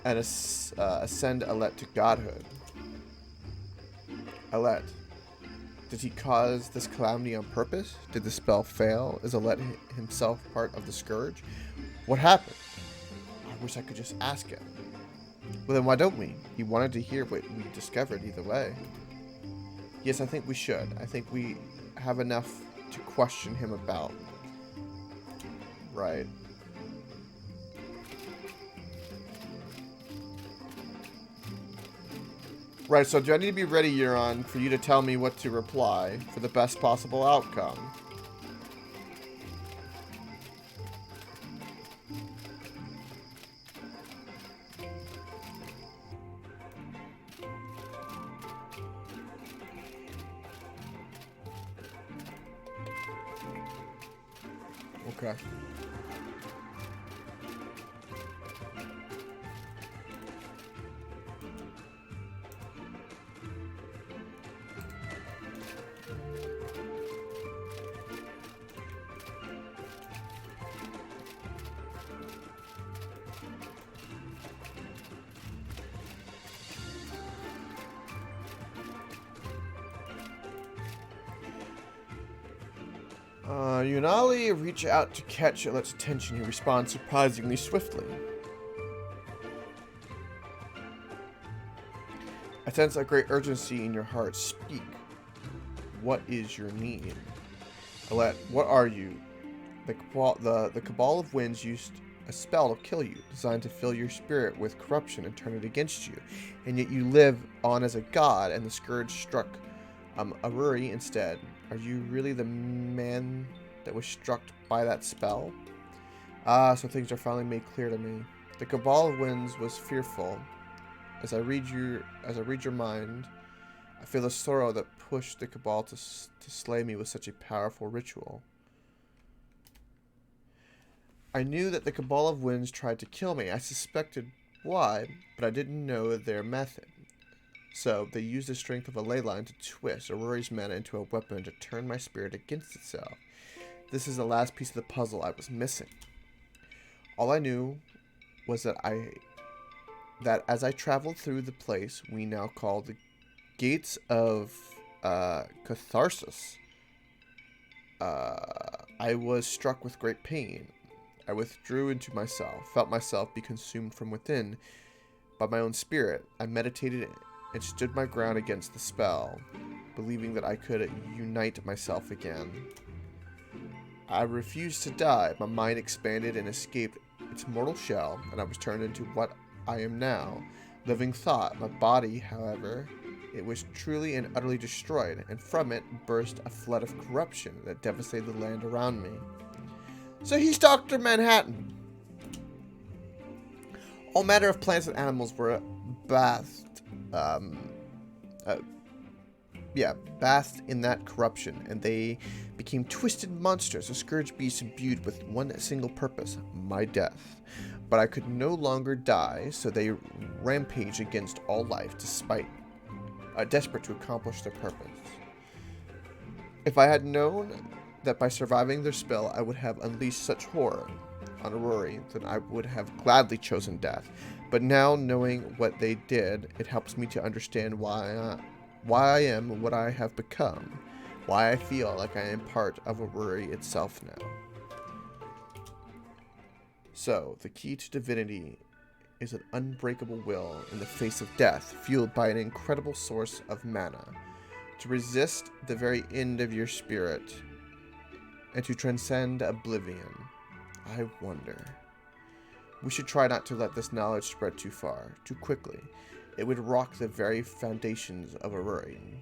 and ascend Alet to godhood? Alet, did he cause this calamity on purpose? Did the spell fail? Is Alet himself part of the Scourge? What happened? I wish I could just ask him. Well, then why don't we? He wanted to hear what we discovered either way. Yes, I think we should. I think we have enough to question him about. Right. Right, so do I need to be ready, Euron, for you to tell me what to reply for the best possible outcome? Okay. Yunali reach out to catch Alet's attention. He responds surprisingly swiftly. I sense a great urgency in your heart. Speak. What is your need? Alet, what are you? The Cabal of Winds used a spell to kill you, designed to fill your spirit with corruption and turn it against you. And yet you live on as a god, and the scourge struck Aruri instead. Are you really the man that was struck by that spell? Ah, so things are finally made clear to me. The Cabal of Winds was fearful. As I read your mind, I feel the sorrow that pushed the Cabal to slay me with such a powerful ritual. I knew that the Cabal of Winds tried to kill me. I suspected why, but I didn't know their method. So, they used the strength of a ley line to twist Aruri's mana into a weapon to turn my spirit against itself. This is the last piece of the puzzle I was missing. All I knew was that as I traveled through the place we now call the Gates of Catharsis, I was struck with great pain. I withdrew into myself, felt myself be consumed from within by my own spirit. I meditated and stood my ground against the spell, believing that I could unite myself again. I refused to die. My mind expanded and escaped its mortal shell, and I was turned into what I am now, living thought. My body, however, it was truly and utterly destroyed, and from it burst a flood of corruption that devastated the land around me. So he's Dr. Manhattan. All manner of plants and animals were bathed in that corruption, and they became twisted monsters, a scourge beast imbued with one single purpose, my death. But I could no longer die, so they rampaged against all life, desperate to accomplish their purpose. If I had known that by surviving their spell I would have unleashed such horror on Aruri, then I would have gladly chosen death. But now, knowing what they did, it helps me to understand why I am what I have become, why I feel like I am part of Aruri itself now. So, the key to divinity is an unbreakable will in the face of death, fueled by an incredible source of mana, to resist the very end of your spirit, and to transcend oblivion. I wonder. We should try not to let this knowledge spread too far, too quickly. It would rock the very foundations of Aurorian.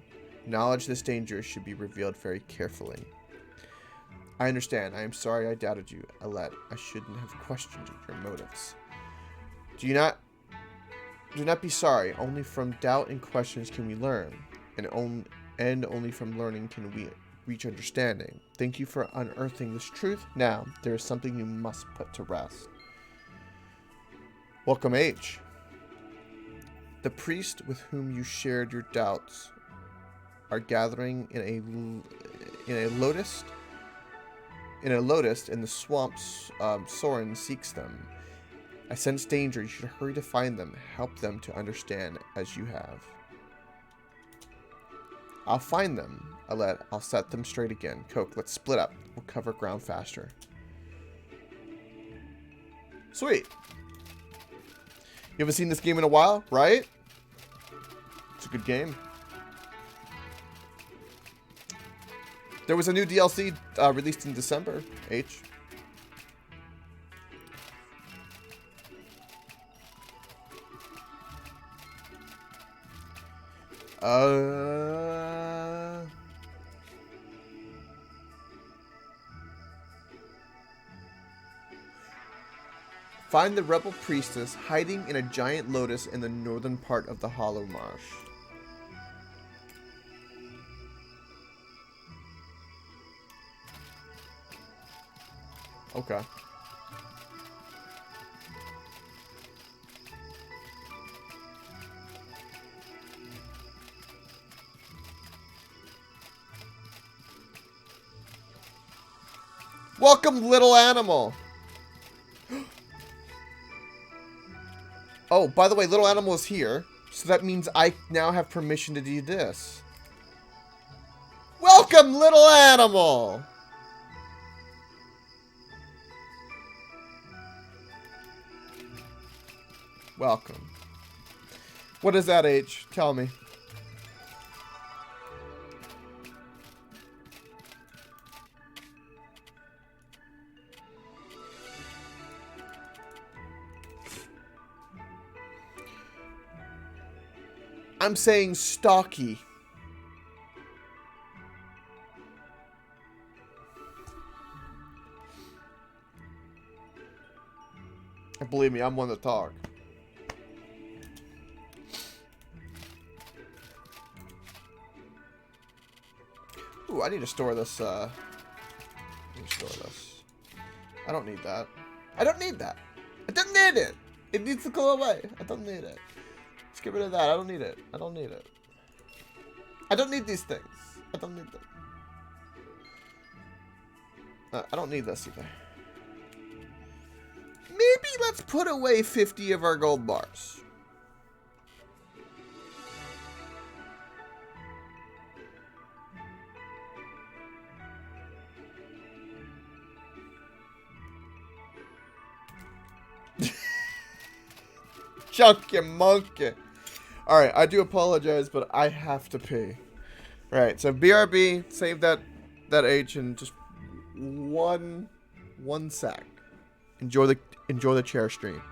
Knowledge this danger should be revealed very carefully. I understand. I am sorry I doubted you, Alette. I shouldn't have questioned your motives. Do not be sorry. Only from doubt and questions can we learn, and only from learning can we reach understanding. Thank you for unearthing this truth. Now, there is something you must put to rest. Welcome, H. The priest with whom you shared your doubts are gathering in a lotus in the swamps. Soren seeks them. I sense danger. You should hurry to find them. Help them to understand as you have. I'll find them, Alette. I'll set them straight again. Coke, let's split up. We'll cover ground faster. Sweet. You haven't seen this game in a while, right? It's a good game. There was a new DLC released in December, H. Find the rebel priestess hiding in a giant lotus in the northern part of the Hollow Marsh. Okay. Welcome, little animal. Oh, by the way, little animal is here. So that means I now have permission to do this. Welcome, little animal. Welcome. What is that, H? Tell me. I'm saying stocky. And believe me, I'm one to talk. Ooh, I need to store this, I need to store this. I don't need that. I don't need that. I don't need it. It needs to go away. I don't need it. Let's get rid of that. I don't need it. I don't need it. I don't need these things. I don't need them. I don't need this either. Maybe let's put away 50 of our gold bars. Chunky monkey. Alright, I do apologize, but I have to pee. Alright, so BRB, save that H in just one sec. Enjoy the chair stream.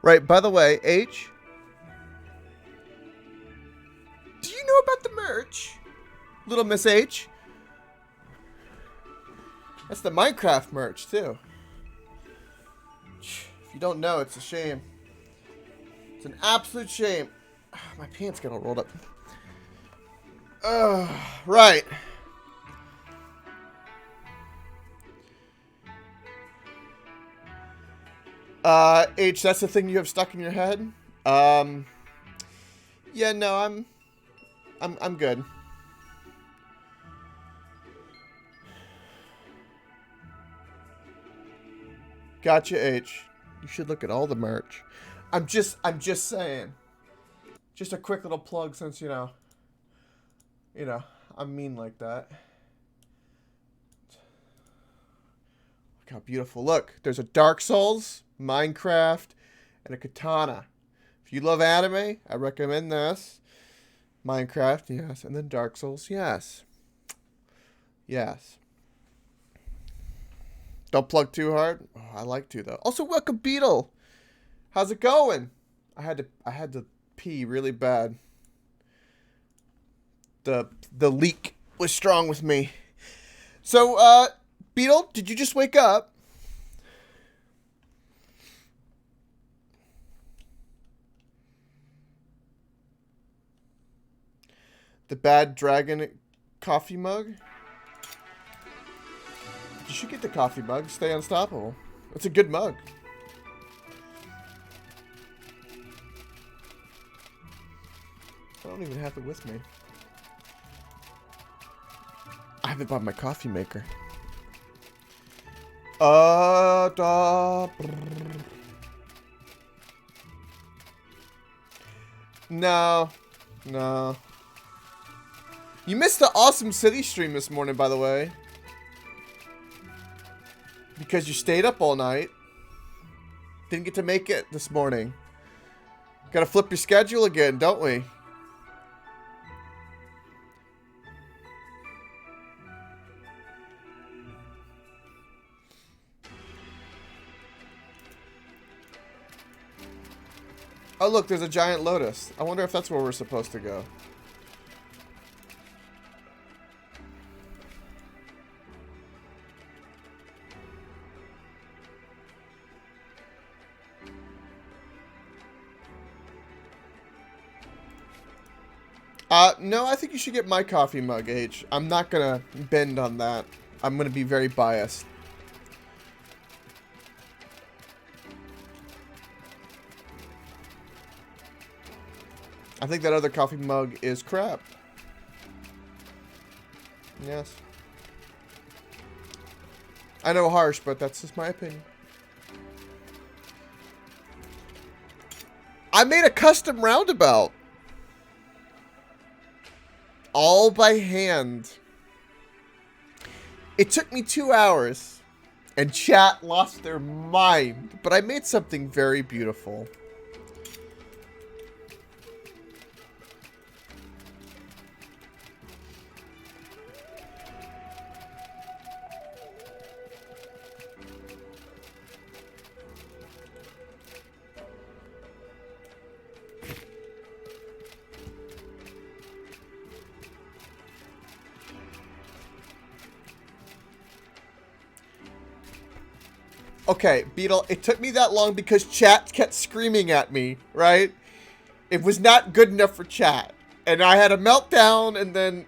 Right, by the way, H, do you know about the merch? Little Miss H? That's the Minecraft merch, too. If you don't know, it's a shame. It's an absolute shame. My pants get all rolled up. Right. H, that's the thing you have stuck in your head? Yeah, no, I'm good. Gotcha, H. You should look at all the merch. I'm just saying. Just a quick little plug since, you know, I'm mean like that. Look how beautiful. Look, there's a Dark Souls, Minecraft, and a katana. If you love anime, I recommend this. Minecraft, yes. And then Dark Souls, yes. Yes. Don't plug too hard. Oh, I like to, though. Also, welcome, Beetle. How's it going? I had to pee really bad. The leak was strong with me. So, Beetle, did you just wake up? The Bad Dragon coffee mug? You should get the coffee mug. Stay unstoppable. It's a good mug. I don't even have it with me. I haven't bought my coffee maker. No. You missed the Awesome City stream this morning, by the way. Because you stayed up all night. Didn't get to make it this morning. Gotta flip your schedule again, don't we? Oh, look, there's a giant lotus. I wonder if that's where we're supposed to go. No, I think you should get my coffee mug, H. I'm not gonna bend on that. I'm gonna be very biased. I think that other coffee mug is crap. Yes. I know, harsh, but that's just my opinion. I made a custom roundabout. All by hand. It took me 2 hours. And chat lost their mind. But I made something very beautiful. Okay, Beetle, it took me that long because chat kept screaming at me, right? It was not good enough for chat. And I had a meltdown, and then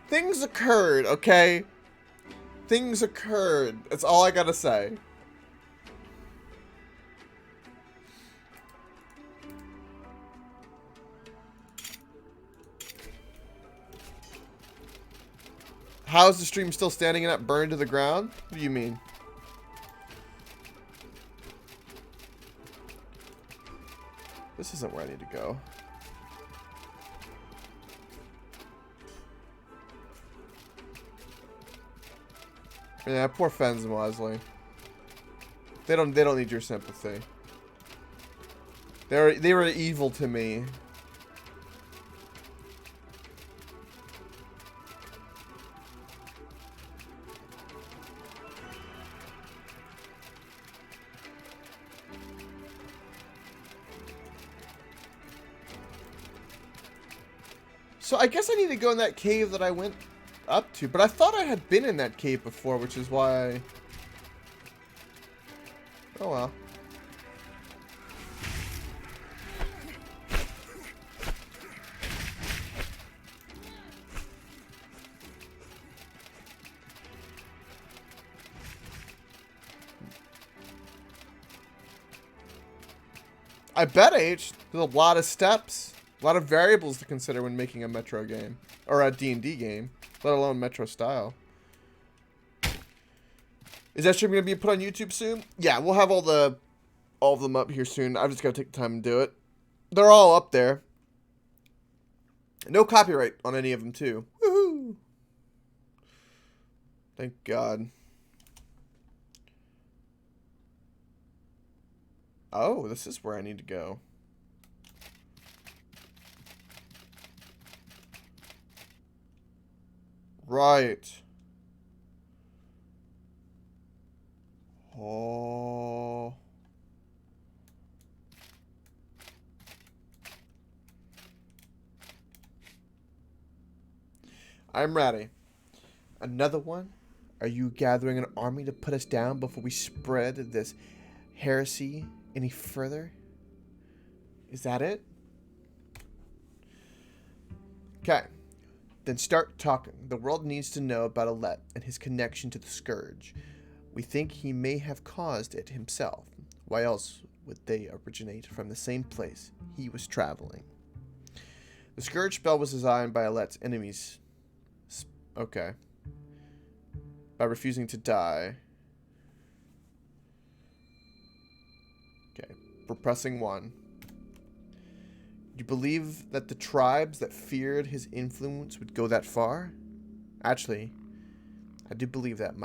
things occurred, okay? Things occurred. That's all I gotta say. How is the stream still standing and not burned to the ground? What do you mean? This isn't where I need to go. Yeah, poor Fens and Wesley. They don't need your sympathy. They were evil to me. So I guess I need to go in that cave that I went up to. But I thought I had been in that cave before, which is why... Oh well. I bet, H. There's a lot of steps. A lot of variables to consider when making a Metro game. Or a D&D game. Let alone Metro style. Is that stream going to be put on YouTube soon? Yeah, we'll have all of them up here soon. I've just got to take the time and do it. They're all up there. No copyright on any of them, too. Woohoo! Thank God. Oh, this is where I need to go. Right. Oh. I'm ready. Another one? Are you gathering an army to put us down before we spread this heresy any further? Is that it? Okay. Then start talking. The world needs to know about Alet and his connection to the Scourge. We think he may have caused it himself. Why else would they originate from the same place he was traveling? The Scourge spell was designed by Alet's enemies. Okay. By refusing to die. Okay. We're pressing 1. You believe that the tribes that feared his influence would go that far? Actually, I do believe that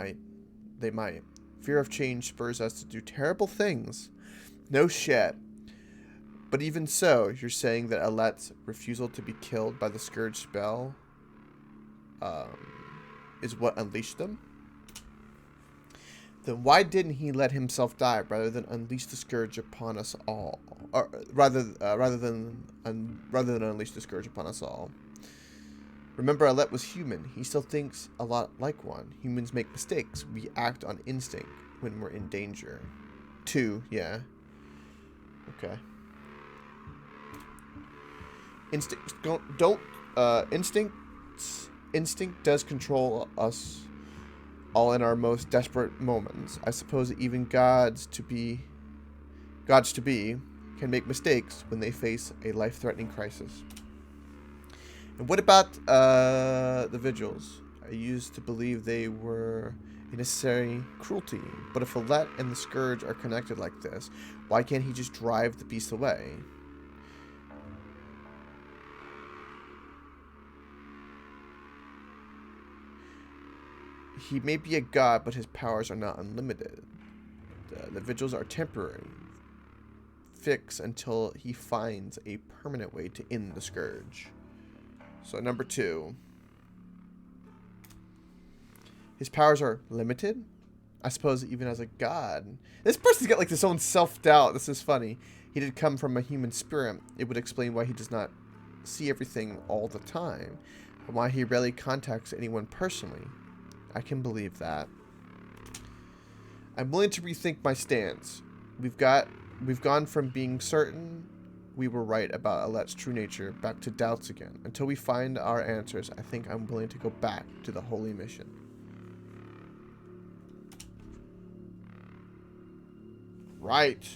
they might. Fear of change spurs us to do terrible things. No shit. But even so, you're saying that Alet's refusal to be killed by the Scourge spell is what unleashed them? Then why didn't he let himself die rather than unleash the Scourge upon us all? Or rather than unleash the Scourge upon us all. Remember, Alet was human. He still thinks a lot like one. Humans make mistakes. We act on instinct when we're in danger. 2, yeah. Okay. Instinct does control us all in our most desperate moments. I suppose even gods to be can make mistakes when they face a life-threatening crisis. And what about the vigils? I used to believe they were a necessary cruelty, but if Alet and the Scourge are connected like this, why can't he just drive the beast away? He may be a god, but his powers are not unlimited. The vigils are temporary. Fix until he finds a permanent way to end the Scourge. So number 2. His powers are limited? I suppose even as a god. This person's got like this own self-doubt. This is funny. He did come from a human spirit. It would explain why he does not see everything all the time. And why he rarely contacts anyone personally. I can believe that. I'm willing to rethink my stance. We've gone from being certain we were right about Alet's true nature back to doubts again. Until we find our answers, I think I'm willing to go back to the holy mission. Right.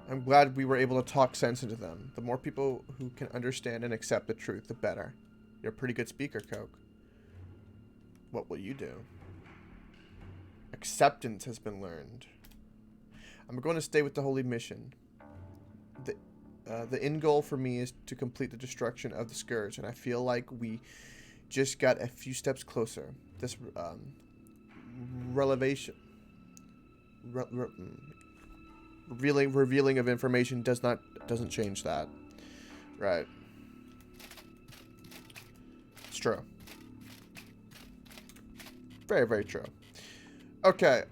I'm glad we were able to talk sense into them. The more people who can understand and accept the truth, the better. You're a pretty good speaker, Coke. What will you do? Acceptance has been learned. I'm going to stay with the holy mission. The end goal for me is to complete the destruction of the Scourge, and I feel like we just got a few steps closer. This revealing of information doesn't change that. Right. It's true. Very, very true. Okay.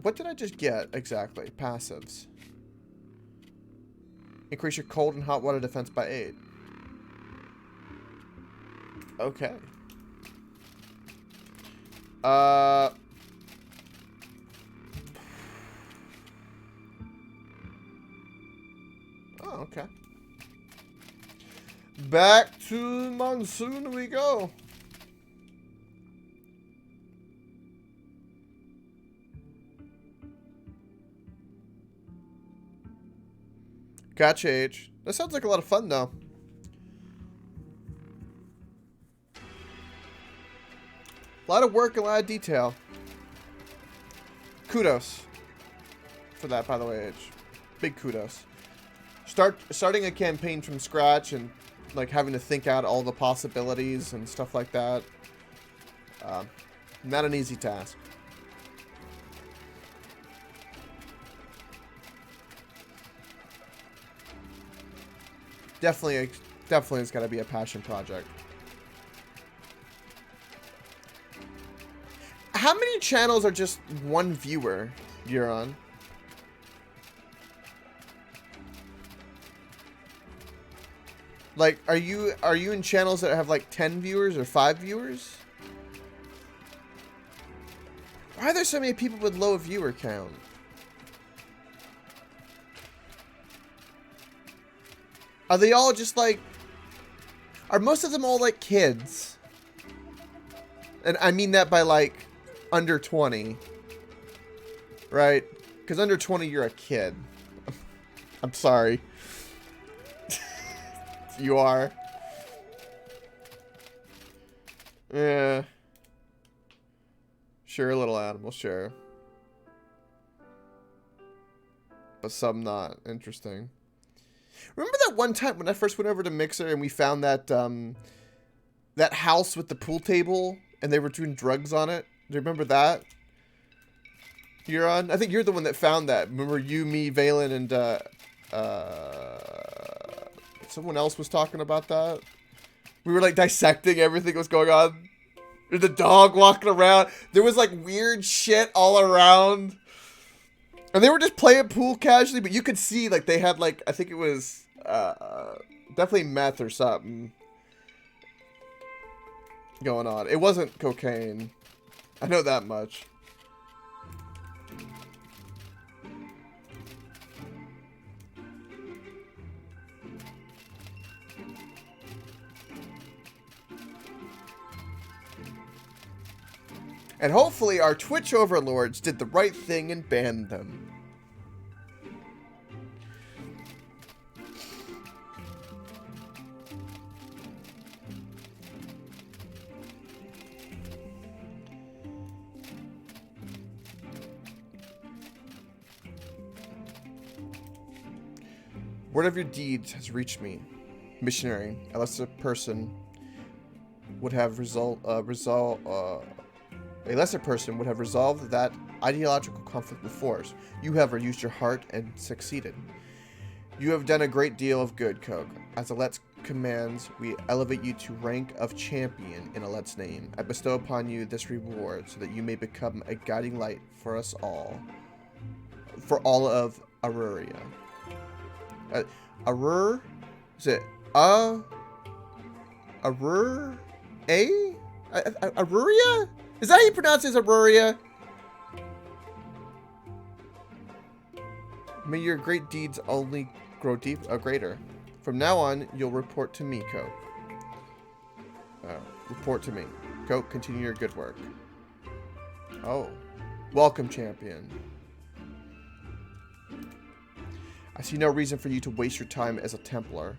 What did I just get exactly? Passives. Increase your cold and hot water defense by 8. Okay. Oh, okay. Back to monsoon we go. Gotcha, H. That sounds like a lot of fun, though. A lot of work, a lot of detail. Kudos for that, by the way, H. Big kudos. Starting a campaign from scratch and like having to think out all the possibilities and stuff like that. Not an easy task. Definitely it's got to be a passion project. How many channels are just one viewer you're on? Like, are you in channels that have like 10 viewers or 5 viewers? Why are there so many people with low viewer count? Are they all just like... Are most of them all like kids? And I mean that by like under 20. Right? Because under 20 you're a kid. I'm sorry. You are. Yeah. Sure, little animal, sure. But some not. Interesting. Remember that one time when I first went over to Mixer and we found that that house with the pool table and they were doing drugs on it? Do you remember that? Huron? I think you're the one that found that. Remember you, me, Valen, and someone else was talking about that? We were like dissecting everything that was going on. There's the dog walking around. There was like weird shit all around. And they were just playing pool casually, but you could see like they had like, I think it was definitely meth or something going on. It wasn't cocaine. I know that much. And hopefully our Twitch overlords did the right thing and banned them. Word of your deeds has reached me, missionary. A lesser person would have resolved that ideological conflict with force. You, however, used your heart and succeeded. You have done a great deal of good, Coke. As Alet's commands, we elevate you to rank of champion in Alet's name. I bestow upon you this reward so that you may become a guiding light for us all. For all of Aruria. Arur? Is it Arur? Aruria? Is that how you pronounce it, Aruria? May your great deeds only grow greater. From now on, you'll report to me, Coke. Report to me. Coke, continue your good work. Oh. Welcome, champion. I see no reason for you to waste your time as a Templar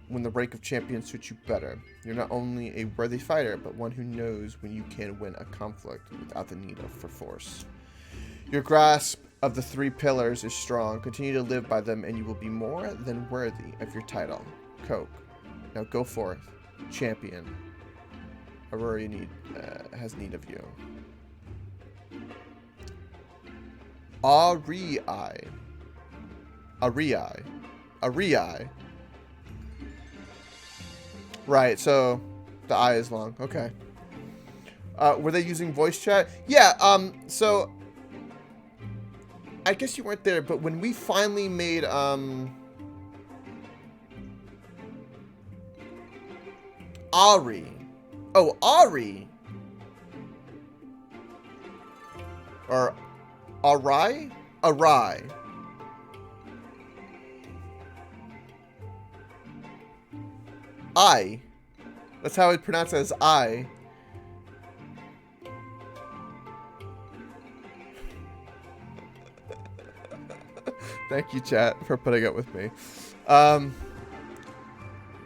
when the rank of champion suits you better. You're not only a worthy fighter, but one who knows when you can win a conflict without the need for force. Your grasp of the 3 pillars is strong. Continue to live by them and you will be more than worthy of your title. Coke. Now go forth. Champion. Aurora has need of you. Arii. Right, so the I is long. Okay. Were they using voice chat? Yeah, so I guess you weren't there, but when we finally made, Ari. Oh, Ari. Or Arai? Arai. I. That's how I pronounce it, as I. Thank you, chat, for putting up with me.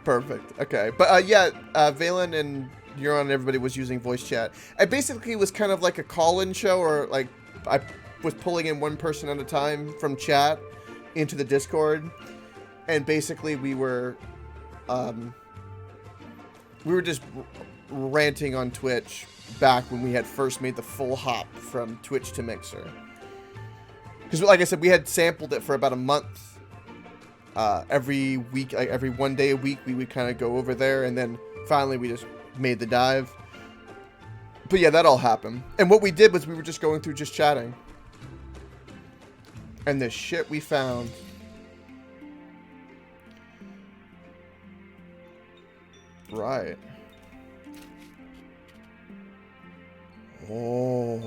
Perfect. Okay. But, yeah, Valen and Euron and everybody was using voice chat. It basically was kind of like a call-in show, or, like, I was pulling in one person at a time from chat into the Discord. And basically we were just ranting on Twitch back when we had first made the full hop from Twitch to Mixer. Because, like I said, we had sampled it for about a month. Every week, like every one day a week, we would kind of go over there, and then finally we just made the dive. But yeah, that all happened. And what we did was we were just going through, just chatting. And the shit we found. Right. Oh.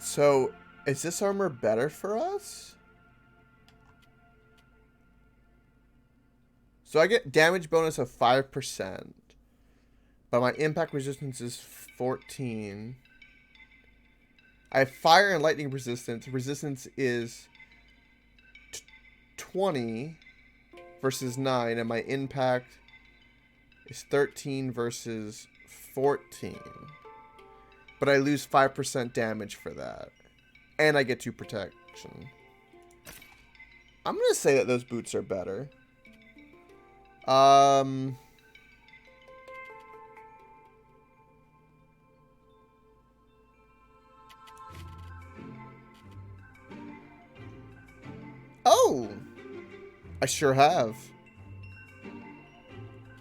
So, is this armor better for us? So I get damage bonus of 5. But my impact resistance is 14. I have fire and lightning resistance. Resistance is 20 versus 9. And my impact is 13 versus 14. But I lose 5% damage for that. And I get 2 protection. I'm going to say that those boots are better. Oh! I sure have.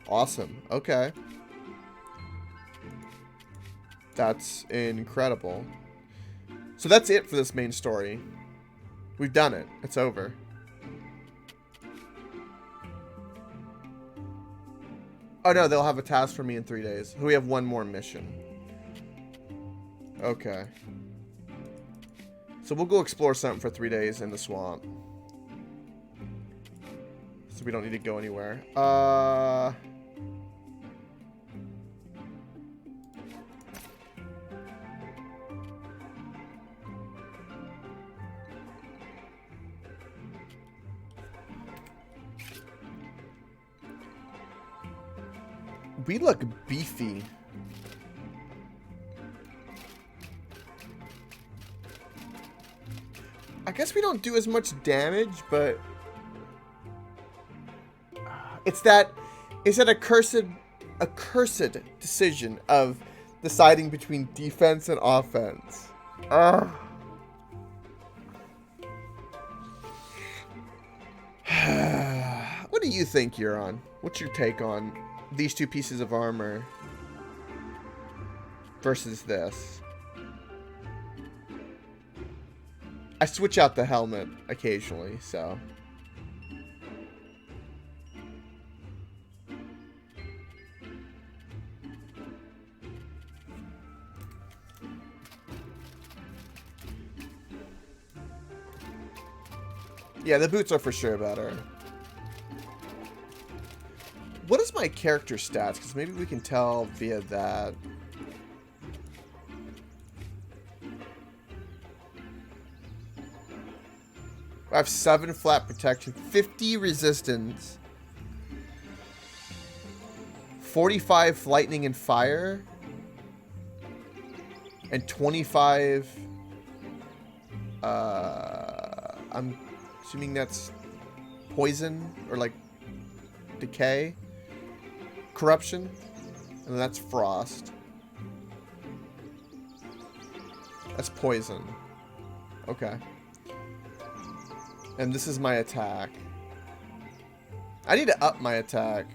Awesome. Okay. That's incredible. So that's it for this main story. We've done it. It's over. Oh no, they'll have a task for me in 3 days. We have one more mission. Okay. So we'll go explore something for 3 days in the swamp. So we don't need to go anywhere. We look beefy. I guess we don't do as much damage, but it's that accursed decision of deciding between defense and offense. What do you think, Euron? What's your take on these two pieces of armor versus this? I switch out the helmet occasionally, so. Yeah, the boots are for sure better. What is my character stats? Because maybe we can tell via that. I have 7 flat protection, 50 resistance, 45 lightning and fire, and 25. I'm assuming that's poison or like decay, corruption, and that's frost. That's poison. Okay. And this is my attack. I need to up my attack.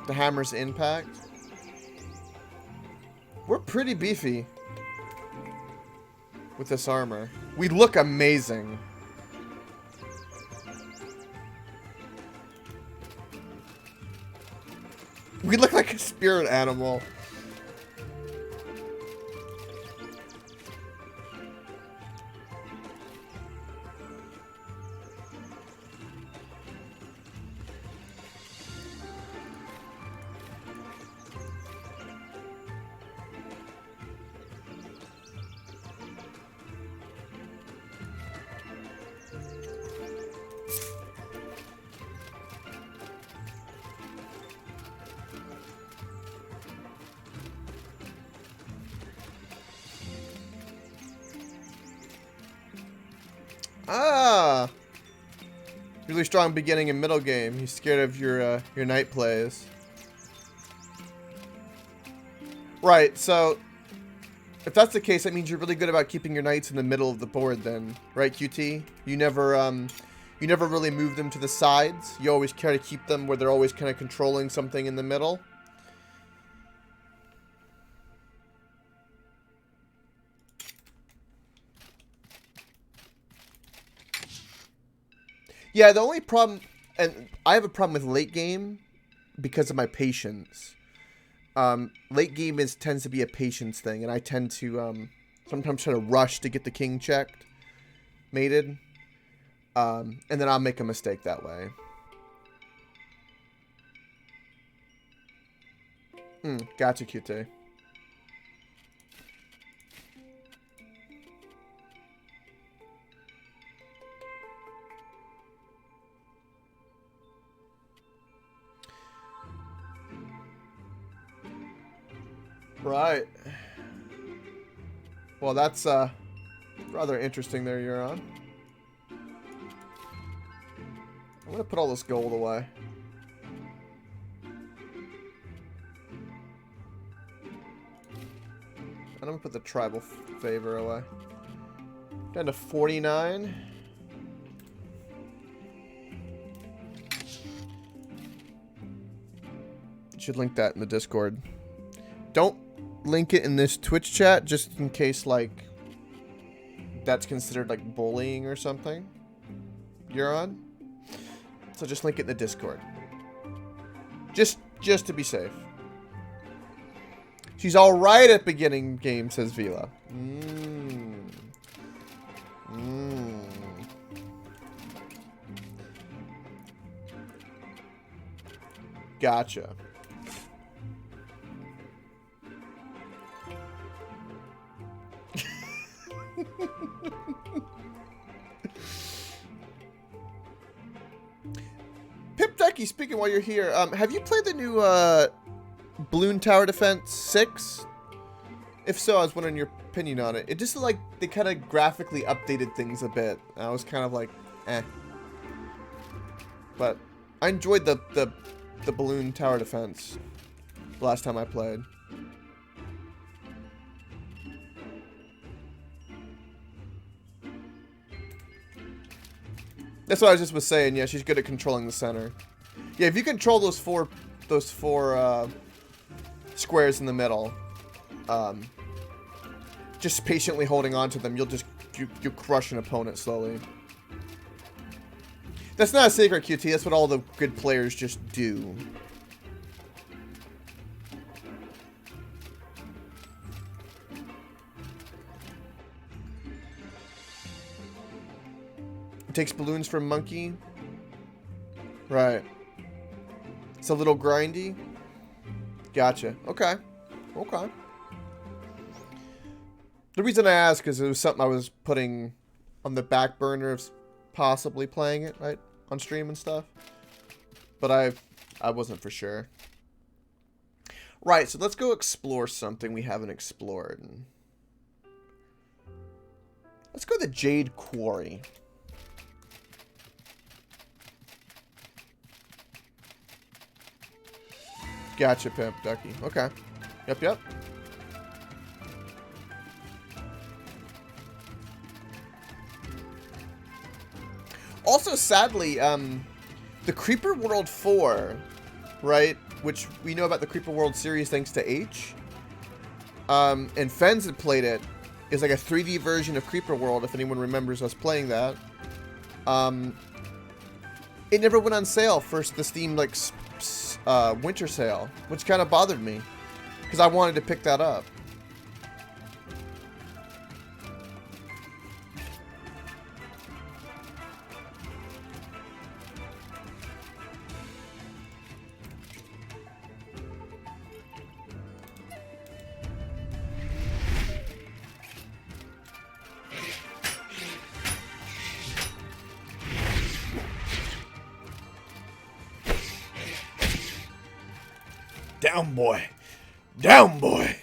The hammer's impact. We're pretty beefy with this armor. We look amazing. We look like a spirit animal. Ah! Really strong beginning and middle game. He's scared of your knight plays. Right, so if that's the case, that means you're really good about keeping your knights in the middle of the board then. Right, QT? You never really move them to the sides. You always try to keep them where they're always kind of controlling something in the middle. Yeah, the only problem, and I have a problem with late game because of my patience. Late game tends to be a patience thing, and I tend to sometimes try to rush to get the king checked, mated, and then I'll make a mistake that way. Gotcha, QT. Right. Well, that's rather interesting there, Euron. I'm gonna put all this gold away. And I'm gonna put the tribal favor away. Down to 49. Should link that in the Discord. Don't link it in this Twitch chat just in case, like, that's considered like bullying or something. You're on? So just link it in the Discord. Just to be safe. She's alright at beginning game, says Vila. Gotcha. Pip Ducky, speaking while you're here, have you played the new Balloon Tower Defense 6? If so, I was wondering your opinion on it. It just like they kind of graphically updated things a bit. I was kind of like, eh. But I enjoyed the Balloon Tower Defense the last time I played. That's what I just was saying. Yeah, she's good at controlling the center. Yeah, if you control those four squares in the middle, just patiently holding on to them, you crush an opponent slowly. That's not a secret, QT. That's what all the good players just do. Takes balloons from monkey. Right. It's a little grindy. Gotcha. Okay. Okay. The reason I asked is it was something I was putting on the back burner of possibly playing it, right? On stream and stuff. But I wasn't for sure. Right, so let's go explore something we haven't explored. Let's go to the Jade Quarry. Gotcha, Pimp Ducky. Okay. Yep, yep. Also, sadly, the Creeper World 4, right, which we know about the Creeper World series thanks to H, and Fens had played it, is like a 3D version of Creeper World, if anyone remembers us playing that. It never went on sale for the Steam, like, winter sale, which kind of bothered me, because I wanted to pick that up. Down, boy. Down, boy.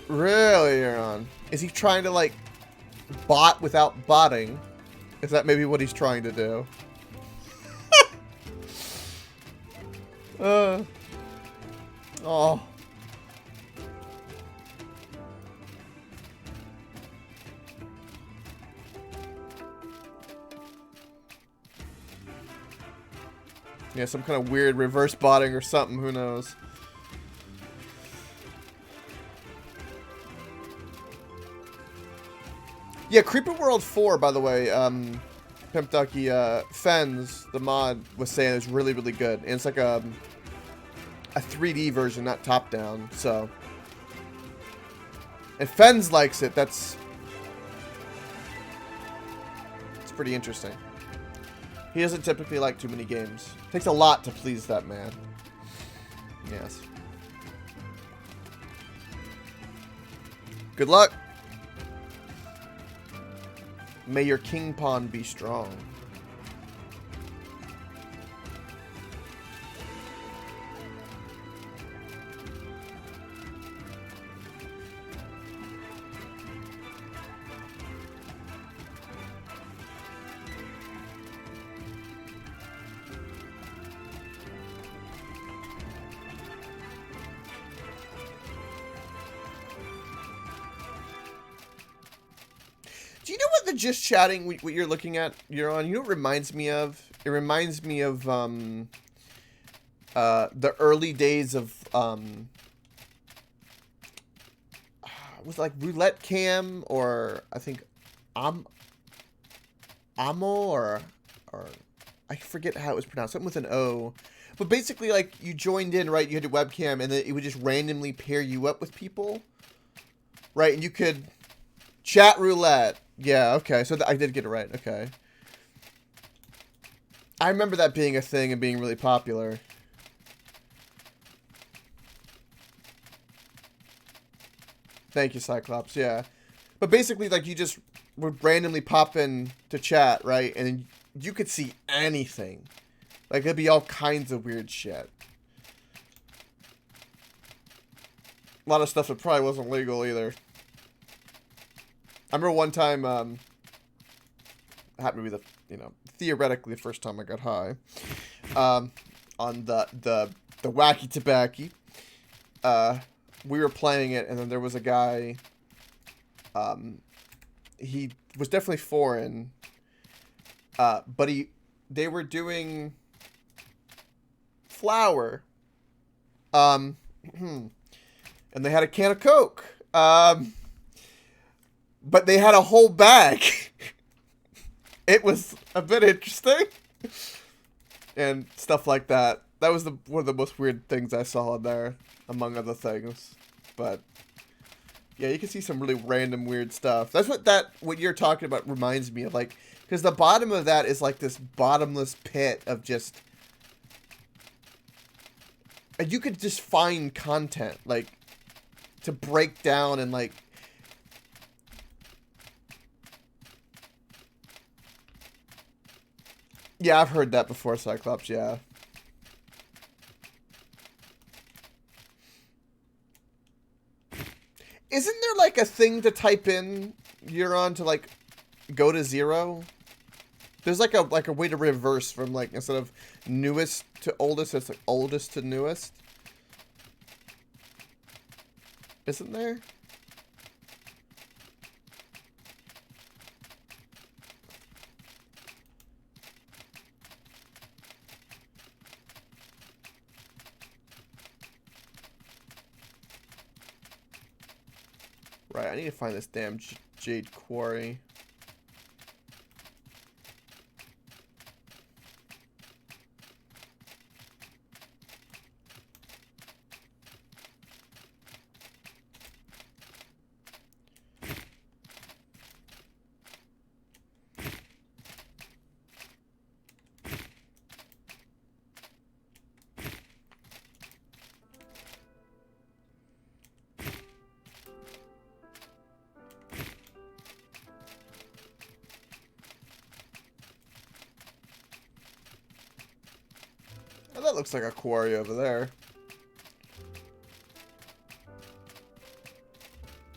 Really, you're on. Is he trying to, like, bot without botting? Is that maybe what he's trying to do? Oh. Yeah, some kind of weird reverse botting or something, who knows. Yeah, Creeper World 4, by the way, Pimp Ducky, Fens, the mod, was saying it's really, really good. And it's like a 3D version, not top-down, so. And Fens likes it, it's pretty interesting. He doesn't typically like too many games. Takes a lot to please that man. Yes. Good luck. May your king pawn be strong. Do you know what the just chatting, what you're looking at, you're on, you know what it reminds me of? It reminds me of, the early days of, it was like Roulette Cam, or I think, Amo, or I forget how it was pronounced, something with an O. But basically, like, you joined in, right, you had a webcam, and then it would just randomly pair you up with people, right, and you could chat roulette. Yeah, okay, so I did get it right, okay. I remember that being a thing and being really popular. Thank you, Cyclops, yeah. But basically, like, you just would randomly pop in to chat, right? And then you could see anything. Like, there'd be all kinds of weird shit. A lot of stuff that probably wasn't legal either. I remember one time, happened to be the, you know, theoretically the first time I got high, on the Wacky Tobacco. We were playing it, and then there was a guy, he was definitely foreign, but they were doing flour, and they had a can of Coke, but they had a whole bag. It was a bit interesting. And stuff like that. That was one of the most weird things I saw in there, among other things. But yeah, you can see some really random weird stuff. That's what you're talking about reminds me of, like, because the bottom of that is like this bottomless pit of just, and you could just find content, like, to break down and, like, yeah, I've heard that before, Cyclops, yeah. Isn't there like a thing to type in Euron to like go to 0? There's like a way to reverse from like instead of newest to oldest, it's like oldest to newest. Isn't there? Right, I need to find this damn jade quarry. Oh, that looks like a quarry over there.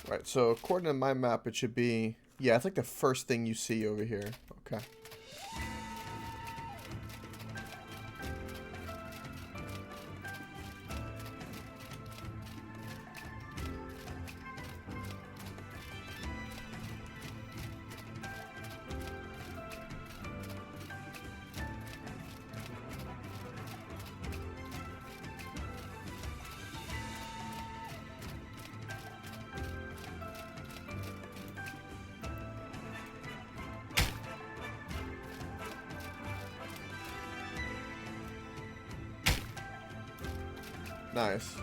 Right, so according to my map, it should be... Yeah, it's like the first thing you see over here. Okay. Nice.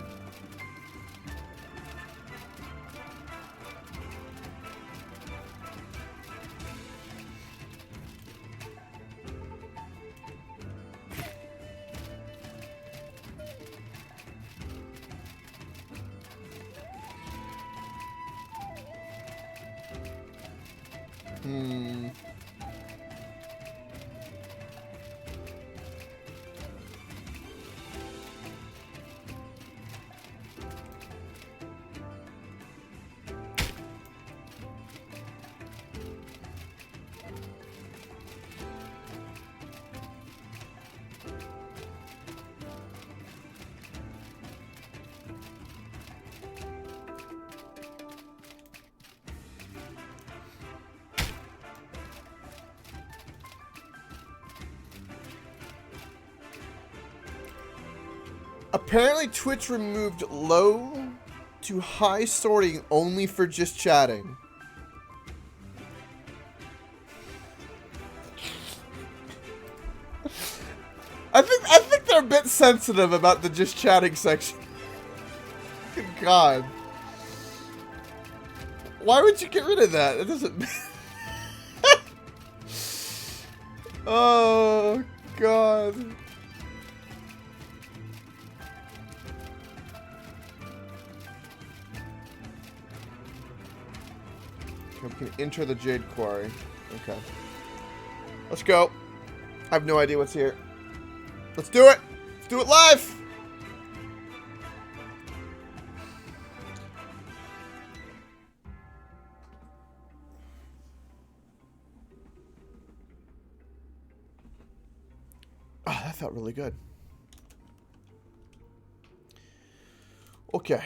Apparently Twitch removed low to high sorting only for just chatting. I think they're a bit sensitive about the just chatting section. Good God. Why would you get rid of that? It doesn't... Oh, God. We can enter the jade quarry. Okay. Let's go. I have no idea what's here. Let's do it. Let's do it live. Oh, that felt really good. Okay.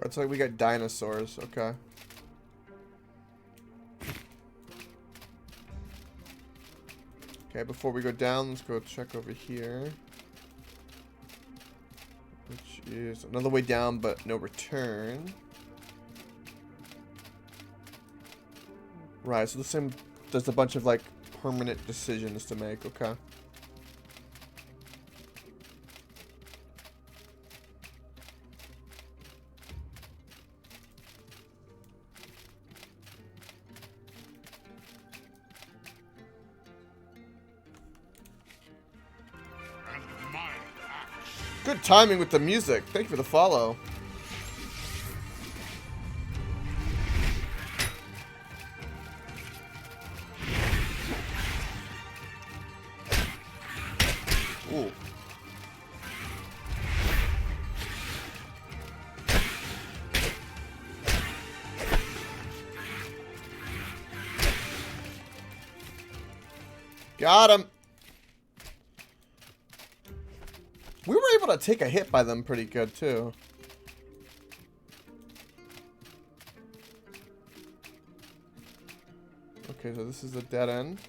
It's like we got dinosaurs. Okay. Okay, before we go down, let's go check over here. Which is another way down, but no return. Right, so the same, there's a bunch of like permanent decisions to make. Okay. Good timing with the music. Thank you for the follow. Ooh. Got him. We were able to take a hit by them pretty good, too. Okay, so this is a dead end.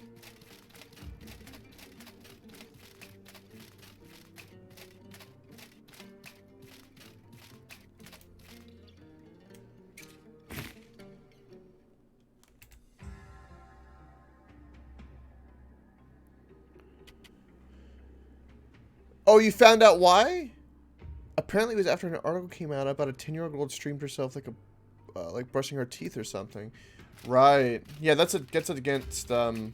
Oh, you found out why? Apparently it was after an article came out about a 10-year-old streamed herself like brushing her teeth or something. Right. Yeah, gets it against the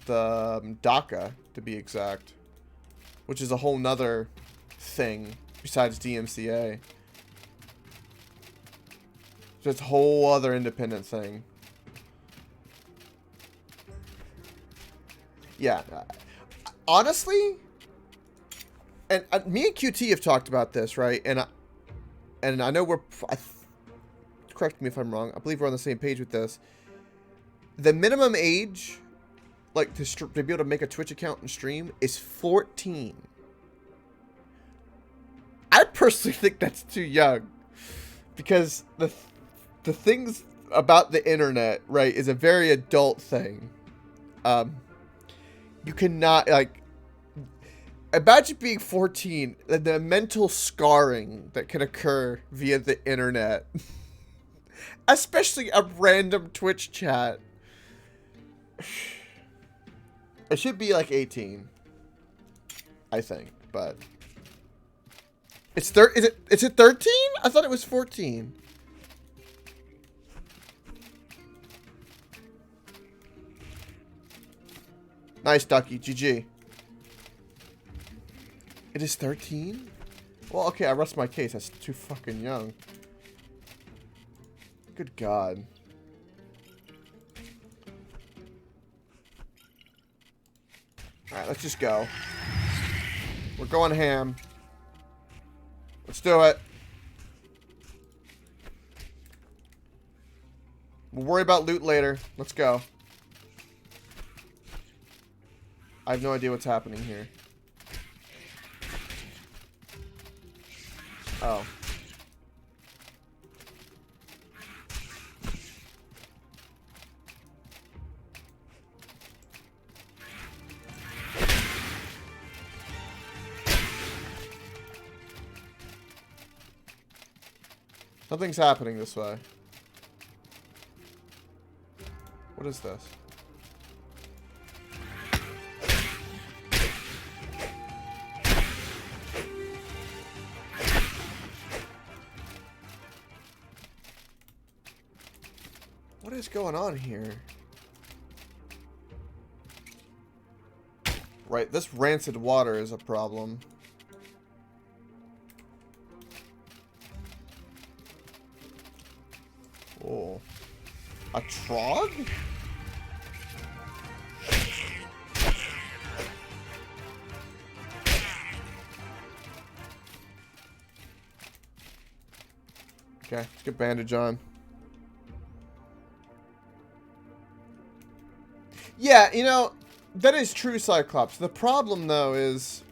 DACA, to be exact. Which is a whole nother thing besides DMCA. Just a whole other independent thing. Yeah. Honestly, and me and QT have talked about this, right? And I know correct me if I'm wrong. I believe we're on the same page with this. The minimum age, like to be able to make a Twitch account and stream, is 14. I personally think that's too young, because the things about the internet, right, is a very adult thing. You cannot, like, imagine being 14, the mental scarring that can occur via the internet. Especially a random Twitch chat. It should be like 18. I think, but is it 13? I thought it was 14. Nice, Ducky. GG. It is 13? Well, okay, I rest my case. That's too fucking young. Good God. Alright, let's just go. We're going ham. Let's do it. We'll worry about loot later. Let's go. I have no idea what's happening here. Oh. Something's happening this way. What is this? What is going on here? Right, this rancid water is a problem. Oh. A trog? Okay, let's get bandage on. Yeah, you know, that is true, Cyclops. The problem, though, is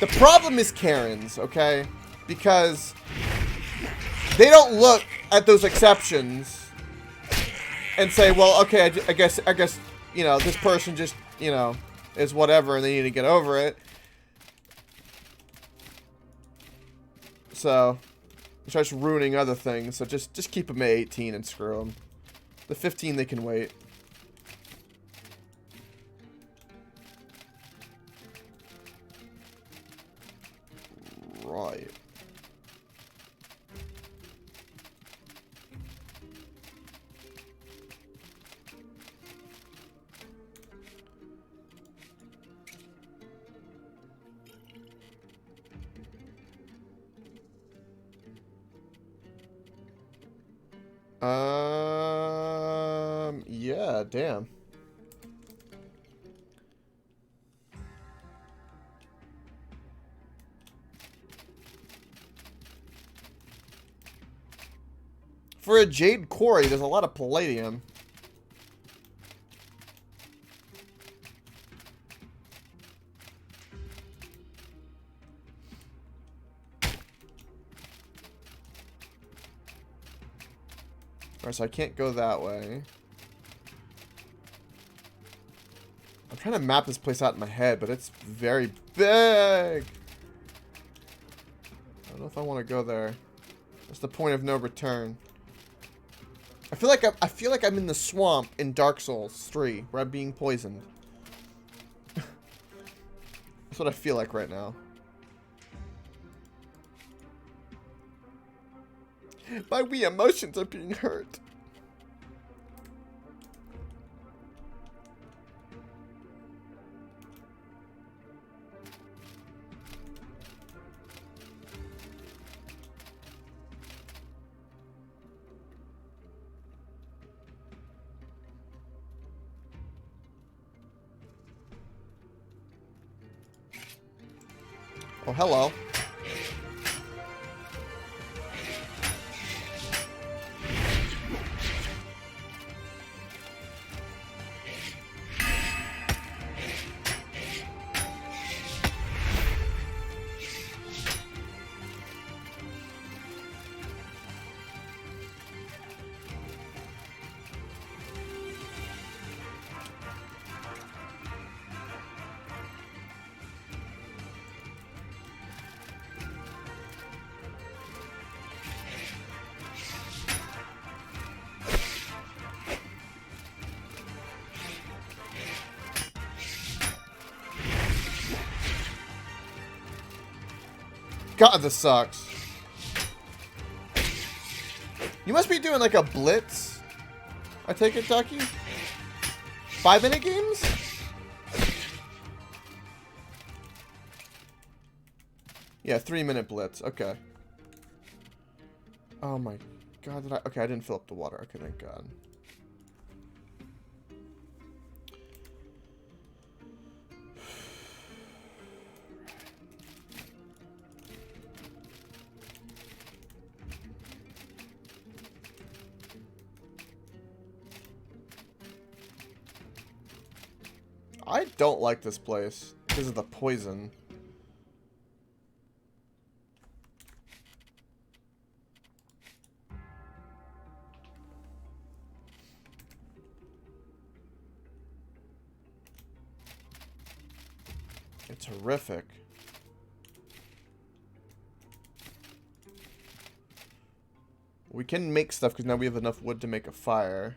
the problem is Karens, okay? Because they don't look at those exceptions and say, well, okay, I guess, you know, this person just, you know, is whatever and they need to get over it. So it starts ruining other things. So just keep them at 18 and screw them. The 15, they can wait. Right. Yeah, damn. For a jade quarry, there's a lot of palladium. Alright, so I can't go that way. I'm trying to map this place out in my head, but it's very big. I don't know if I want to go there. That's the point of no return. I feel like I'm in the swamp in Dark Souls 3, where I'm being poisoned. That's what I feel like right now. My wee emotions are being hurt. Oh, hello. God, this sucks. You must be doing like a blitz. I take it, Ducky? 5-minute games? Yeah, 3-minute blitz. Okay. Oh my god, did I... Okay, I didn't fill up the water. Okay, thank god. I don't like this place because of the poison. It's horrific. We can make stuff because now we have enough wood to make a fire.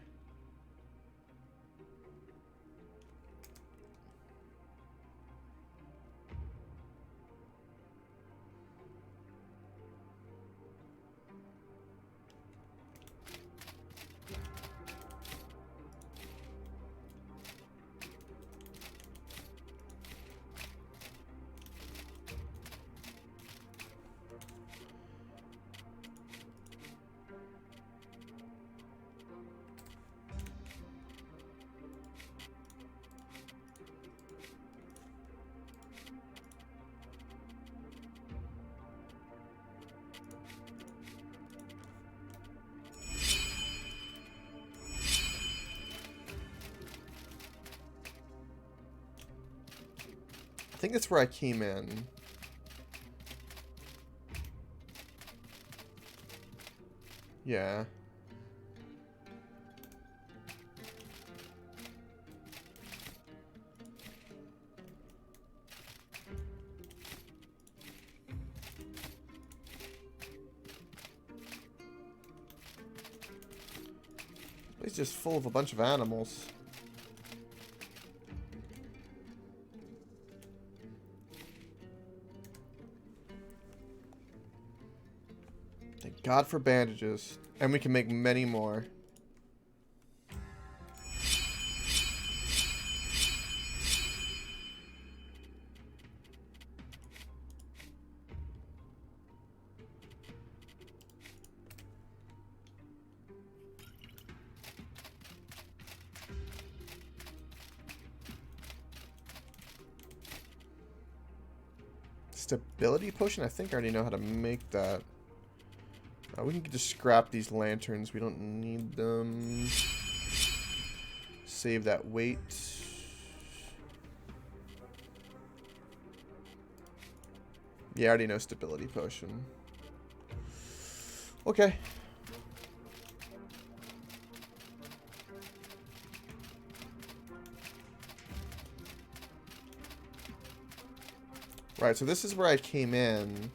I think that's where I came in. Yeah. It's just full of a bunch of animals. Thank God for bandages. And we can make many more. Stability potion? I think I already know how to make that. We can just scrap these lanterns. We don't need them. Save that weight. Yeah, I already know stability potion. Okay. Right, so this is where I came in.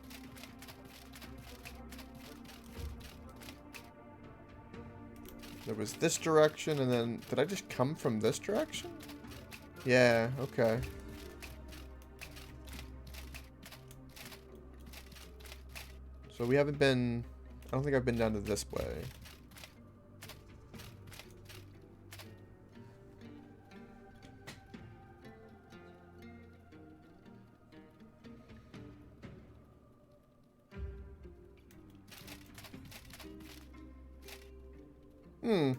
There was this direction, and then... Did I just come from this direction? Yeah, okay. So we haven't been... I don't think I've been down to this way. Hmm.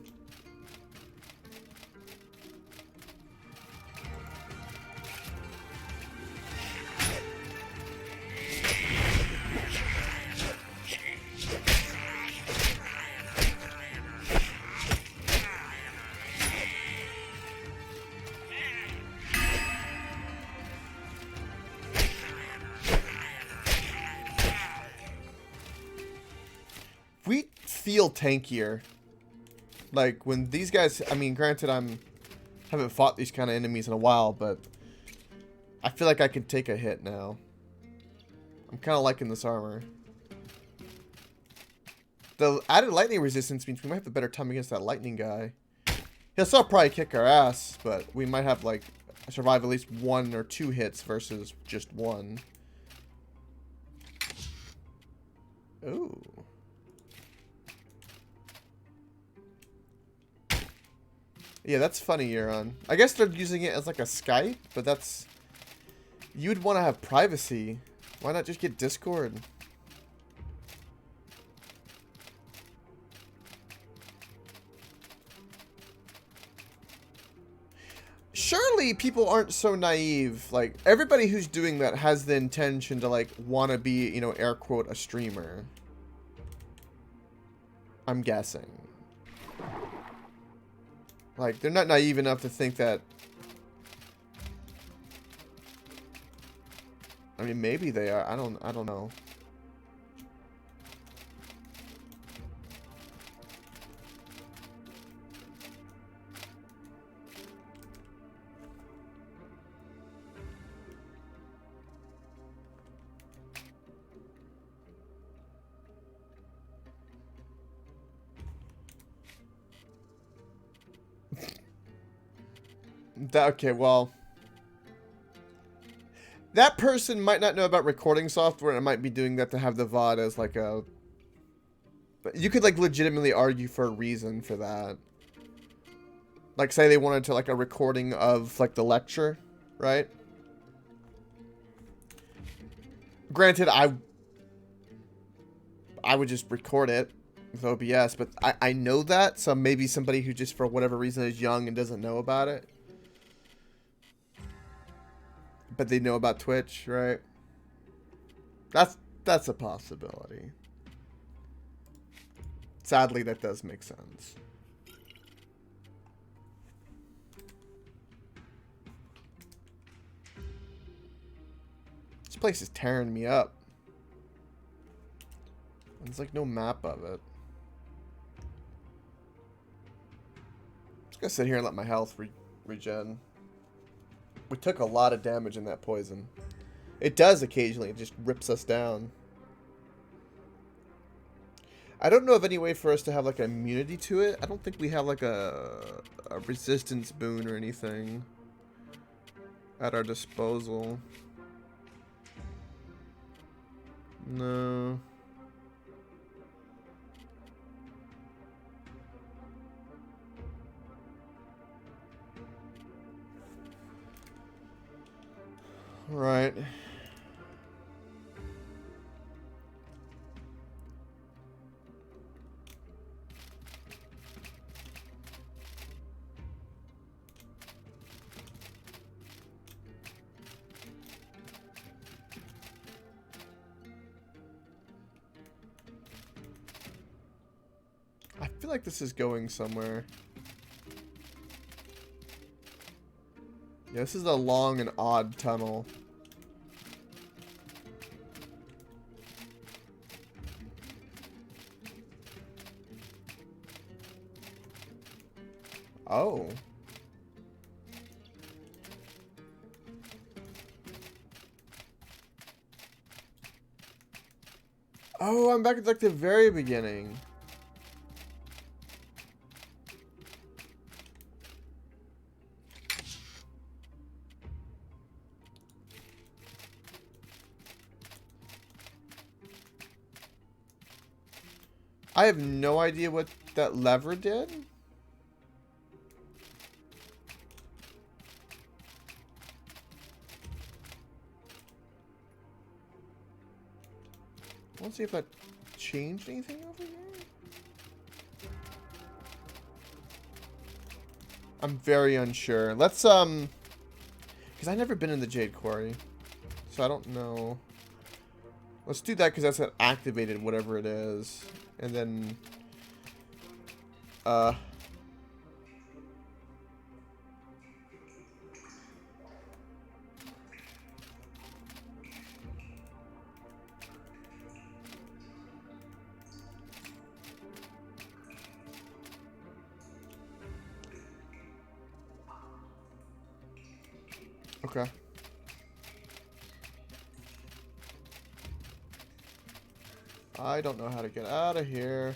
We feel tankier. Like, when these guys... I mean, granted, haven't fought these kind of enemies in a while, but... I feel like I can take a hit now. I'm kind of liking this armor. The added lightning resistance means we might have a better time against that lightning guy. He'll still probably kick our ass, but we might have, like, survive at least 1 or 2 hits versus just 1. Ooh. Yeah, that's funny, Euron. I guess they're using it as like a Skype, but that's... You'd want to have privacy. Why not just get Discord? Surely people aren't so naive. Like, everybody who's doing that has the intention to, like, want to be, you know, air quote, a streamer. I'm guessing. Like, they're not naive enough to think that... I mean, maybe they are. I don't know. Okay, well... That person might not know about recording software, and it might be doing that to have the VOD as, like, a... You could, like, legitimately argue for a reason for that. Like, say they wanted to, like, a recording of, like, the lecture, right? Granted, I would just record it with OBS, but I know that, so maybe somebody who just, for whatever reason, is young and doesn't know about it. But they know about Twitch, right? That's a possibility. Sadly, that does make sense. This place is tearing me up. There's like no map of it. Just gonna sit here and let my health regen. We took a lot of damage in that poison. It does occasionally. It just rips us down. I don't know of any way for us to have like an immunity to it. I don't think we have like a resistance boon or anything at our disposal. No. Right. like this is going somewhere. Yeah, this is a long and odd tunnel. Oh. Oh, I'm back at like the very beginning. I have no idea what that lever did. Let's see if that changed anything over here. I'm very unsure. Let's because I've never been in the Jade Quarry, so I don't know. Let's do that because that's what activated whatever it is, and then okay. I don't know how to get out of here.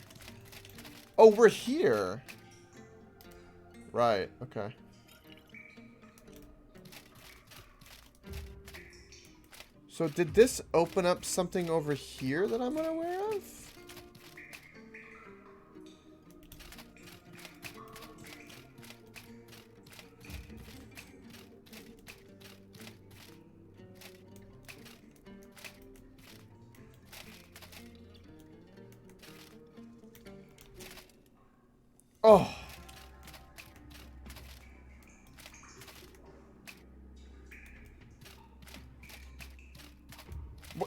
Oh, we're here. Right, okay. So did this open up something over here that I'm unaware of? Oh.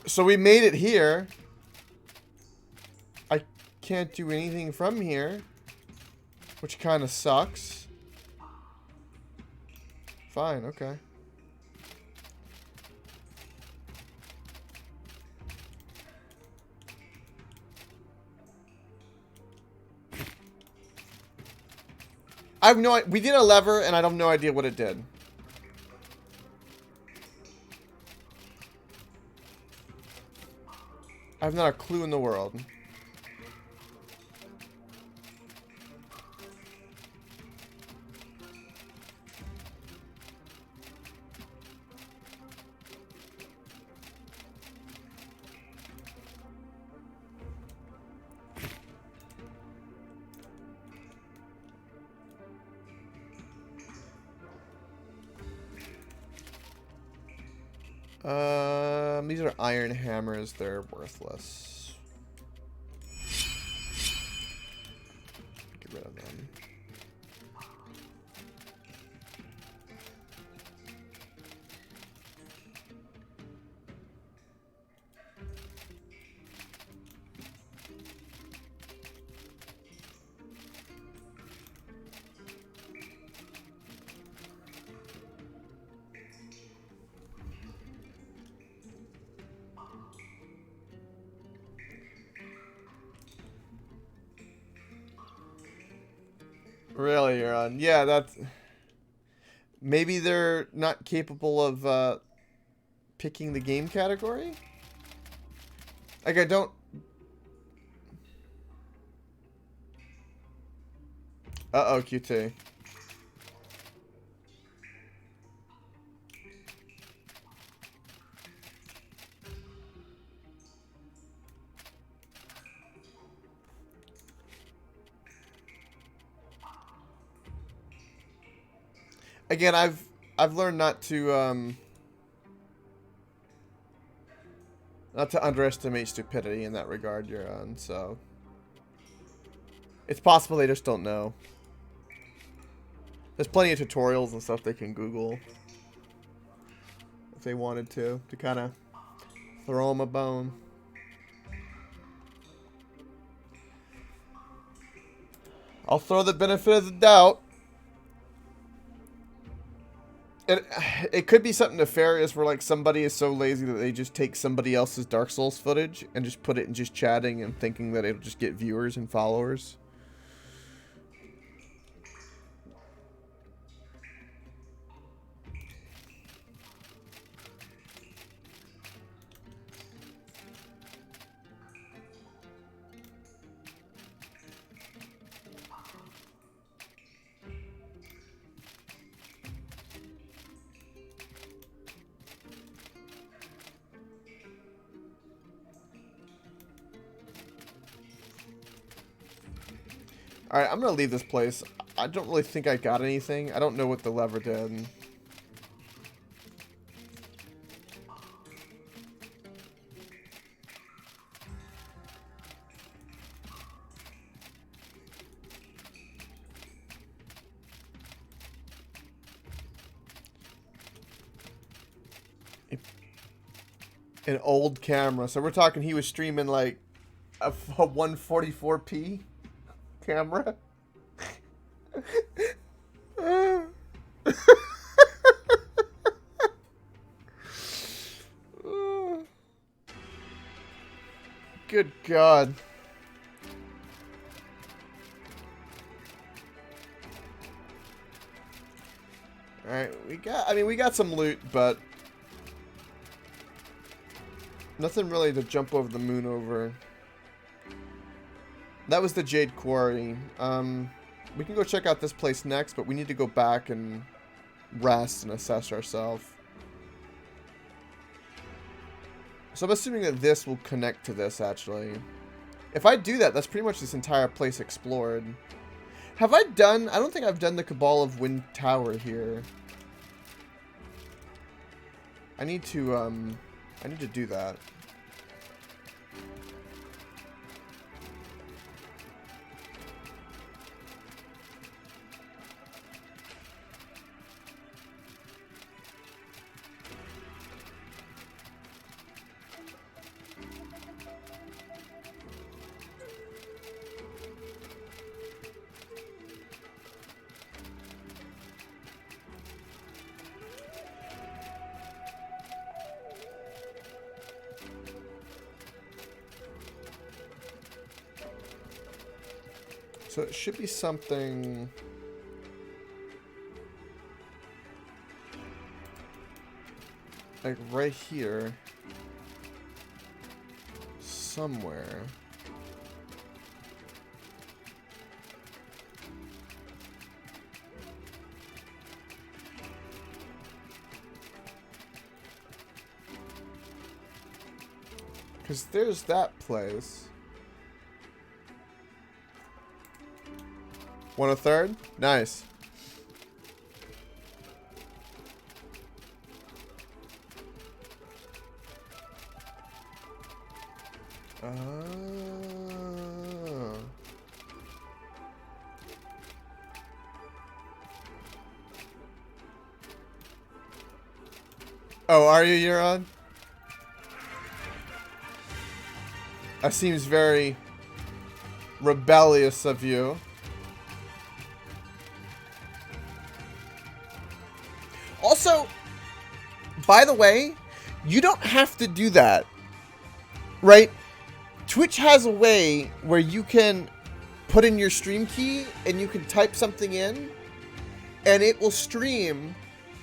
So we made it here. I can't do anything from here, which kind of sucks. Fine, okay. I have no. We did a lever, and I have no idea what it did. I have not a clue in the world. These are iron hammers. They're worthless. Get rid of them. Really, you're on. Yeah, that's... Maybe they're not capable of picking the game category? Like, I don't... Uh-oh, QT. Again, I've learned not to underestimate stupidity in that regard, Euron, so it's possible they just don't know. There's plenty of tutorials and stuff they can Google if they wanted to kind of throw them a bone. I'll throw the benefit of the doubt. It could be something nefarious where like somebody is so lazy that they just take somebody else's Dark Souls footage and just put it in just chatting and thinking that it'll just get viewers and followers. Alright, I'm gonna leave this place. I don't really think I got anything. I don't know what the lever did. An old camera. So we're talking he was streaming like a 144p camera. Good God. Alright, we got some loot, but nothing really to jump over the moon over. That was the Jade Quarry. We can go check out this place next, but we need to go back and rest and assess ourselves. So I'm assuming that this will connect to this, actually. If I do that, that's pretty much this entire place explored. Have I done... I don't think I've done the Cabal of Wind Tower here. I need to do that. So it should be something... like right here. Somewhere. Because there's that place. 1/3? Nice. Oh, are you, Euron? That seems very rebellious of you. Also, by the way, you don't have to do that, right? Twitch has a way where you can put in your stream key and you can type something in and it will stream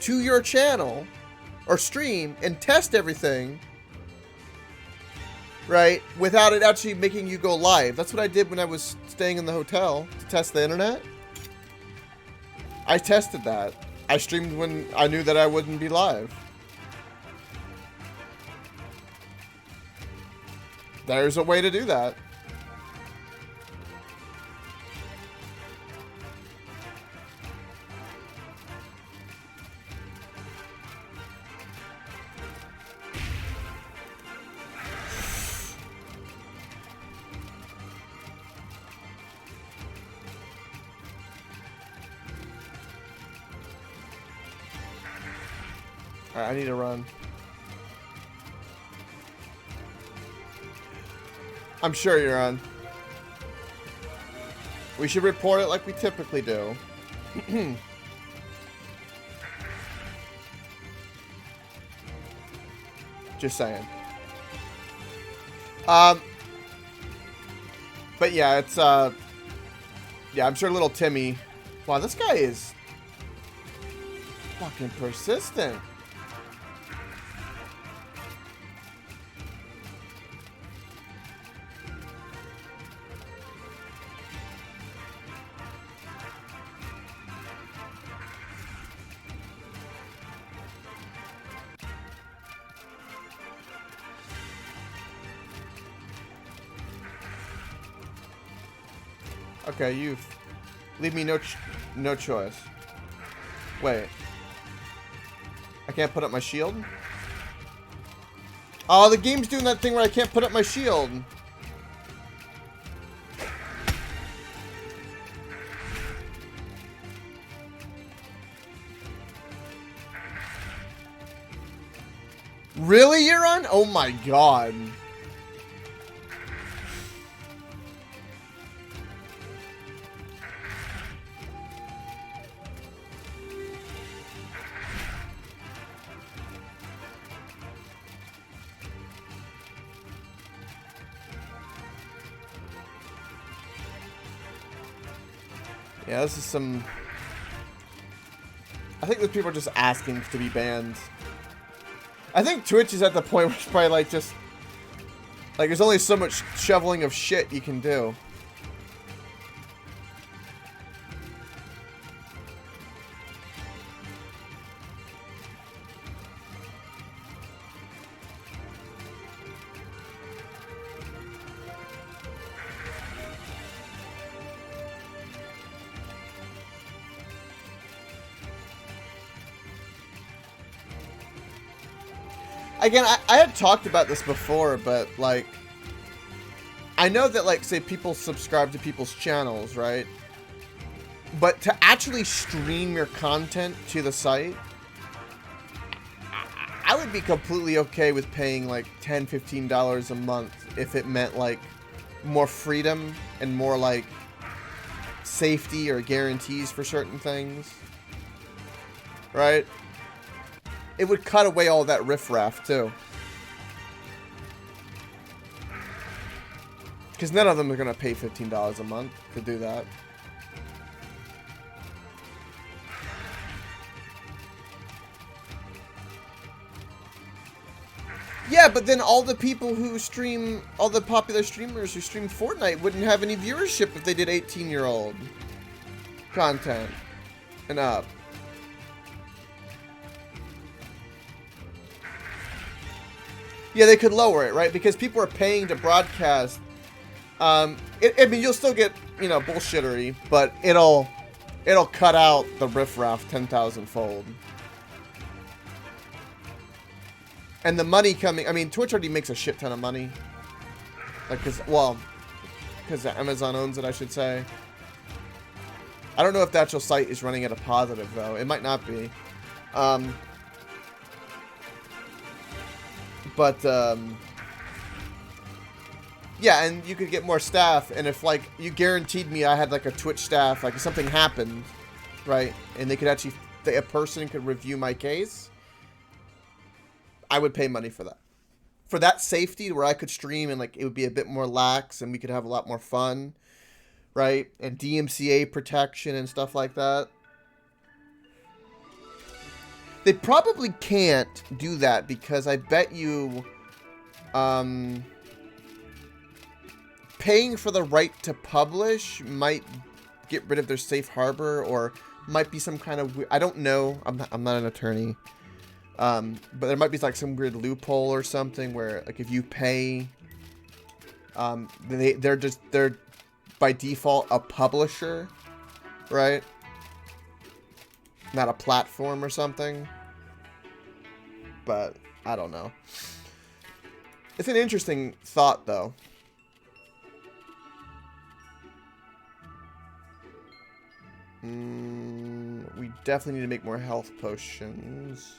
to your channel or stream and test everything, right? Without it actually making you go live. That's what I did when I was staying in the hotel to test the internet. I tested that. I streamed when I knew that I wouldn't be live. There's a way to do that. Alright, I need to run. I'm sure you're on. We should report it like we typically do. Just saying. But yeah, it's yeah, I'm sure little Timmy. Wow, this guy is fucking persistent. Okay, you leave me no choice. Wait. I can't put up my shield? Oh, the game's doing that thing where I can't put up my shield. Really, Euron? Oh my god. Yeah, this is some... I think those people are just asking to be banned. I think Twitch is at the point where it's probably like just... Like, there's only so much shoveling of shit you can do. Again, I had talked about this before, but, like, I know that, like, say people subscribe to people's channels, right? But to actually stream your content to the site, I would be completely okay with paying, like, $10, $15 a month if it meant, like, more freedom and more, like, safety or guarantees for certain things. Right? It would cut away all that riffraff, too. Because none of them are going to pay $15 a month to do that. Yeah, but then all the people who stream, all the popular streamers who stream Fortnite wouldn't have any viewership if they did 18-year-old content and up. Yeah, they could lower it, right? Because people are paying to broadcast. I mean, you'll still get, you know, bullshittery, but it'll cut out the riffraff 10,000-fold. And the money coming, I mean, Twitch already makes a shit ton of money. Like, because Amazon owns it, I should say. I don't know if the actual site is running at a positive, though. It might not be. But, yeah, and you could get more staff, and if, like, you guaranteed me I had, like, a Twitch staff, like, if something happened, right, and they could actually, a person could review my case, I would pay money for that. For that safety, where I could stream, and, like, it would be a bit more lax, and we could have a lot more fun, right, and DMCA protection and stuff like that. They probably can't do that because I bet you paying for the right to publish might get rid of their safe harbor, or might be some kind of... I don't know. I'm not an attorney. But there might be like some weird loophole or something where, like, if you pay, they're by default a publisher, right? Not a platform or something. But I don't know. It's an interesting thought, though. We definitely need to make more health potions.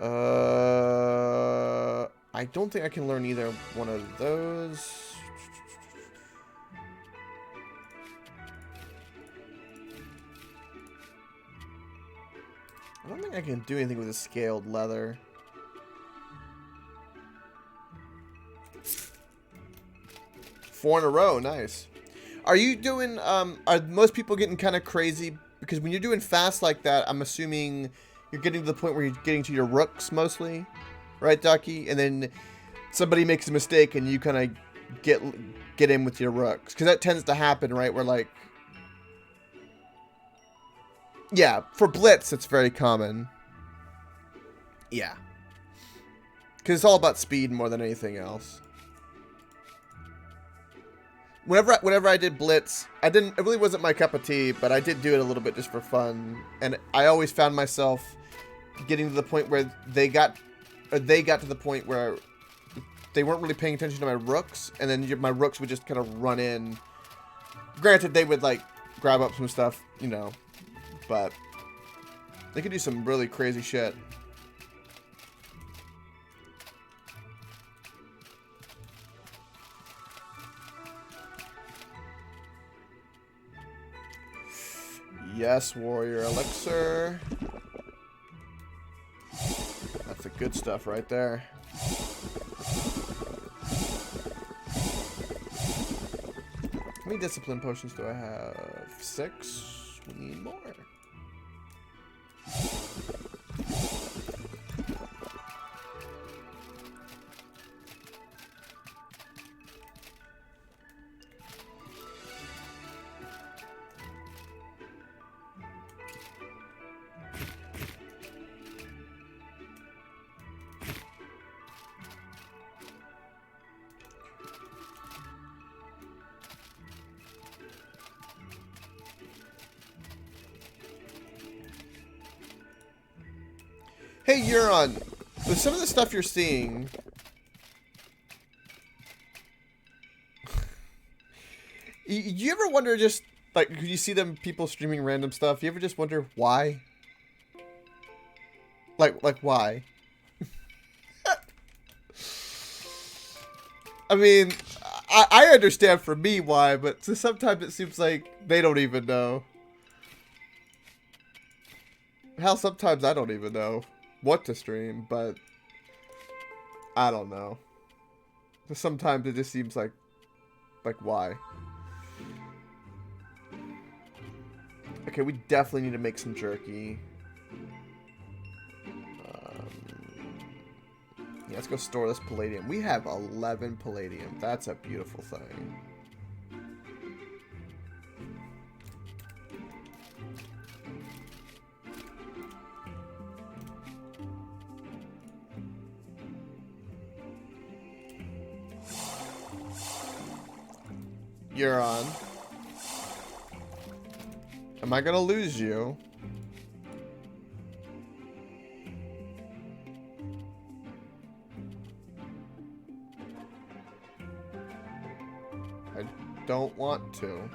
I don't think I can learn either one of those. I don't think I can do anything with a scaled leather. Four in a row, nice. Are you doing, are most people getting kind of crazy? Because when you're doing fast like that, I'm assuming you're getting to the point where you're getting to your rooks mostly. Right, Ducky? And then somebody makes a mistake and you kind of get in with your rooks. Because that tends to happen, right? Where like... Yeah, for Blitz, it's very common. Yeah. Because it's all about speed more than anything else. Whenever I did Blitz, it really wasn't my cup of tea, but I did do it a little bit just for fun. And I always found myself getting to the point where they got to the point where they weren't really paying attention to my rooks, and then my rooks would just kind of run in. Granted, they would like grab up some stuff, you know, but they could do some really crazy shit. Yes, warrior elixir. That's the good stuff right there. How many discipline potions do I have? 6. We need more. Hey, Euron, with some of the stuff you're seeing, you ever wonder just, like, you see them people streaming random stuff, you ever just wonder why? Like why? I mean, I understand for me why, but sometimes it seems like they don't even know. Hell, sometimes I don't even know what to stream, but I don't know. Sometimes it just seems like why? Okay, we definitely need to make some jerky. Yeah, let's go store this palladium. We have 11 palladium. That's a beautiful thing. You're on. Am I gonna lose you? I don't want to.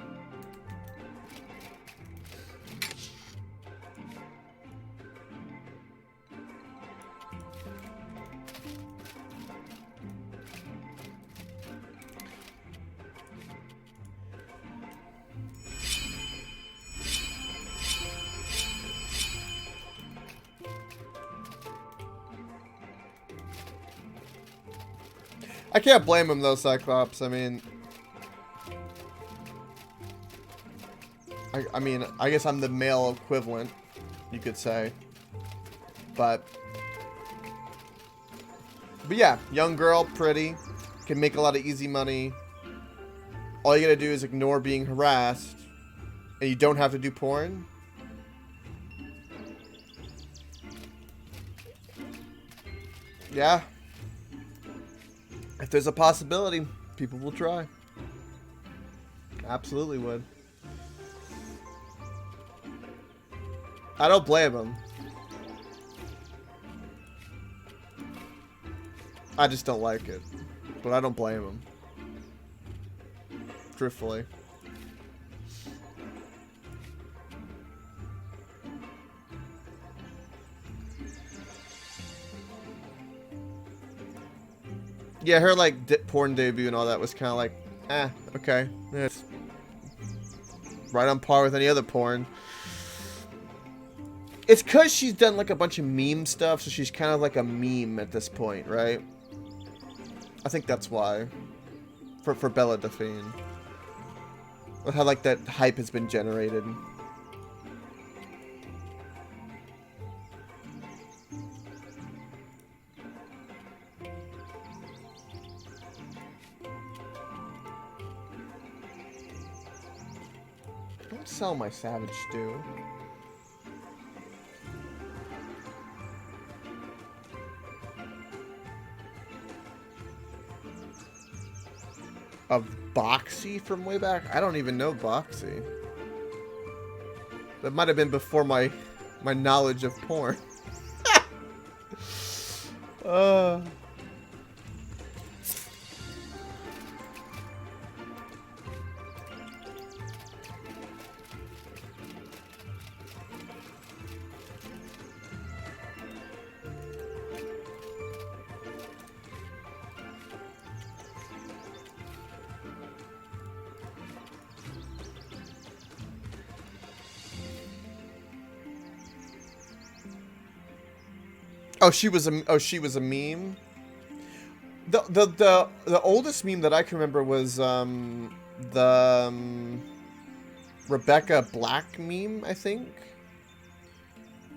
I can't blame him though, Cyclops. I mean, I guess I'm the male equivalent, you could say. But yeah, young girl, pretty, can make a lot of easy money. All you gotta do is ignore being harassed, and you don't have to do porn. Yeah. If there's a possibility, people will try. Absolutely would. I don't blame them. I just don't like it. But I don't blame them. Truthfully. Yeah, her like porn debut and all that was kind of like, okay, it's right on par with any other porn. It's because she's done like a bunch of meme stuff, so she's kind of like a meme at this point, right? I think that's why. For Bella Delphine. With how like that hype has been generated. Don't sell my savage stew. Of Boxy from way back? I don't even know Boxy. That might have been before my knowledge of porn. Oh, she was a meme. The oldest meme that I can remember was Rebecca Black meme, I think.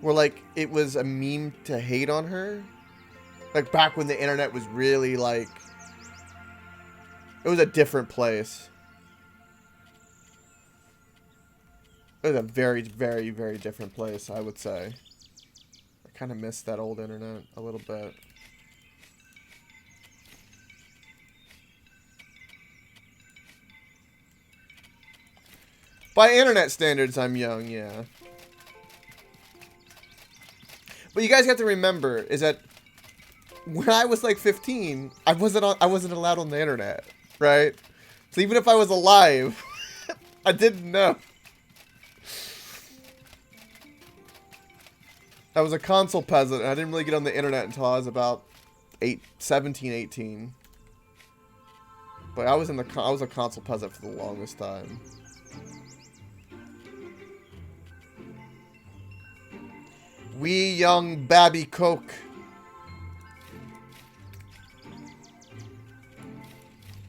Where like it was a meme to hate on her. Like back when the internet was really like it was a different place. It was a very, very, very different place, I would say. Kind of miss that old internet a little bit. By internet standards, I'm young, yeah. But you guys have to remember is that when I was like 15, I wasn't allowed on the internet, right? So even if I was alive, I didn't know. I was a console peasant, and I didn't really get on the internet until I was about 17, 18. But I was a console peasant for the longest time. Wee young babby coke.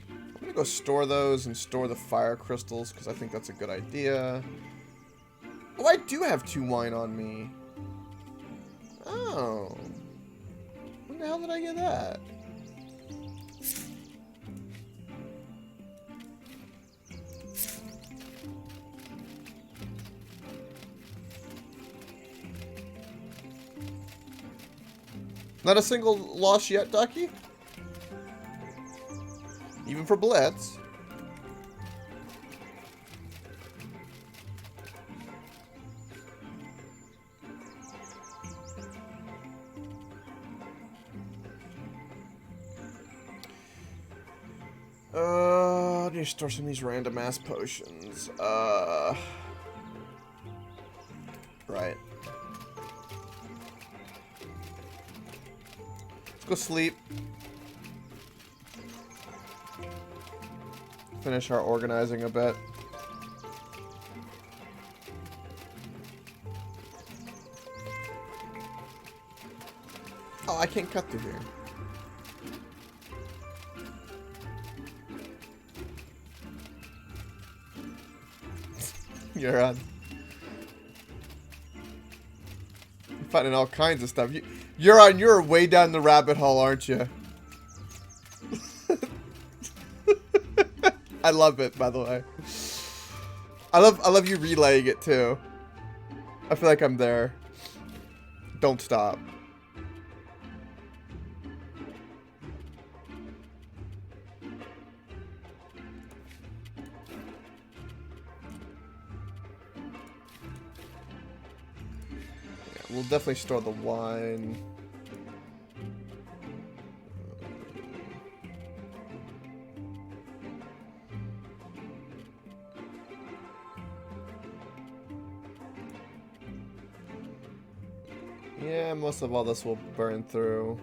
I'm gonna go store those and store the fire crystals because I think that's a good idea. Oh, I do have 2 wine on me. Oh. When the hell did I get that? Not a single loss yet, Ducky? Even for Blitz? I need to store some of these random ass potions. Right. Let's go sleep. Finish our organizing a bit. Oh, I can't cut through here. You're on. I'm finding all kinds of stuff. You're way down the rabbit hole, aren't you? I love it, by the way. I love you relaying it too. I feel like I'm there. Don't stop. We'll definitely store the wine. Yeah, most of all this will burn through.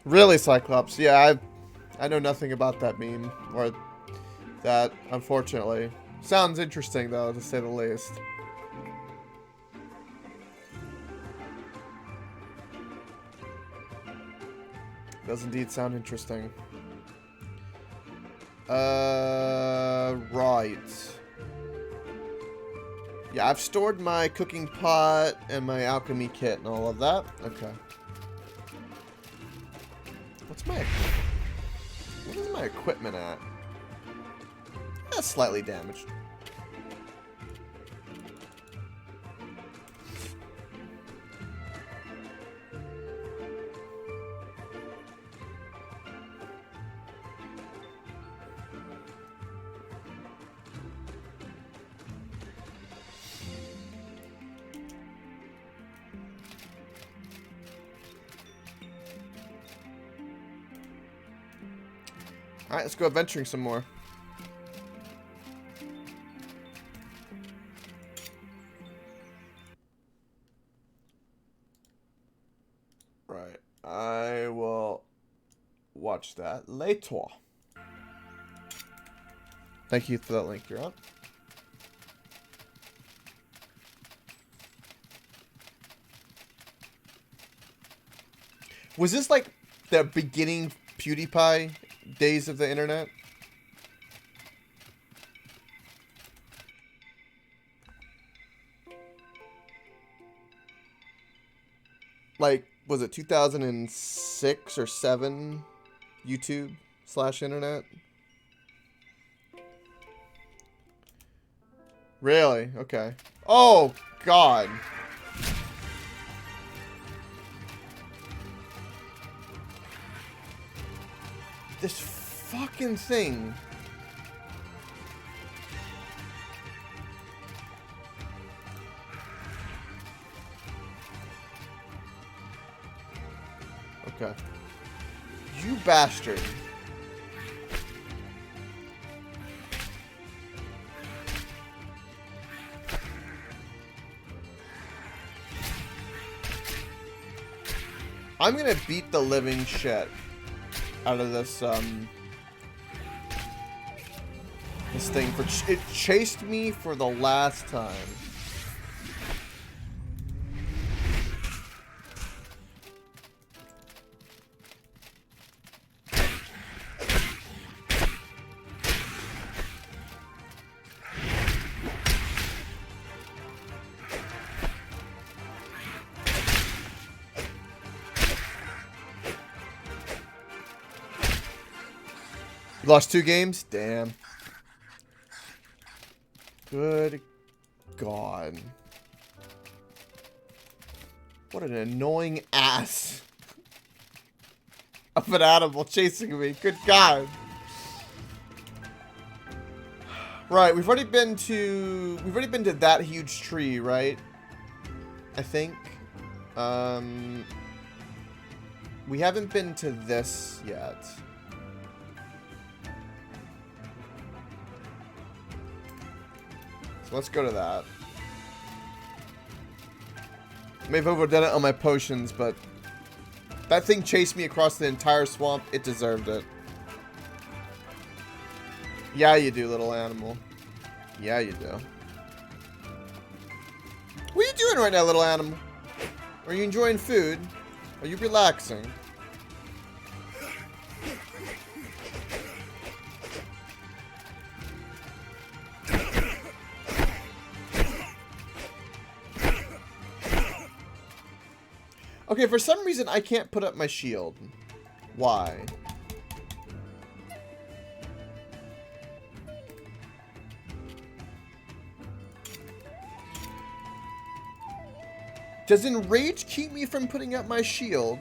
Really, Cyclops? Yeah, I know nothing about that meme. Or that, unfortunately. Sounds interesting, though, to say the least. Does indeed sound interesting. Right. Yeah, I've stored my cooking pot and my alchemy kit and all of that. Okay. What is my equipment at? That's slightly damaged. Alright, let's go adventuring some more. Right. I will watch that later. Thank you for that link. You're up. Was this like the beginning PewDiePie days of the internet? Like, was it 2006 or 7 YouTube / internet? Really? Okay. Oh, God. This fucking thing. Okay. You bastard. I'm gonna beat the living shit out of this, this thing for it chased me for the last time. You lost 2 games? Damn. Good God. What an annoying ass of an animal chasing me. Good God. Right, we've already been to that huge tree, right? I think. We haven't been to this yet. So let's go to that. I may have overdone it on my potions, but that thing chased me across the entire swamp. It deserved it. Yeah, you do, little animal. Yeah, you do. What are you doing right now, little animal? Are you enjoying food? Are you relaxing? Okay, for some reason I can't put up my shield. Why? Does Enrage keep me from putting up my shield?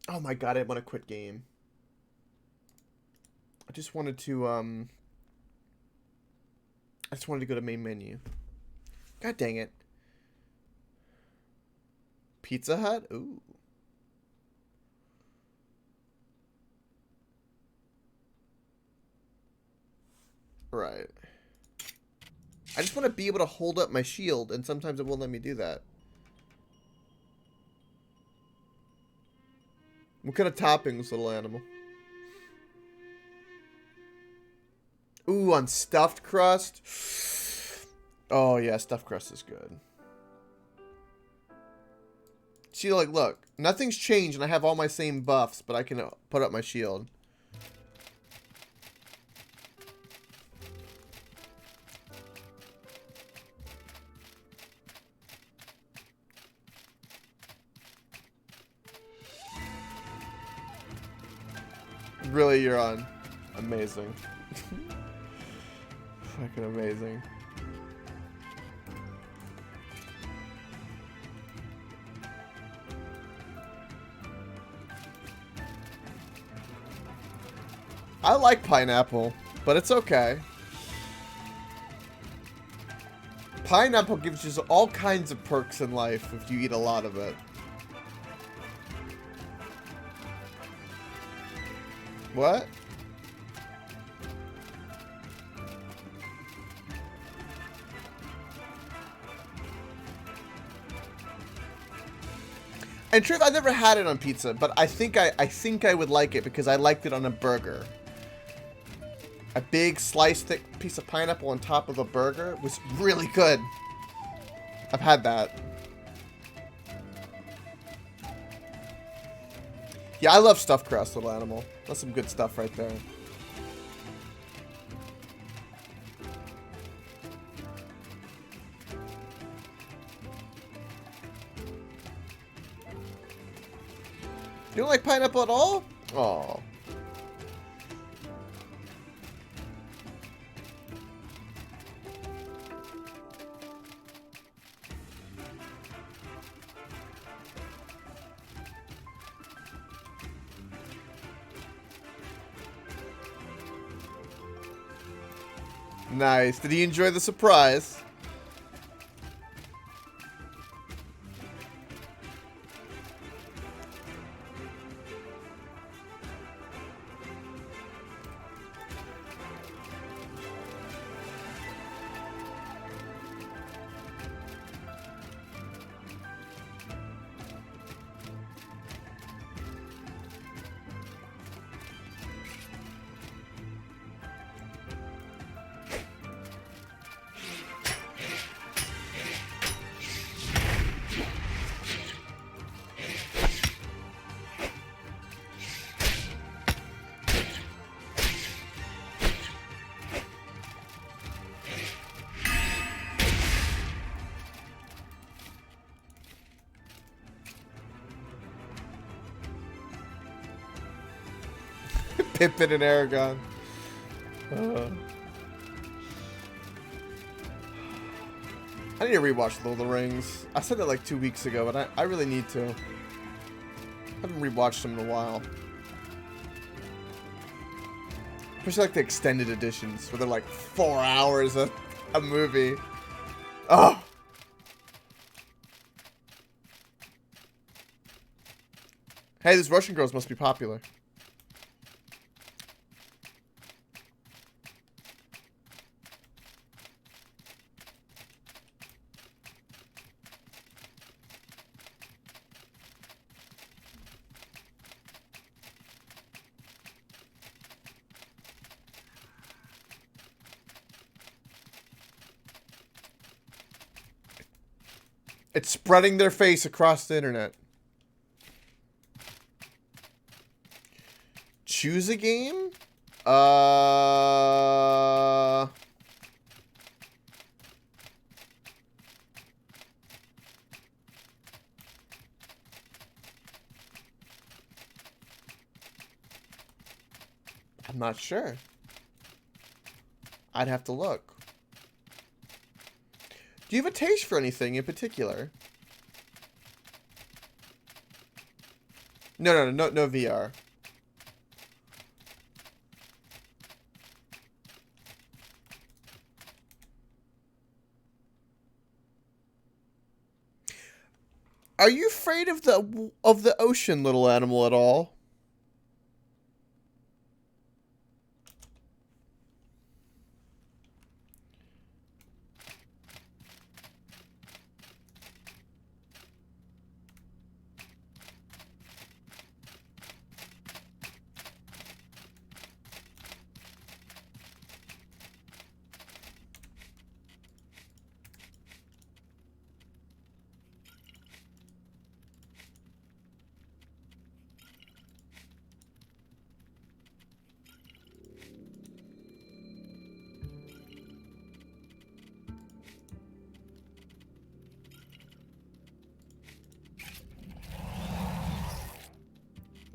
Oh my God, I want to quit game. I just wanted to, I just wanted to go to main menu. God dang it. Pizza Hut? Ooh. Right. I just want to be able to hold up my shield, and sometimes it won't let me do that. What kind of toppings, little animal? Ooh, on stuffed crust? Oh, yeah, stuffed crust is good. See, like, look. Nothing's changed, and I have all my same buffs, but I can put up my shield. Really, you're on. Amazing. Fucking amazing. I like pineapple, but it's okay. Pineapple gives you all kinds of perks in life if you eat a lot of it. What? In truth, I never had it on pizza, but I think I would like it because I liked it on a burger. A big sliced thick piece of pineapple on top of a burger was really good. I've had that. Yeah, I love stuffed crust, little animal. That's some good stuff right there. You don't like pineapple at all? Oh. Nice. Did he enjoy the surprise? Pippin and Aragon. I need to rewatch Lord of the Rings. I said that like 2 weeks ago, but I really need to. I haven't rewatched them in a while. Especially like the extended editions, where they're like 4 hours of a movie. Oh! Hey, these Russian girls must be popular. It's spreading their face across the internet. Choose a game? I'm not sure. I'd have to look. Do you have a taste for anything in particular? No VR. Are you afraid of the ocean, little animal, at all?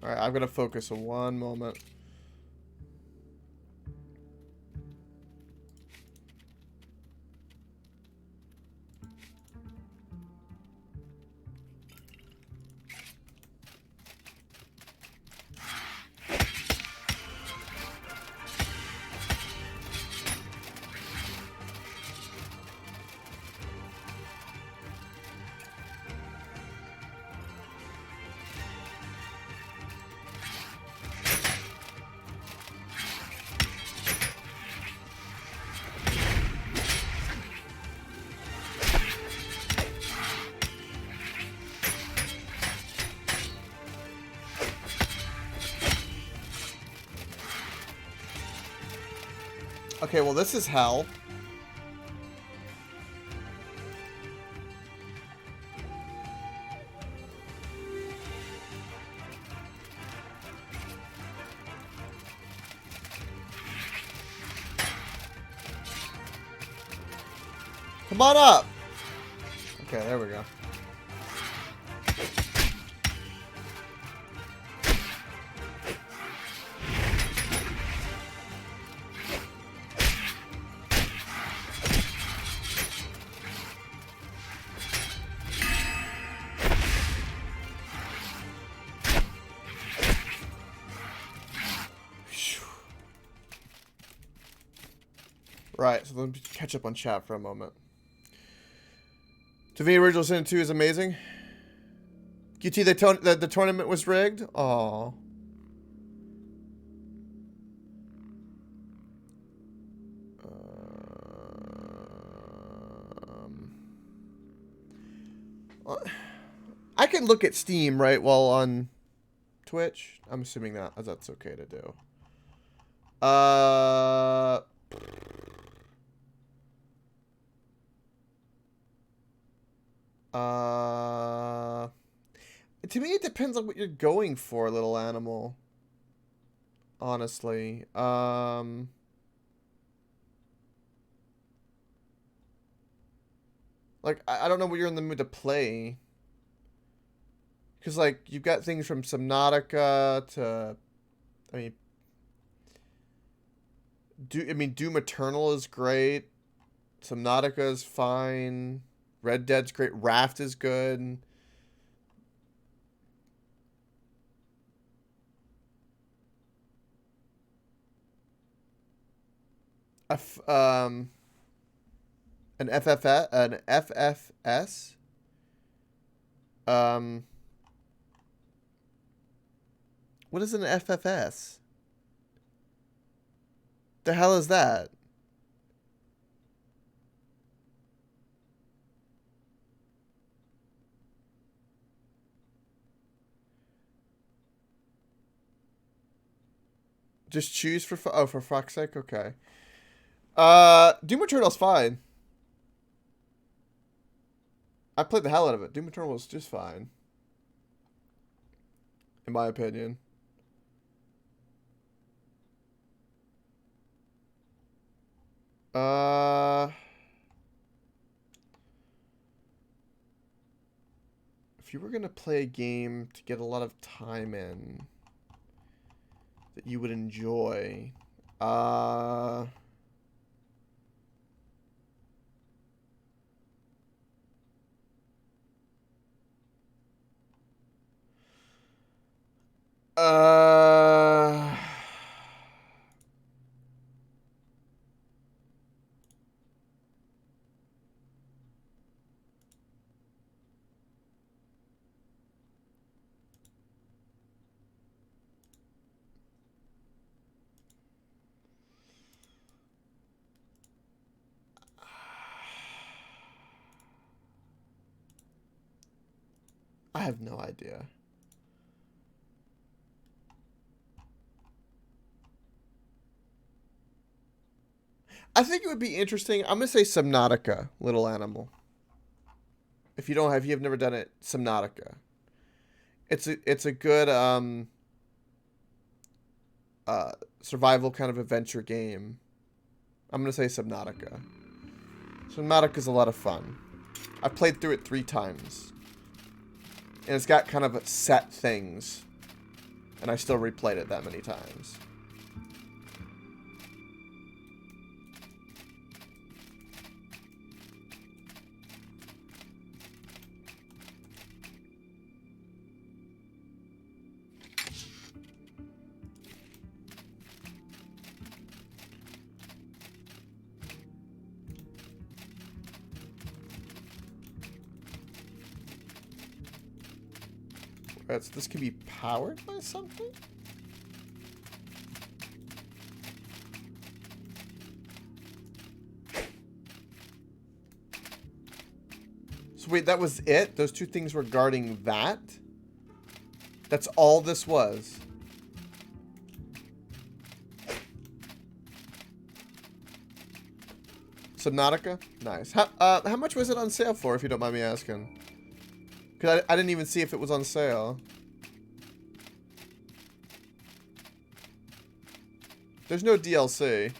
Alright, I'm gonna focus for one moment. Okay, well this is hell. Come on up! Okay, there we go. Right, so let me catch up on chat for a moment. Divinity Original Sin 2 is amazing. QT, the tournament was rigged? Aww. I can look at Steam, right, while on Twitch. I'm assuming that's okay to do. To me, it depends on what you're going for, little animal. Honestly. Like, I don't know what you're in the mood to play. Because, like, you've got things from Subnautica to... I mean, Doom Eternal is great. Subnautica is fine. Red Dead's great. Raft is good. An FFS. What is an FFS? The hell is that? Just choose for for fuck's sake. Okay. Doom Eternal's fine. I played the hell out of it. Doom Eternal was just fine, in my opinion. If you were gonna play a game to get a lot of time in that you would enjoy, I have no idea. I think it would be interesting. I'm gonna say Subnautica, little animal. If you've never done it, Subnautica. It's a good survival kind of adventure game. I'm gonna say Subnautica. Subnautica's a lot of fun. I played through it 3 times. And it's got kind of set things And I still replayed it that many times. Alright, so this can be powered by something? So wait, that was it? Those two things were guarding that? That's all this was? Subnautica? Nice. How much was it on sale for, if you don't mind me asking? Because I didn't even see if it was on sale. There's no DLC.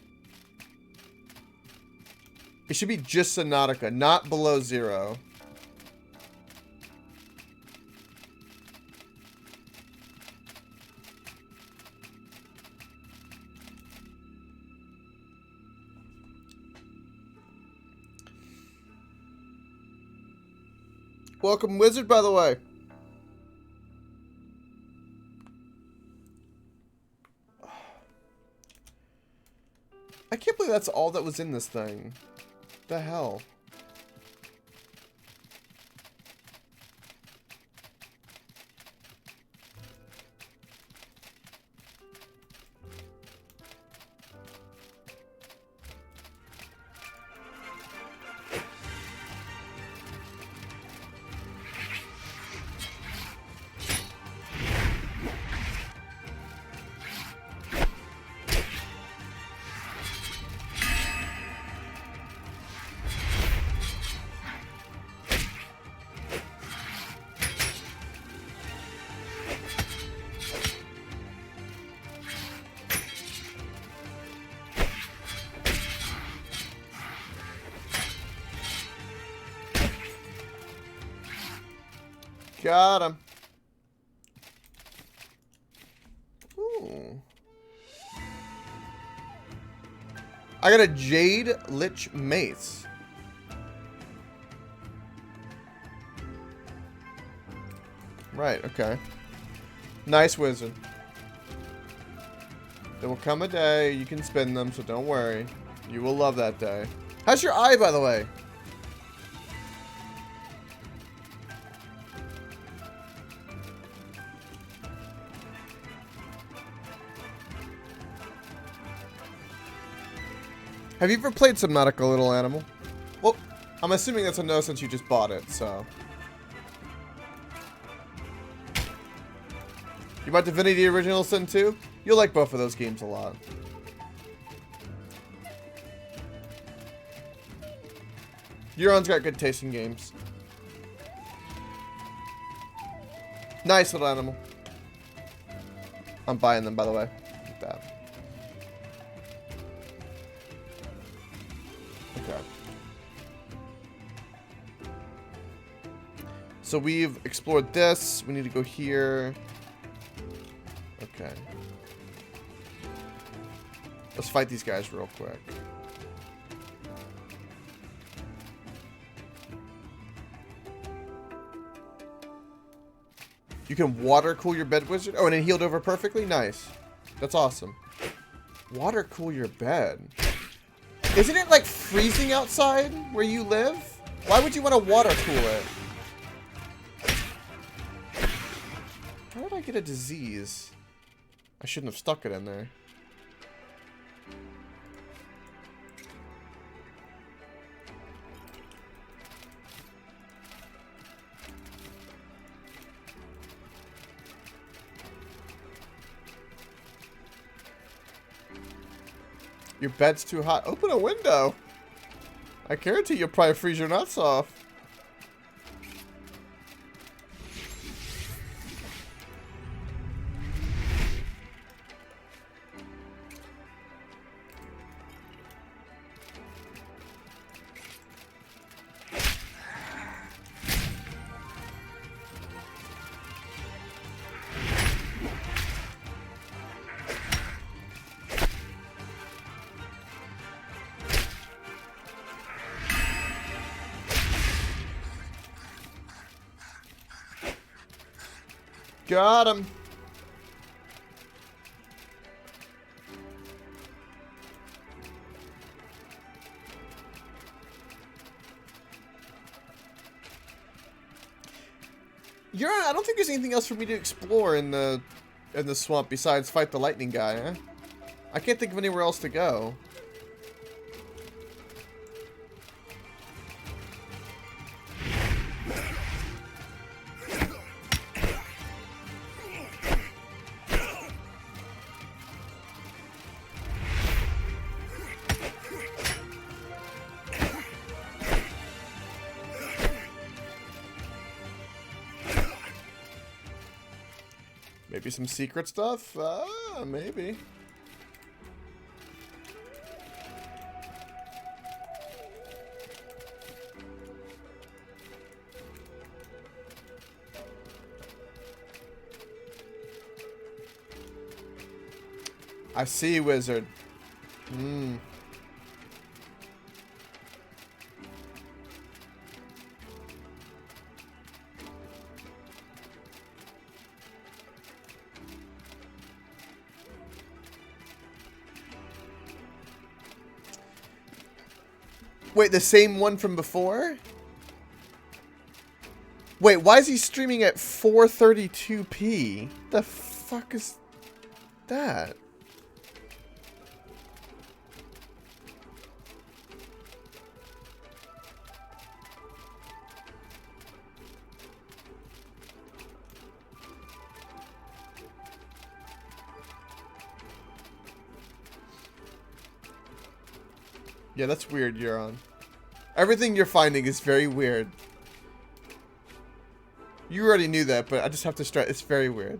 It should be just Subnautica, not below 0. Welcome, Wizard, by the way. I can't believe that's all that was in this thing. The hell? Got him. Ooh. I got a Jade Lich Mace. Right, okay. Nice, Wizard. There will come a day you can spin them, so don't worry. You will love that day. How's your eye, by the way? Have you ever played Subnautica, little animal? Well, I'm assuming that's a no since you just bought it, so. You bought Divinity Original Sin 2? You'll like both of those games a lot. Euron's got good taste in games. Nice, little animal. I'm buying them, by the way. Look at that. Okay. So we've explored this. We need to go here. Okay. Let's fight these guys real quick. You can water cool your bed, Wizard? Oh, and it healed over perfectly? Nice. That's awesome. Water cool your bed. Isn't it like freezing outside where you live? Why would you want to water cool it? How did I get a disease? I shouldn't have stuck it in there. Your bed's too hot. Open a window. I guarantee you'll probably freeze your nuts off. Got him. I don't think there's anything else for me to explore in the swamp besides fight the lightning guy, huh? I can't think of anywhere else to go. Maybe some secret stuff? Maybe. I see, wizard. Hmm. Wait, the same one from before? Wait, why is he streaming at 432p? The fuck is that? Yeah, that's weird, Euron. Everything you're finding is very weird. You already knew that, but I just have to stress, it's very weird.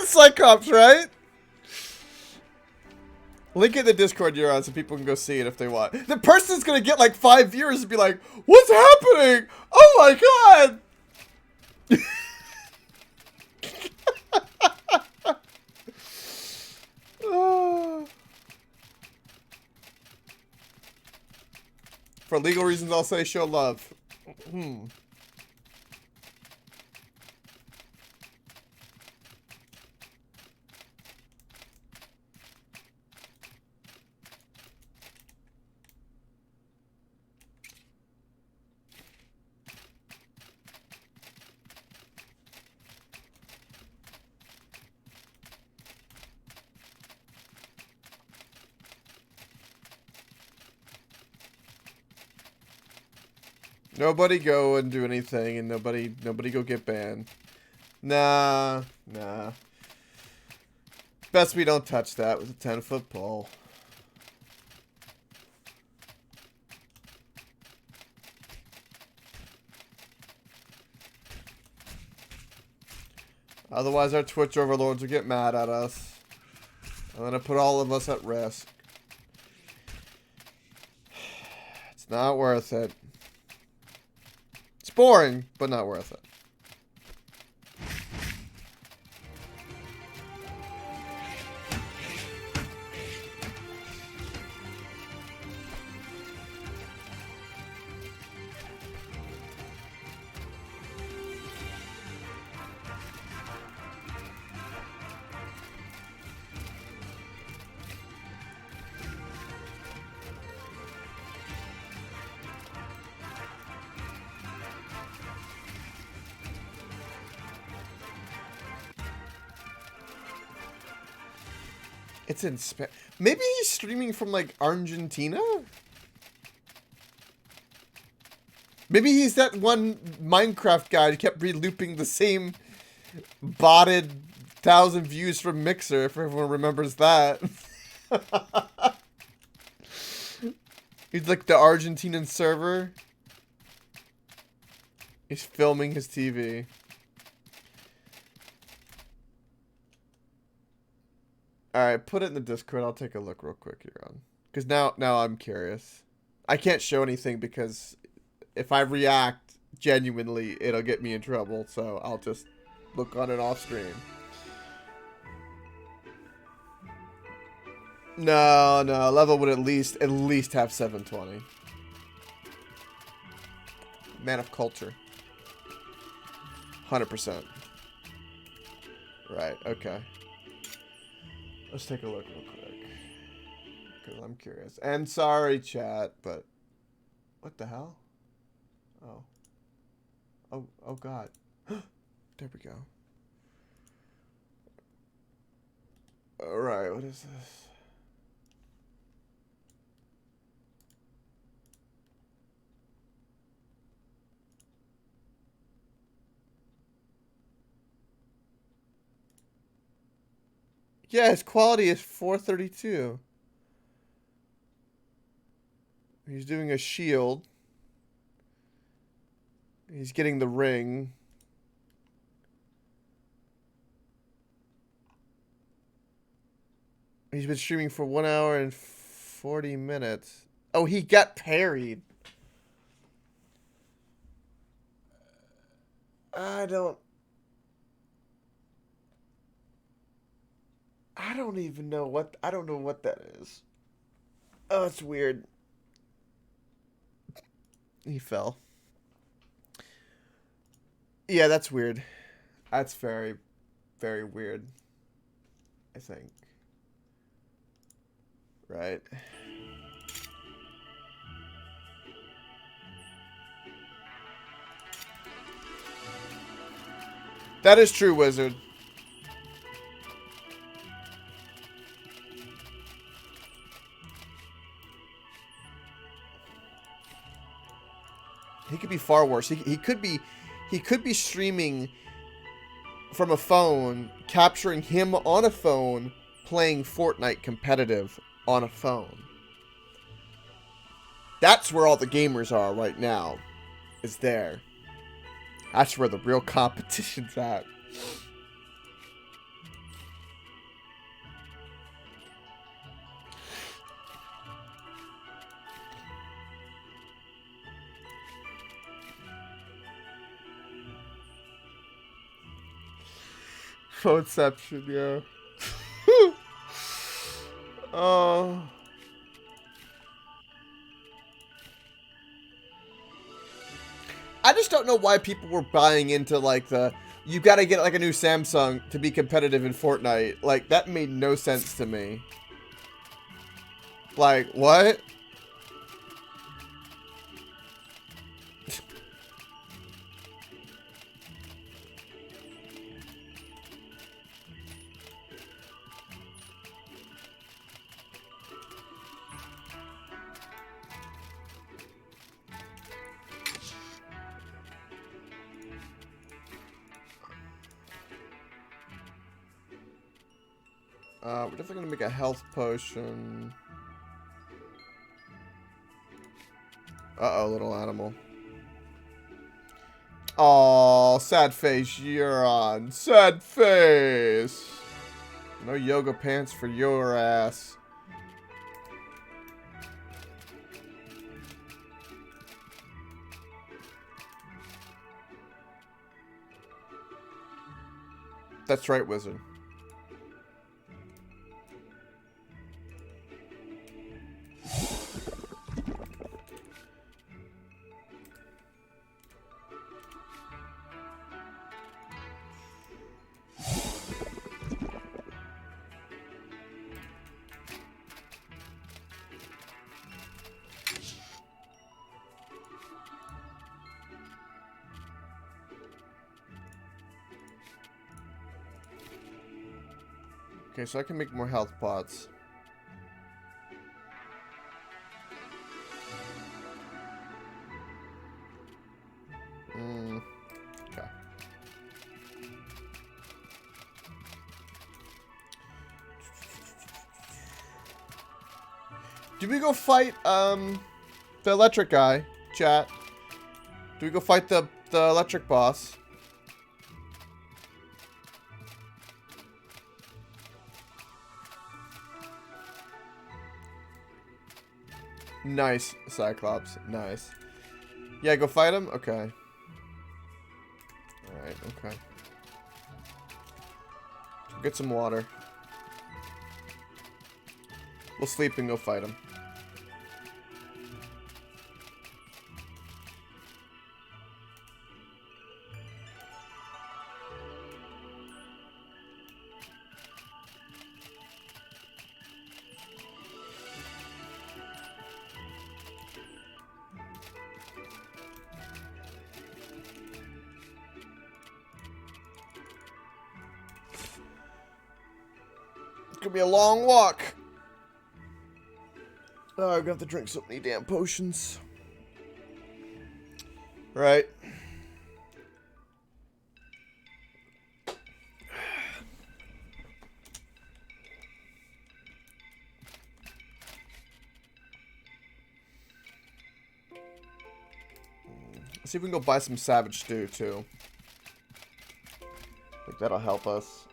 Cyclops, right? Link in the Discord you're on so people can go see it if they want. The person's gonna get like 5 viewers and be like, "What's happening? Oh my god!" For legal reasons, I'll say show love. Nobody go and do anything, and nobody go get banned. Nah. Best we don't touch that with a 10-foot pole. Otherwise, our Twitch overlords will get mad at us. I'm gonna put all of us at risk. It's not worth it. It's boring, but not worth it. It's in Spanish. Maybe he's streaming from, like, Argentina? Maybe he's that one Minecraft guy who kept re-looping the same botted 1,000 views from Mixer, if everyone remembers that. He's like the Argentinian server. He's filming his TV. Alright, put it in the Discord. I'll take a look real quick here on. Because now I'm curious. I can't show anything because if I react genuinely, it'll get me in trouble. So I'll just look on it off screen. No, level would at least have 720. Man of culture. 100%. Right, okay. Let's take a look real quick. Because I'm curious. And sorry, chat, but... What the hell? Oh God. There we go. Alright, what is this? Yeah, his quality is 432. He's doing a shield. He's getting the ring. He's been streaming for 1 hour and 40 minutes. Oh, he got parried. I don't even know what... I don't know what that is. Oh, it's weird. He fell. Yeah, that's weird. That's very, very weird. I think. Right. That is true, Wizard. He could be far worse. He could be streaming from a phone, capturing him on a phone, playing Fortnite competitive on a phone. That's where all the gamers are right now. Is there. That's where the real competition's at. Phoneception, yeah. Oh. I just don't know why people were buying into like the you gotta get like a new Samsung to be competitive in Fortnite. Like that made no sense to me. Like what? We're definitely gonna make a health potion. Uh-oh, little animal. Oh, sad face, you're on. Sad face. No yoga pants for your ass. That's right, Wizard. Okay, so I can make more health pots. Okay. Did we go fight, The electric guy. Chat. Do we go fight the electric boss? Nice, Cyclops. Nice. Yeah, go fight him? Okay. Alright, okay. Get some water. We'll sleep and go fight him. It's gonna be a long walk. Oh, I'm gonna have to drink so many damn potions. Right. Let's see if we can go buy some Savage Stew, too. I think that'll help us.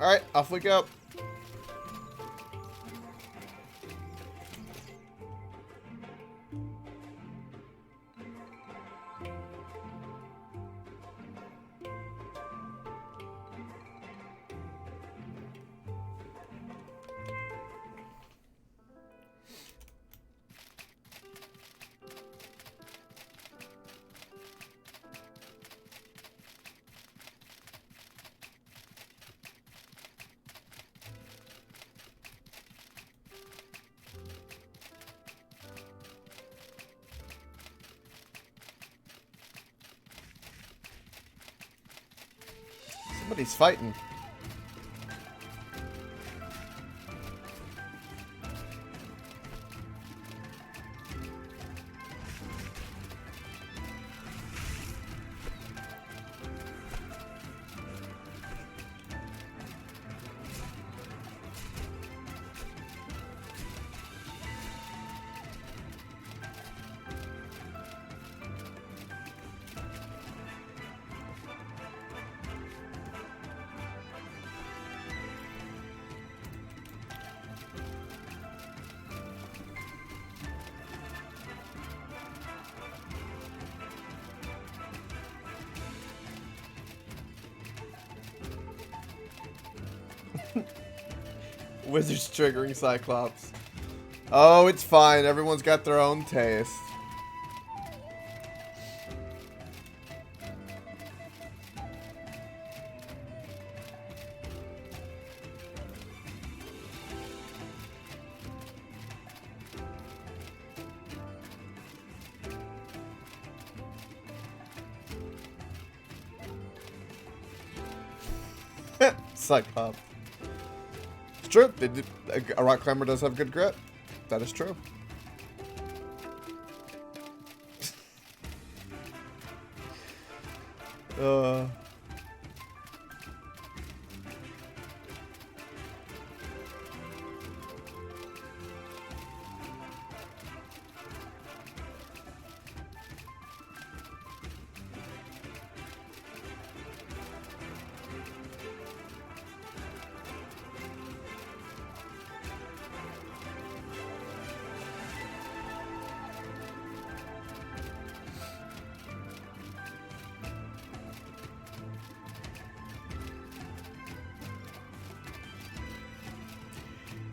Alright, off we go. Somebody's fighting. Wizards triggering Cyclops. Oh, it's fine. Everyone's got their own taste. Cyclops. It's true. A rock climber does have good grit. That is true.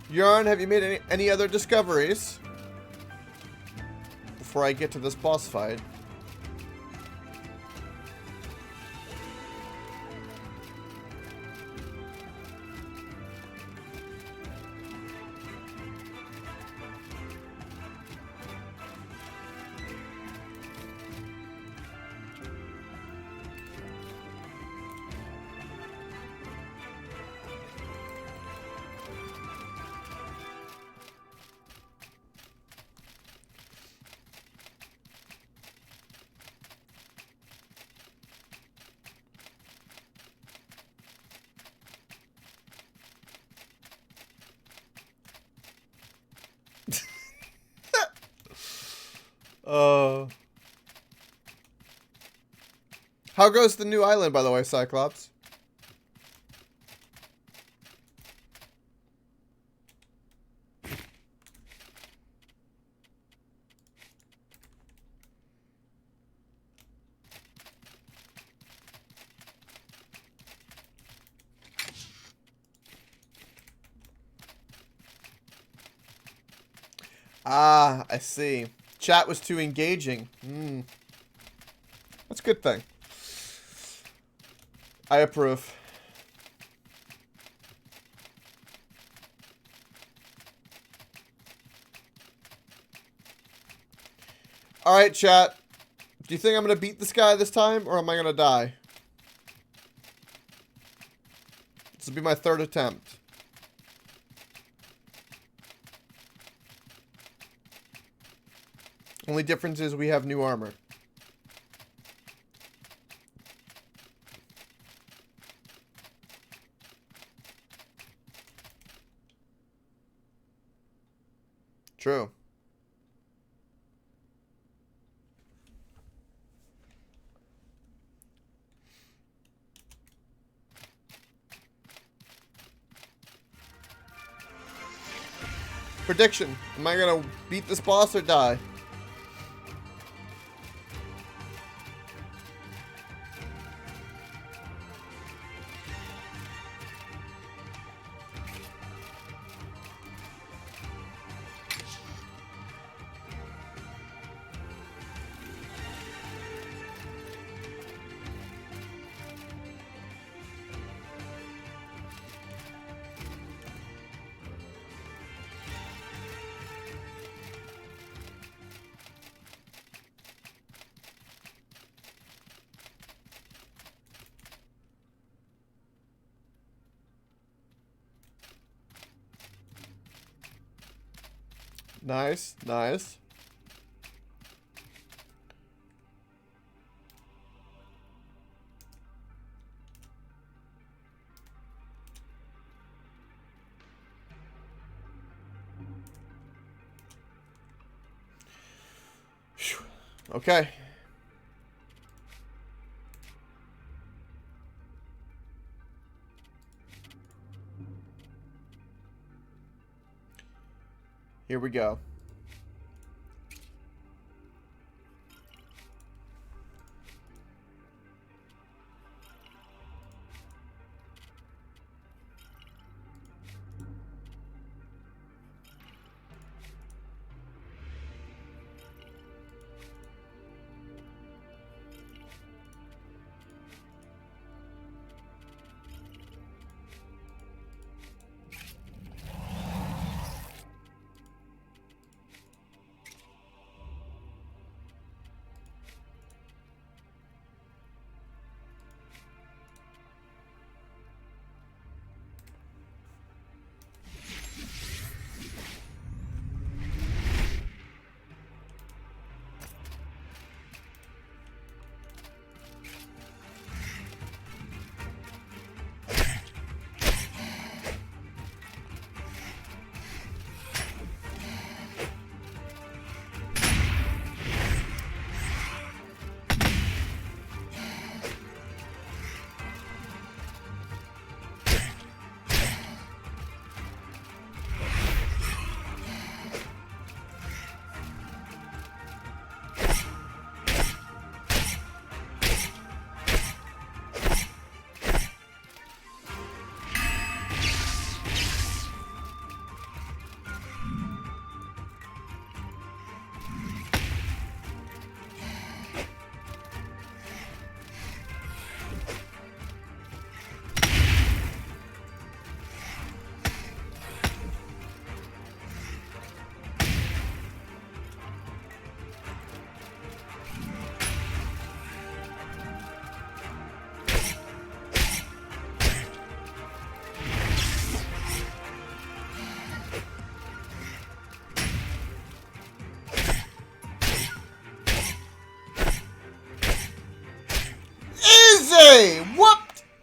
Yarn, have you made any other discoveries? Before I get to this boss fight. How goes the new island, by the way, Cyclops? Ah, I see. Chat was too engaging. That's a good thing. I approve. Alright, chat. Do you think I'm going to beat this guy this time, or am I going to die? This will be my third attempt. Only difference is we have new armor. True. Prediction. Am I gonna beat this boss or die? Nice, nice. Whew. Okay. Here we go.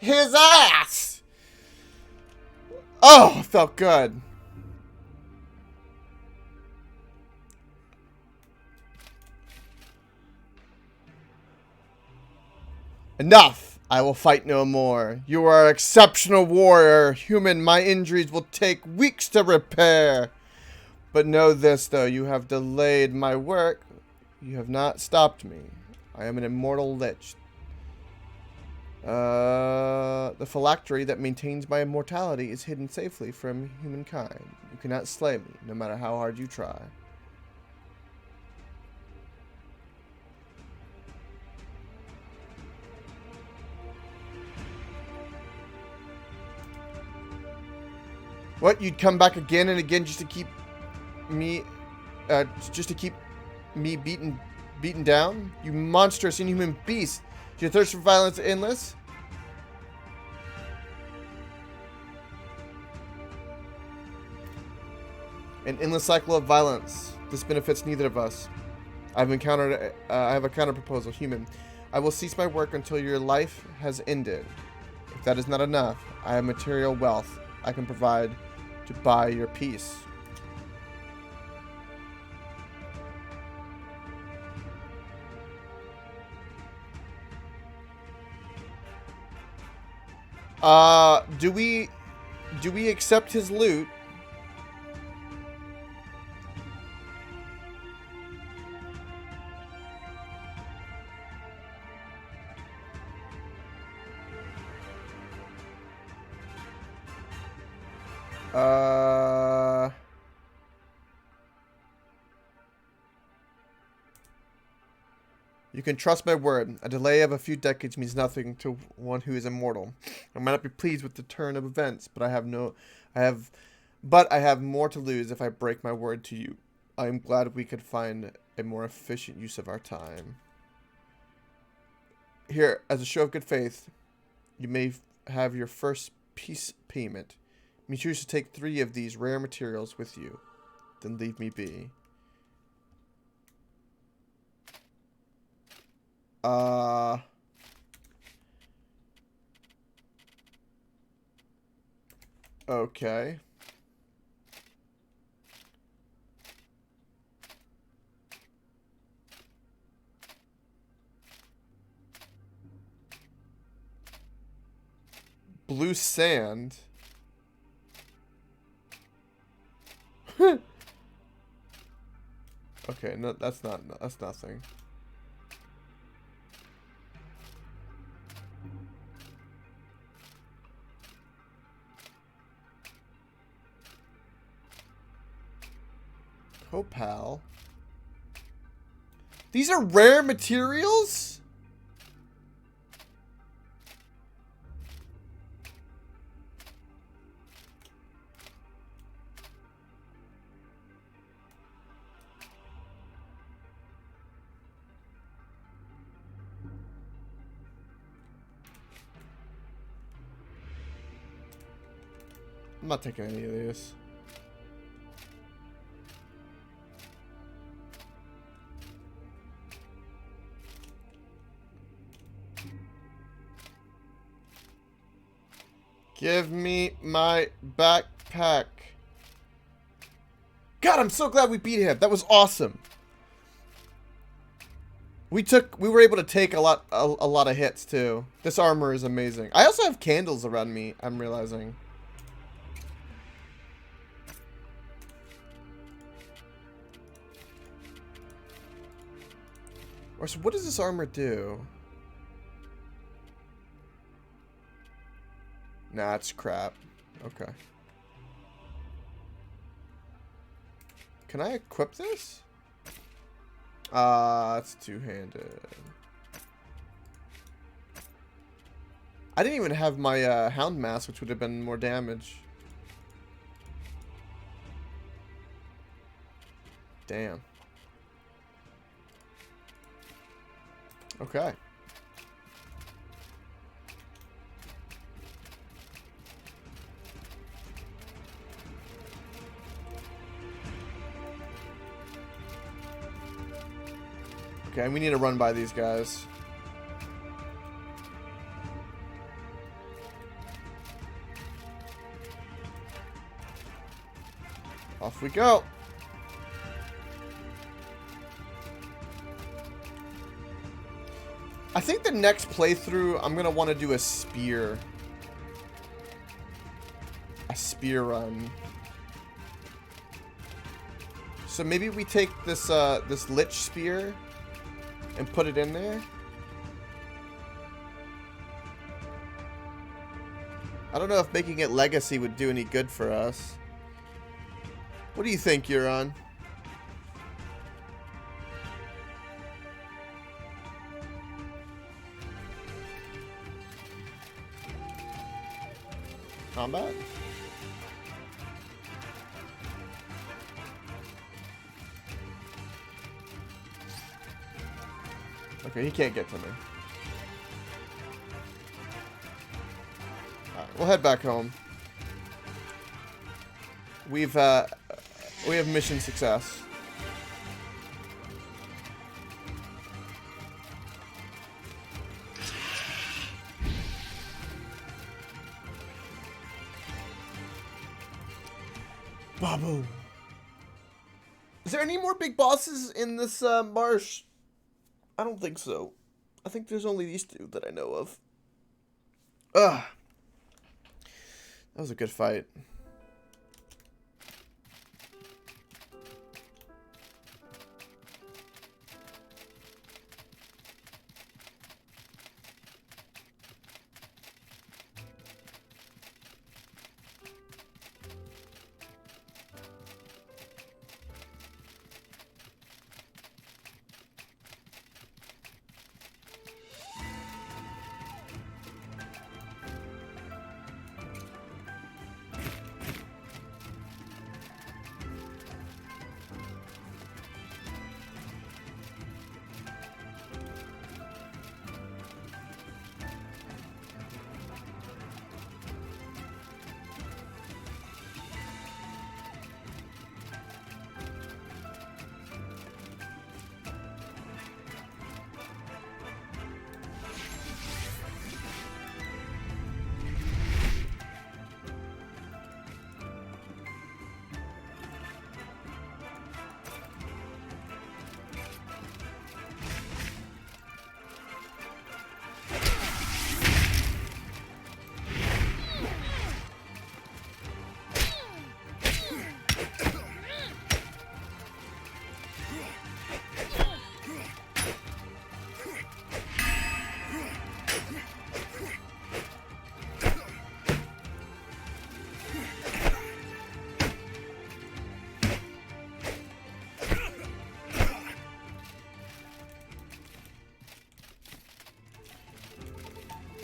his ass! Oh, felt good. Enough! I will fight no more. You are an exceptional warrior. Human, my injuries will take weeks to repair. But know this, though. You have delayed my work. You have not stopped me. I am an immortal lich. The phylactery that maintains my immortality is hidden safely from humankind. You cannot slay me, no matter how hard you try. What? You'd come back again and again just to keep me, beaten down? You monstrous, inhuman beast! Is your thirst for violence endless? An endless cycle of violence. This benefits neither of us. I have a counter proposal. Human, I will cease my work until your life has ended. If that is not enough, I have material wealth I can provide to buy your peace. Do we accept his loot? You can trust my word. A delay of a few decades means nothing to one who is immortal. I might not be pleased with the turn of events, but I have more to lose if I break my word to you. I am glad we could find a more efficient use of our time. Here, as a show of good faith, you may have your first peace payment. You choose to take 3 of these rare materials with you. Then leave me be. Okay. Blue sand. Okay, no, that's nothing. Copal. These are rare materials? I'm not taking any of these. Give me my backpack. God, I'm so glad we beat him. That was awesome. We were able to take a lot of hits too. This armor is amazing. I also have candles around me, I'm realizing. Or so what does this armor do? Nah, it's crap. Okay. Can I equip this? It's two-handed. I didn't even have my hound mask, which would have been more damage. Damn. Okay. Okay, we need to run by these guys. we go. I think the next playthrough, I'm going to want to do a spear. A spear run. So maybe we take this this lich spear and put it in there. I don't know if making it legacy would do any good for us. What do you think, Euron? Combat? Okay, he can't get to me. Alright, we'll head back home. We have mission success. Babu. Is there any more big bosses in this marsh? I don't think so. I think there's only these two that I know of. Ugh. That was a good fight.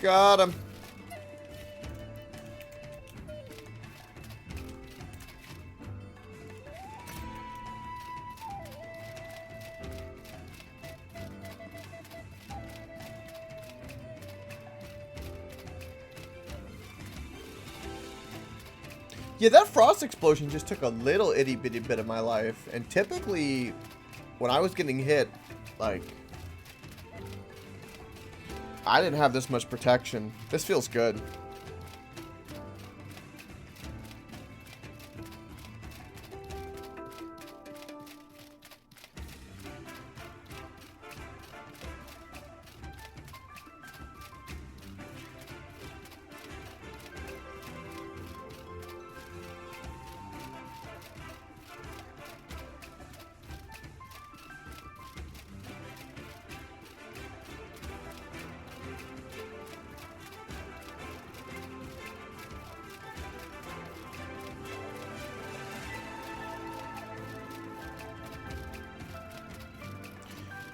Got him. Yeah, that frost explosion just took a little itty bitty bit of my life. And typically, when I was getting hit, like, I didn't have this much protection. This feels good.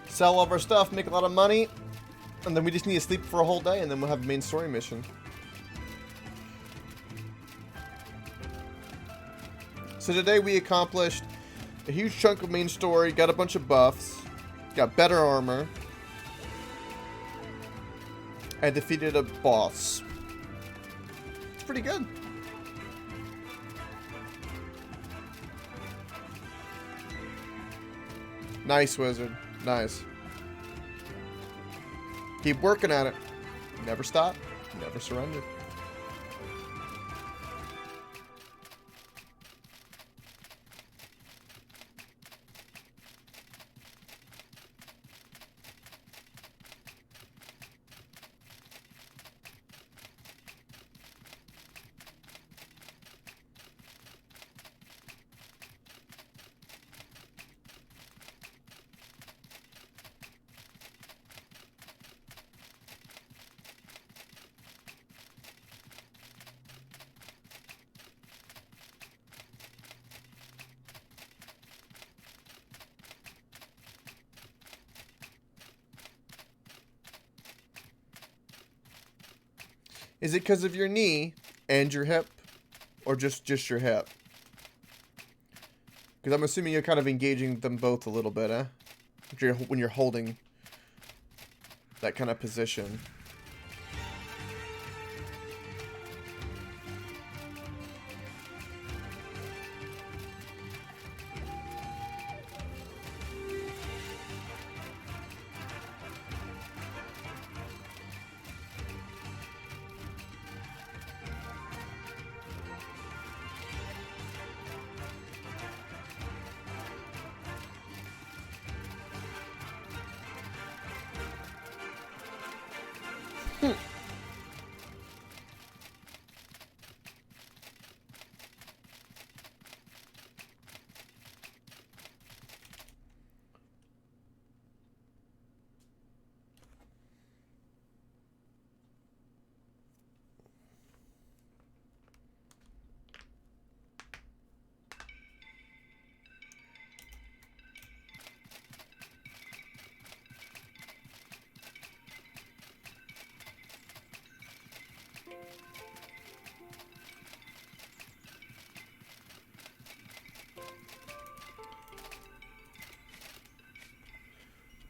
Sell all of our stuff, make a lot of money, and then we just need to sleep for a whole day, and then we'll have a main story mission. So today we accomplished a huge chunk of main story, got a bunch of buffs, got better armor, and defeated a boss. It's pretty good. Nice, wizard. Nice. Keep working at it. Never stop. Never surrender. Is it because of your knee and your hip? Or just your hip? Because I'm assuming you're kind of engaging them both a little bit, eh? When you're holding that kind of position.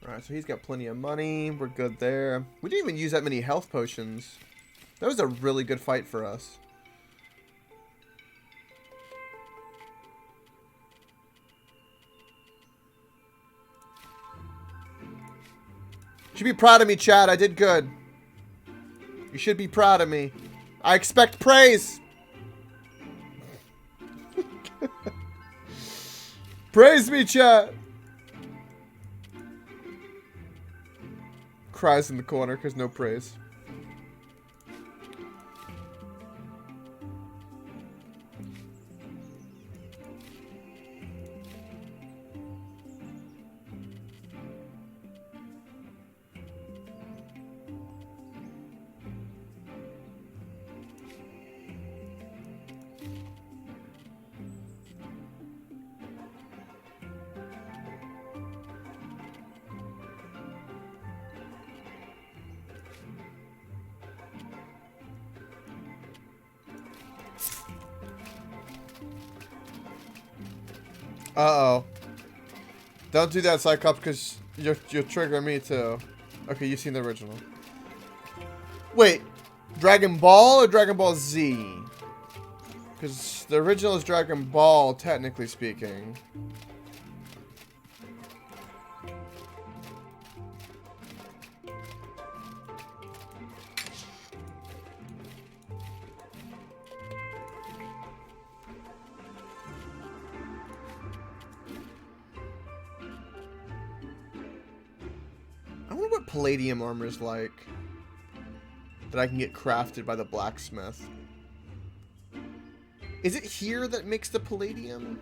Alright, so he's got plenty of money. We're good there. We didn't even use that many health potions. That was a really good fight for us. You should be proud of me, Chad. I did good. You should be proud of me. I expect praise. Praise me, Chad. Cries in the corner because no praise. Uh-oh. Don't do that, Cyclops, because you'll trigger me, too. Okay, you've seen the original. Wait. Dragon Ball or Dragon Ball Z? Because the original is Dragon Ball, technically speaking. I wonder what palladium armor is like that I can get crafted by the blacksmith. Is it here that makes the palladium?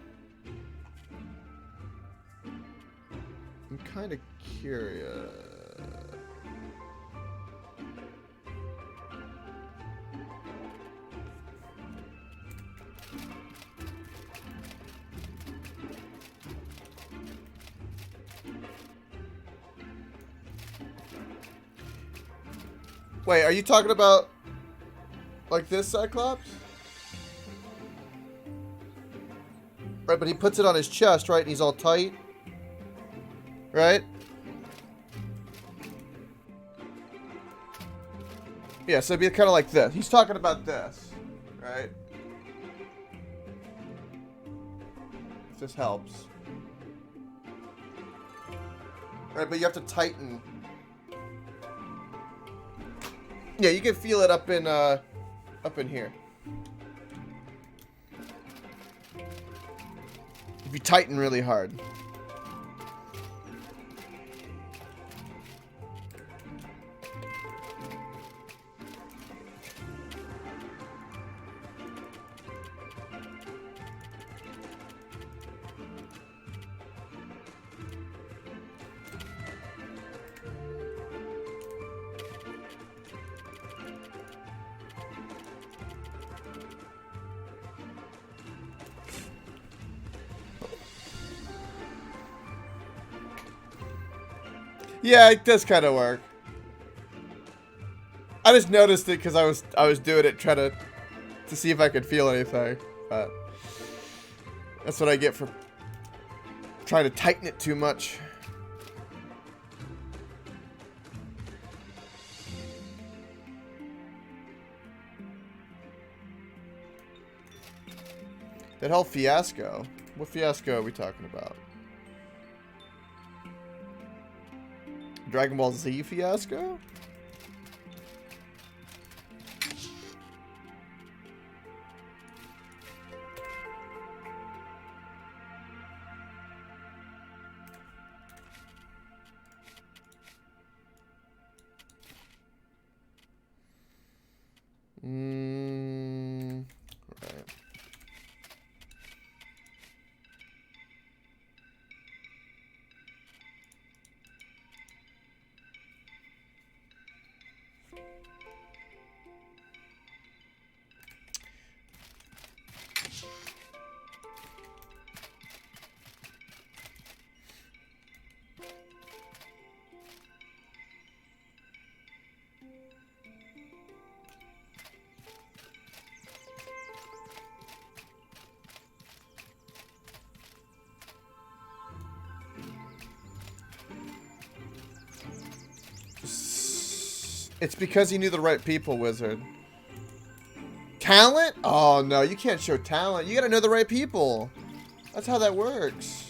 I'm kind of curious. Wait, are you talking about like this, Cyclops? Right, but he puts it on his chest, right? And he's all tight. Right? Yeah, so it'd be kind of like this. He's talking about this. Right? If this helps. Right, but you have to tighten. Yeah, you can feel it up in here. If you tighten really hard. Yeah, it does kind of work. I just noticed it because I was doing it trying to see if I could feel anything, but that's what I get for trying to tighten it too much. That whole fiasco. What fiasco are we talking about? Dragon Ball Z fiasco? Right. It's because he knew the right people, Wizard. Talent? Oh, no. You can't show talent. You gotta know the right people. That's how that works.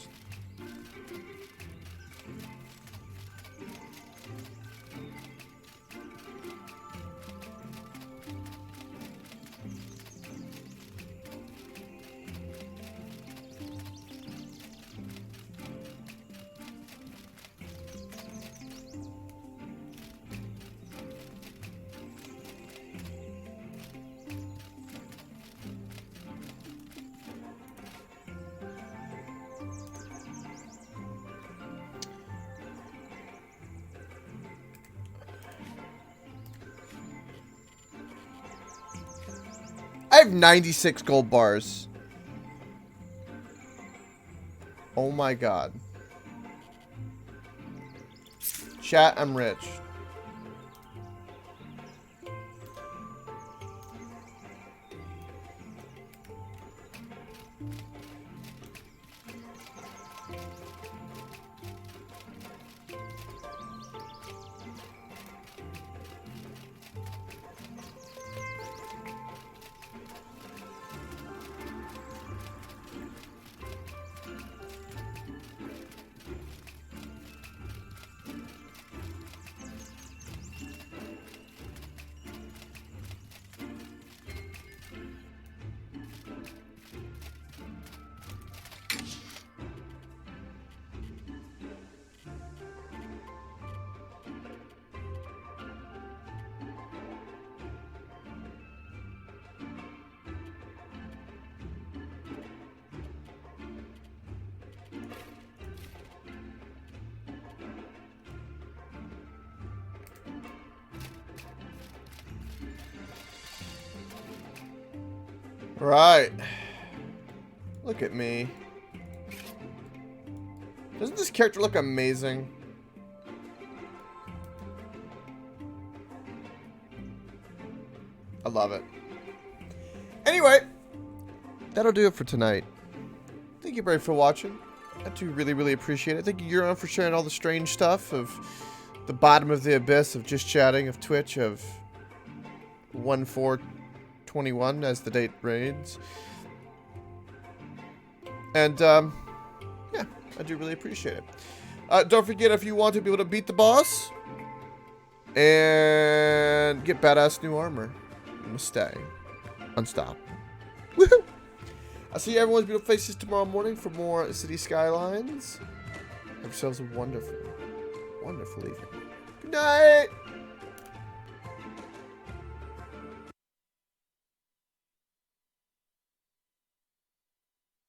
I have 96 gold bars. Oh my god. Chat, I'm rich. Right. Look at me. Doesn't this character look amazing? I love it. Anyway, that'll do it for tonight. Thank you, Brave, for watching. I do really appreciate it. Thank you, Euron, for sharing all the strange stuff of the bottom of the abyss, of just chatting, of Twitch, of 1/4/21 as the date reads. And, yeah, I do really appreciate it. Don't forget, if you want to be able to beat the boss and get badass new armor, you must stay unstoppable. Woohoo! I'll see everyone's beautiful faces tomorrow morning for more City Skylines. Have yourselves a wonderful, wonderful evening. Good night!